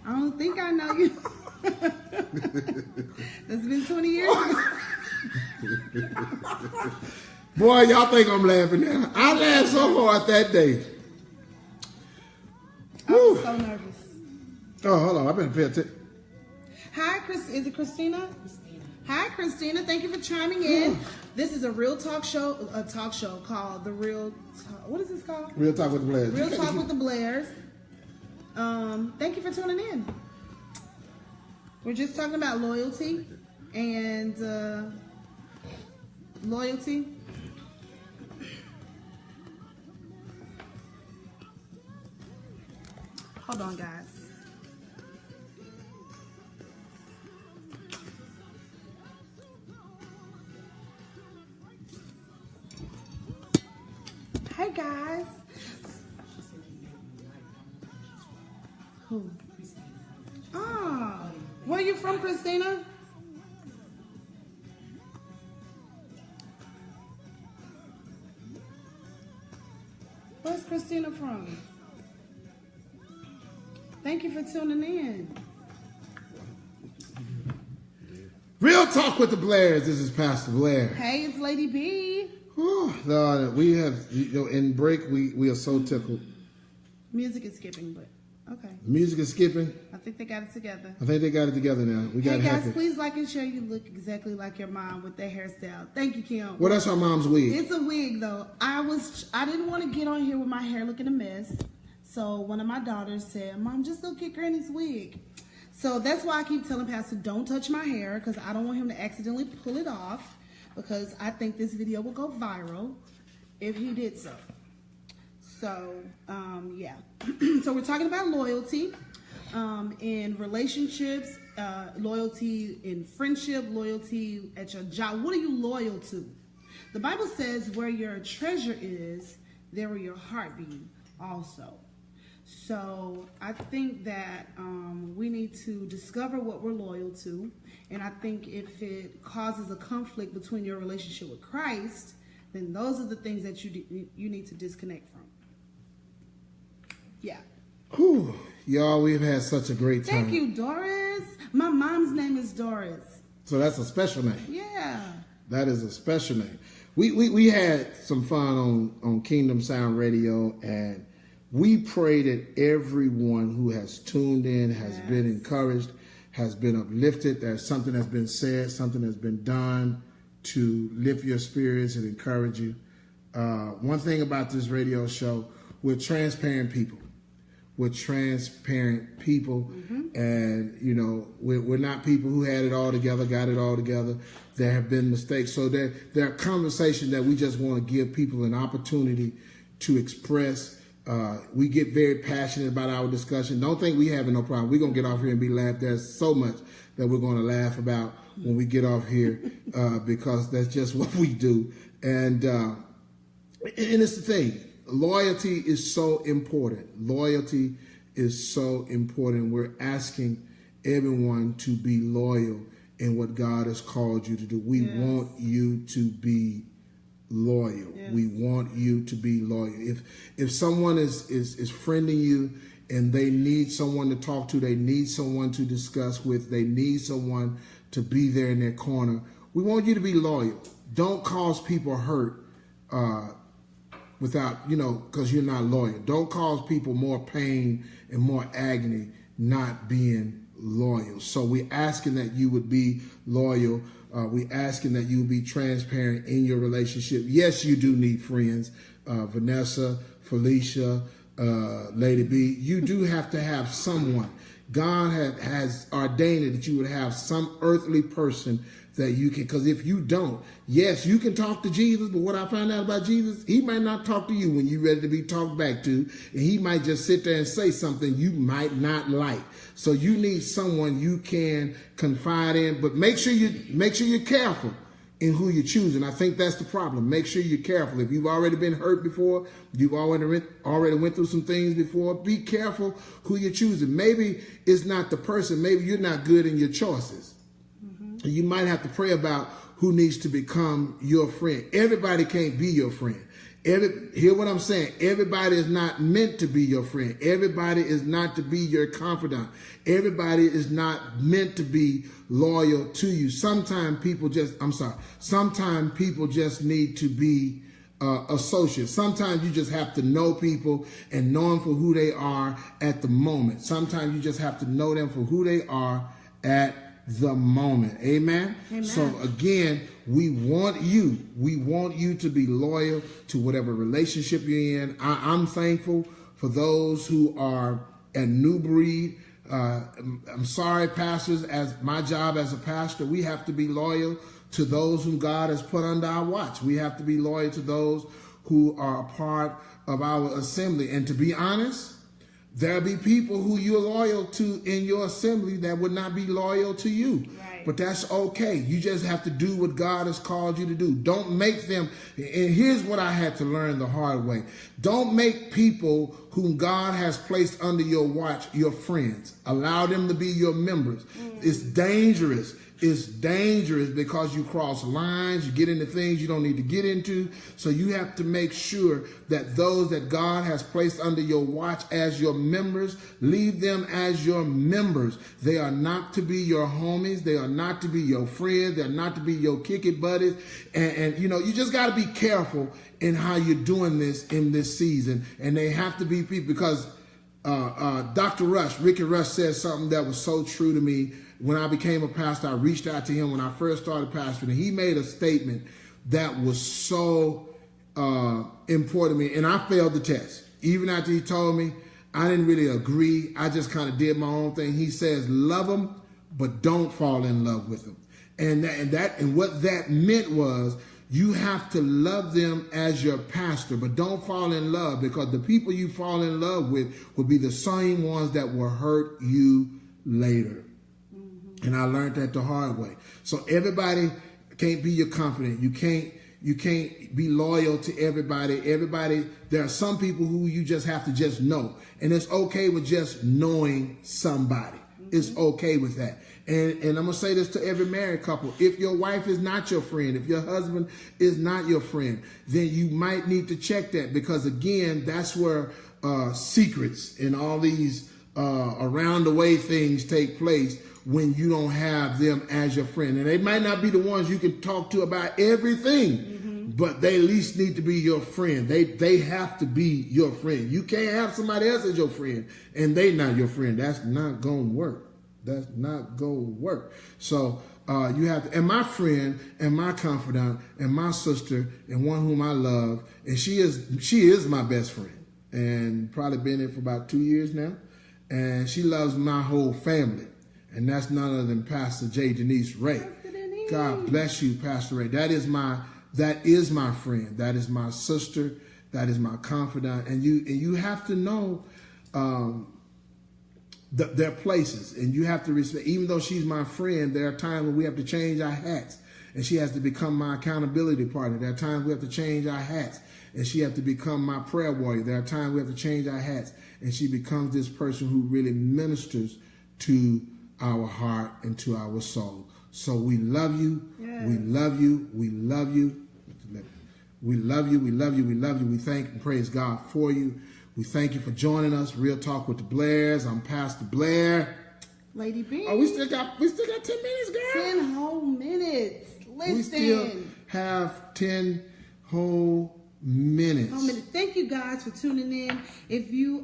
I don't think I know you. That's been 20 years ago. Boy, y'all think I'm laughing now. I laughed so hard that day. I was so nervous. Oh, hold on. I better pay attention. Hi, is it Christina? Hi, Christina. Thank you for chiming in. This is a real talk show called The Real what is this called? Real Talk with the Blairs. Real Talk with the Blairs. Thank you for tuning in. We're just talking about loyalty and loyalty. Hold on, guys. Hey guys. Who? Oh, where are you from, Christina? Where's Christina from? Thank you for tuning in. Real Talk with the Blairs. This is Pastor Blair. Hey, it's Lady B. Whew, Lord, we have, in break, we are so tickled. Music is skipping, but okay. Music is skipping. I think they got it together. I think they got it together now. We got Hey it guys, happy. please like and share. You look exactly like your mom with that hairstyle. Thank you, Kim. Well, that's our mom's wig. It's a wig though. I didn't want to get on here with my hair looking a mess. So one of my daughters said, Mom, just go get Granny's wig. So that's why I keep telling Pastor, don't touch my hair, because I don't want him to accidentally pull it off, because I think this video will go viral if he did so. So, yeah. So we're talking about loyalty in relationships, loyalty in friendship, loyalty at your job. What are you loyal to? The Bible says where your treasure is, there will your heart be also. So I think that we need to discover what we're loyal to. And I think if it causes a conflict between your relationship with Christ, then those are the things that you need to disconnect from. Yeah. Whew. Y'all, we've had such a great time. Thank you, Doris. My mom's name is Doris. So that's a special name. Yeah. That is a special name. We had some fun on Kingdom Sound Radio, and we pray that everyone who has tuned in has been encouraged, has been uplifted. There's something that's been said, something that's been done to lift your spirits and encourage you. One thing about this radio show, we're transparent people. We're transparent people, and we're not people who had it all together, got it all together. There have been mistakes, so there are conversations that we just want to give people an opportunity to express. We get very passionate about our discussion. Don't think we having no problem. We're gonna get off here and be laughed. There's so much that we're gonna laugh about when we get off here because that's just what we do. And it's the thing. Loyalty is so important. Loyalty is so important. We're asking everyone to be loyal in what God has called you to do. We want you to be loyal. Yes. We want you to be loyal. If someone is friending you and they need someone to talk to, they need someone to discuss with, they need someone to be there in their corner, we want you to be loyal. Don't cause people hurt without, because you're not loyal. Don't cause people more pain and more agony not being loyal. So we're asking that you would be loyal. We're asking that you be transparent in your relationship. Yes, you do need friends. Vanessa, Felicia, Lady B, you do have to have someone. God has ordained it that you would have some earthly person that you can, because if you don't, yes, you can talk to Jesus, but what I find out about Jesus, he might not talk to you when you're ready to be talked back to, and he might just sit there and say something you might not like. So you need someone you can confide in, but make sure you're careful in who you're choosing. I think that's the problem. Make sure you're careful. If you've already been hurt before, you've already went through some things before, be careful who you're choosing. Maybe it's not the person. Maybe you're not good in your choices. You might have to pray about who needs to become your friend. Everybody can't be your friend. Hear what I'm saying? Everybody is not meant to be your friend. Everybody is not to be your confidant. Everybody is not meant to be loyal to you. Sometimes people just need to be associates. Sometimes you just have to know people and know them for who they are at the moment. Sometimes you just have to know them for who they are at the moment. Amen. Amen. So again, we want you to be loyal to whatever relationship you're in. I'm thankful for those who are a new breed. I'm sorry, pastors, as my job as a pastor, we have to be loyal to those whom God has put under our watch. We have to be loyal to those who are a part of our assembly. And to be honest, there'll be people who you're loyal to in your assembly that would not be loyal to you. Right. But that's okay. You just have to do what God has called you to do. Don't make them, and here's what I had to learn the hard way. Don't make people whom God has placed under your watch your friends. Allow them to be your members. It's dangerous It's dangerous because you cross lines, you get into things you don't need to get into. So you have to make sure that those that God has placed under your watch as your members, leave them as your members. They are not to be your homies. They are not to be your friends. They're not to be your kick it buddies. And you know, you just got to be careful in how you're doing this in this season. And they have to be people, because Dr. Rush, Ricky Rush, said something that was so true to me. When I became a pastor, I reached out to him when I first started pastoring, and he made a statement that was so important to me, and I failed the test. Even after he told me, I didn't really agree. I just kind of did my own thing. He says, love them, but don't fall in love with them. And what that meant was, you have to love them as your pastor, but don't fall in love, because the people you fall in love with will be the same ones that will hurt you later. And I learned that the hard way. So everybody can't be your confidant. You can't be loyal to everybody. There are some people who you just have to just know. And it's okay with just knowing somebody. It's okay with that. And I'm going to say this to every married couple. If your wife is not your friend, if your husband is not your friend, then you might need to check that, because again, that's where secrets and all these around the way things take place when you don't have them as your friend. And they might not be the ones you can talk to about everything, but they at least need to be your friend. They have to be your friend. You can't have somebody else as your friend and they not your friend. That's not going to work. That's not going to work. So you have to, and my friend and my confidant and my sister and one whom I love, and she is my best friend, and probably been in for about 2 years now. And she loves my whole family. And that's none other than Pastor J. Denise Ray. God bless you, Pastor Ray. That is my friend. That is my sister. That is my confidant. And you have to know their places, and you have to respect. Even though she's my friend, there are times when we have to change our hats, and she has to become my accountability partner. There are times we have to change our hats, and she has to become my prayer warrior. There are times we have to change our hats, and she becomes this person who really ministers to our heart and to our soul. So we love you. Yes. We love you. We love you. We love you. We love you. We love you. We thank and praise God for you. We thank you for joining us. Real Talk with the Blairs. I'm Pastor Blair. Lady B. Oh, we still got 10 minutes, girl. 10 whole minutes. Listen. We still have 10 whole minutes. Thank you guys for tuning in. If you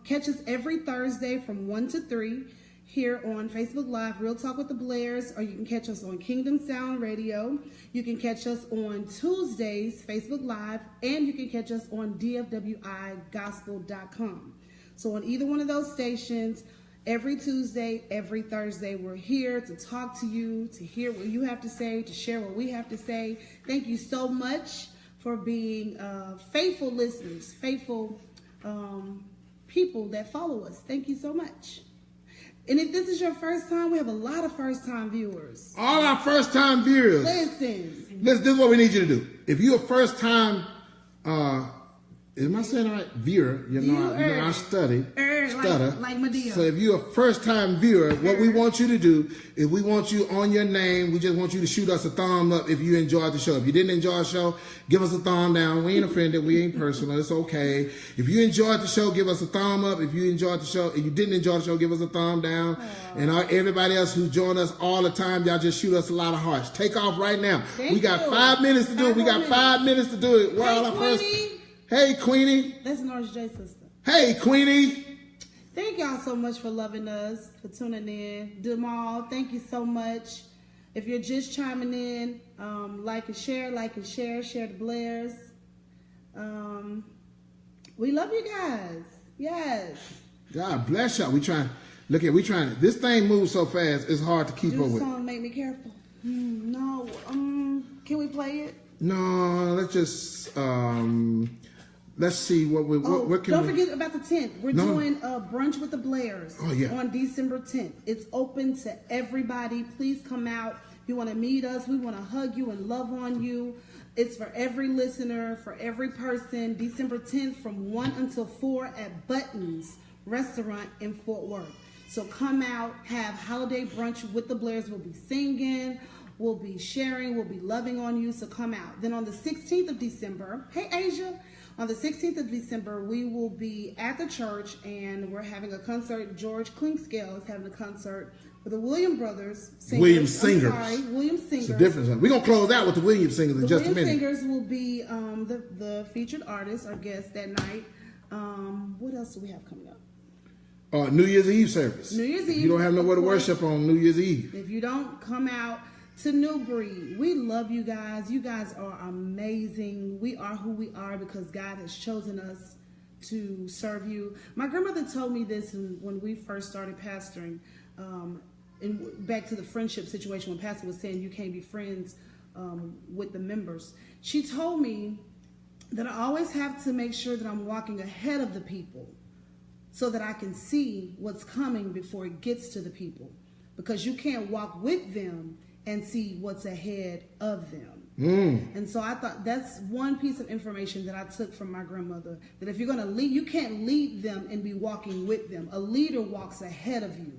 catch us every Thursday from 1 to 3 here on Facebook Live, Real Talk with the Blairs, or you can catch us on Kingdom Sound Radio. You can catch us on Tuesdays, Facebook Live, and you can catch us on dfwigospel.com. So on either one of those stations, every Tuesday, every Thursday, we're here to talk to you, to hear what you have to say, to share what we have to say. Thank you so much for being faithful listeners, faithful people that follow us. Thank you so much. And if this is your first time, we have a lot of first-time viewers. All our first-time viewers. Listen, this is what we need you to do. If you're a first-time, am I saying it right? Viewer, I stutter. Like Medea. So if you're a first-time viewer, what we want you to do is we want you on your name. We just want you to shoot us a thumb up if you enjoyed the show. If you didn't enjoy the show, give us a thumb down. We ain't offended. We ain't personal. It's okay. If you enjoyed the show, give us a thumb up. If you enjoyed the show, if you didn't enjoy the show, give us a thumb down. Aww. And everybody else who join us all the time, y'all just shoot us a lot of hearts. Take off right now. We got 5 minutes to do it. We got 5 minutes to do it. Hey, Queenie. That's Norris J sister. Hey, Queenie. Thank y'all so much for loving us, for tuning in. Demal, thank you so much. If you're just chiming in, like and share the Blairs. We love you guys. Yes. God bless y'all. We trying. This thing moves so fast, it's hard to keep up with. This song make me careful. No. Can we play it? No, let's just let's see what don't forget about the 10th. We're doing a brunch with the Blairs on December 10th. It's open to everybody. Please come out. If you want to meet us, we want to hug you and love on you. It's for every listener, for every person. December 10th from 1 until 4 at Buttons Restaurant in Fort Worth. So come out, have holiday brunch with the Blairs. We'll be singing, we'll be sharing, we'll be loving on you. So come out. Then on the 16th of December, hey Asia, on the 16th of December, we will be at the church and we're having a concert. George Klingscale is having a concert with the Williams Brothers singers. Williams Singers. Williams Singers. It's a difference. We're going to close out with the Williams Singers in just a minute. The Williams Singers will be the featured artist, our guest that night. What else do we have coming up? New Year's Eve service. New Year's Eve. You don't have nowhere to worship on New Year's Eve. If you don't come out to New Breed, we love you guys. You guys are amazing. We are who we are because God has chosen us to serve you. My grandmother told me this when we first started pastoring. And back to the friendship situation when Pastor was saying you can't be friends with the members. She told me that I always have to make sure that I'm walking ahead of the people so that I can see what's coming before it gets to the people. Because you can't walk with them and see what's ahead of them. And so I thought that's one piece of information that I took from my grandmother, that if you're going to lead, you can't lead them and be walking with them. A leader walks ahead of you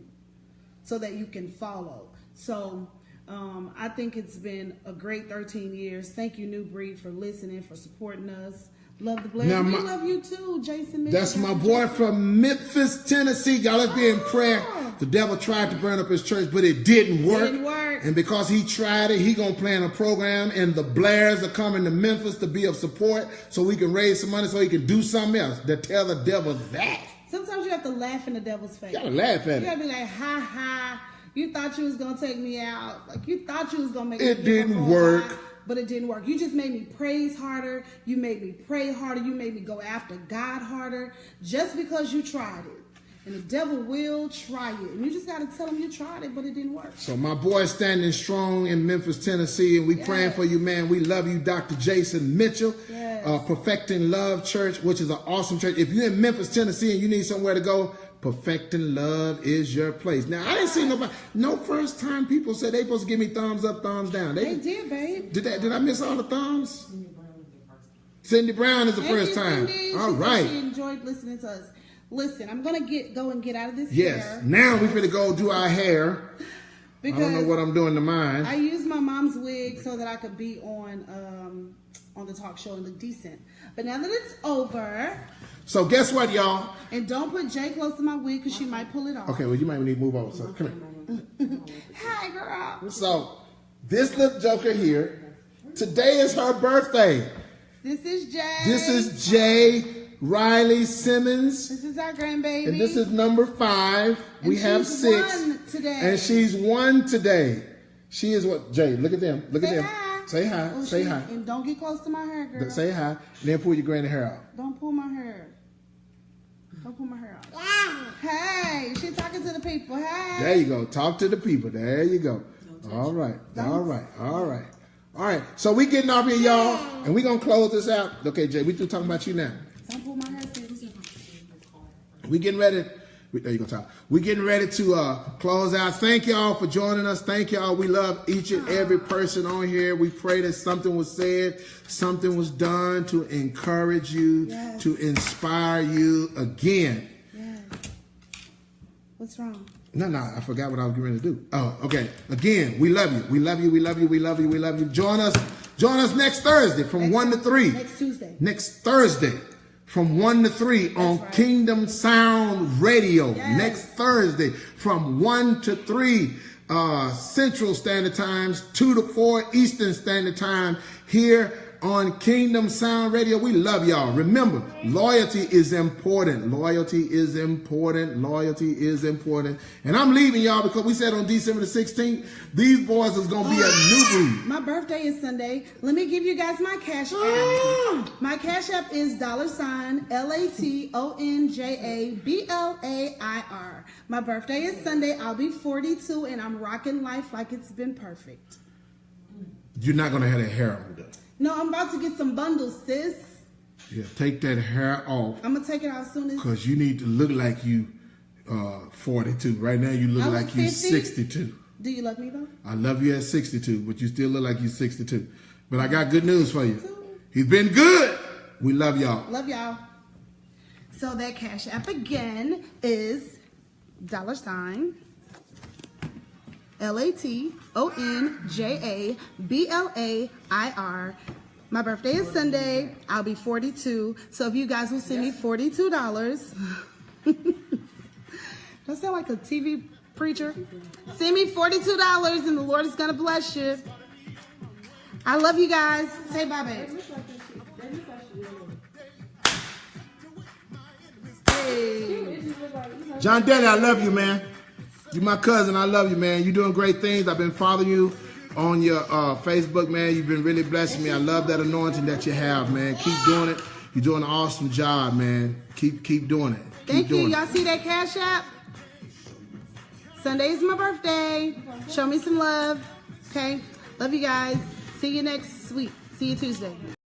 so that you can follow. So I think it's been a great 13 years. Thank you, New Breed, for listening, for supporting us. Love the Blairs. We love you too, Jason. That's my boy from Memphis, Tennessee. Y'all, let's be in prayer. The devil tried to burn up his church, but it didn't work. And because he tried it, he gonna plan a program, and the Blairs are coming to Memphis to be of support so we can raise some money so he can do something else to tell the devil that. Sometimes you have to laugh in the devil's face. You gotta laugh at it. You gotta be like, ha ha. You thought you was gonna take me out. Like you thought you was gonna make me. It didn't work. But it didn't work. You just made me praise harder. You made me pray harder. You made me go after God harder. Just because you tried it. And the devil will try it. And you just got to tell him you tried it, but it didn't work. So my boy standing strong in Memphis, Tennessee, and we praying for you, man. We love you, Dr. Jason Mitchell. Perfecting Love Church, which is an awesome church. If you're in Memphis, Tennessee, and you need somewhere to go, Perfecting Love is your place. Now, I didn't see no first time people said they supposed to give me thumbs up, thumbs down. They did, babe. Did I miss all the thumbs? Cindy Brown is the first time. All right. She enjoyed listening to us. Listen, I'm going to go and get out of this hair. Yes. Now we're going to go do our hair. Because I don't know what I'm doing to mine. I used my mom's wig so that I could be on the talk show and look decent. But now that it's over. So guess what, y'all? And don't put Jay close to my wig because she might pull it off. Okay, well, you might need to move over. So come here. Hi, girl. So this little joker here, today is her birthday. This is Jay. This is Jay Riley Simmons. This is our grandbaby. And this is number 5. And we have 6. One today. And she's 1 today. She is what? Jay, look at them. Look at them. Hi. Say hi. Oh, say hi. And don't get close to my hair, girl. Say hi. And then pull your granny hair out. Don't pull my hair. Don't pull my hair out. Hey, she's talking to the people. Hey. There you go. Talk to the people. There you go. All right. All right. All right. All right. So we getting off here, y'all. And we going to close this out. Okay, Jay, we through talking about you now. Don't pull my hair, sis. We getting ready. There you go, Tom. We're getting ready to close out. Thank y'all for joining us. Thank y'all. We love each and every person on here. We pray that something was said, something was done to encourage you, to inspire you again. Yes. What's wrong? No, I forgot what I was getting ready to do. Oh, okay. Again, we love you. We love you. We love you. We love you. We love you. Join us next Thursday from 1 to 3. Next Tuesday. Next Thursday. From 1 to 3 on Kingdom Sound Radio. Yes. Next Thursday from 1 to 3 Central Standard Times, 2 to 4 Eastern Standard Time here on Kingdom Sound Radio. We love y'all. Remember, loyalty is important. Loyalty is important. Loyalty is important. And I'm leaving y'all because we said on December the 16th, these boys is going to be a new breed. My birthday is Sunday. Let me give you guys my cash app. My cash app is $LatonjaBlair. My birthday is Sunday. I'll be 42 and I'm rocking life like it's been perfect. You're not going to have that hair on though. No, I'm about to get some bundles, sis. Yeah, take that hair off. I'm going to take it out as soon as... Because you need to look like you 42. Right now you look like you 62. Do you love me though? I love you at 62, but you still look like you 62. But I got good news for you. He's been good. We love y'all. Love y'all. So that cash app again is $, LATONJABLAIR. My birthday is Sunday. I'll be 42. So if you guys will send me $42, that sound like a TV preacher? Send me $42 and the Lord is gonna bless you. I love you guys. Say bye, babe. Hey. John Daddy, I love you, man. You my cousin. I love you, man. You're doing great things. I've been following you on your Facebook, man. You've been really blessing me. I love that anointing that you have, man. Keep doing it. You're doing an awesome job, man. Keep doing it. Thank you. Y'all see that Cash App? Sunday is my birthday. Show me some love. Okay? Love you guys. See you next week. See you Tuesday.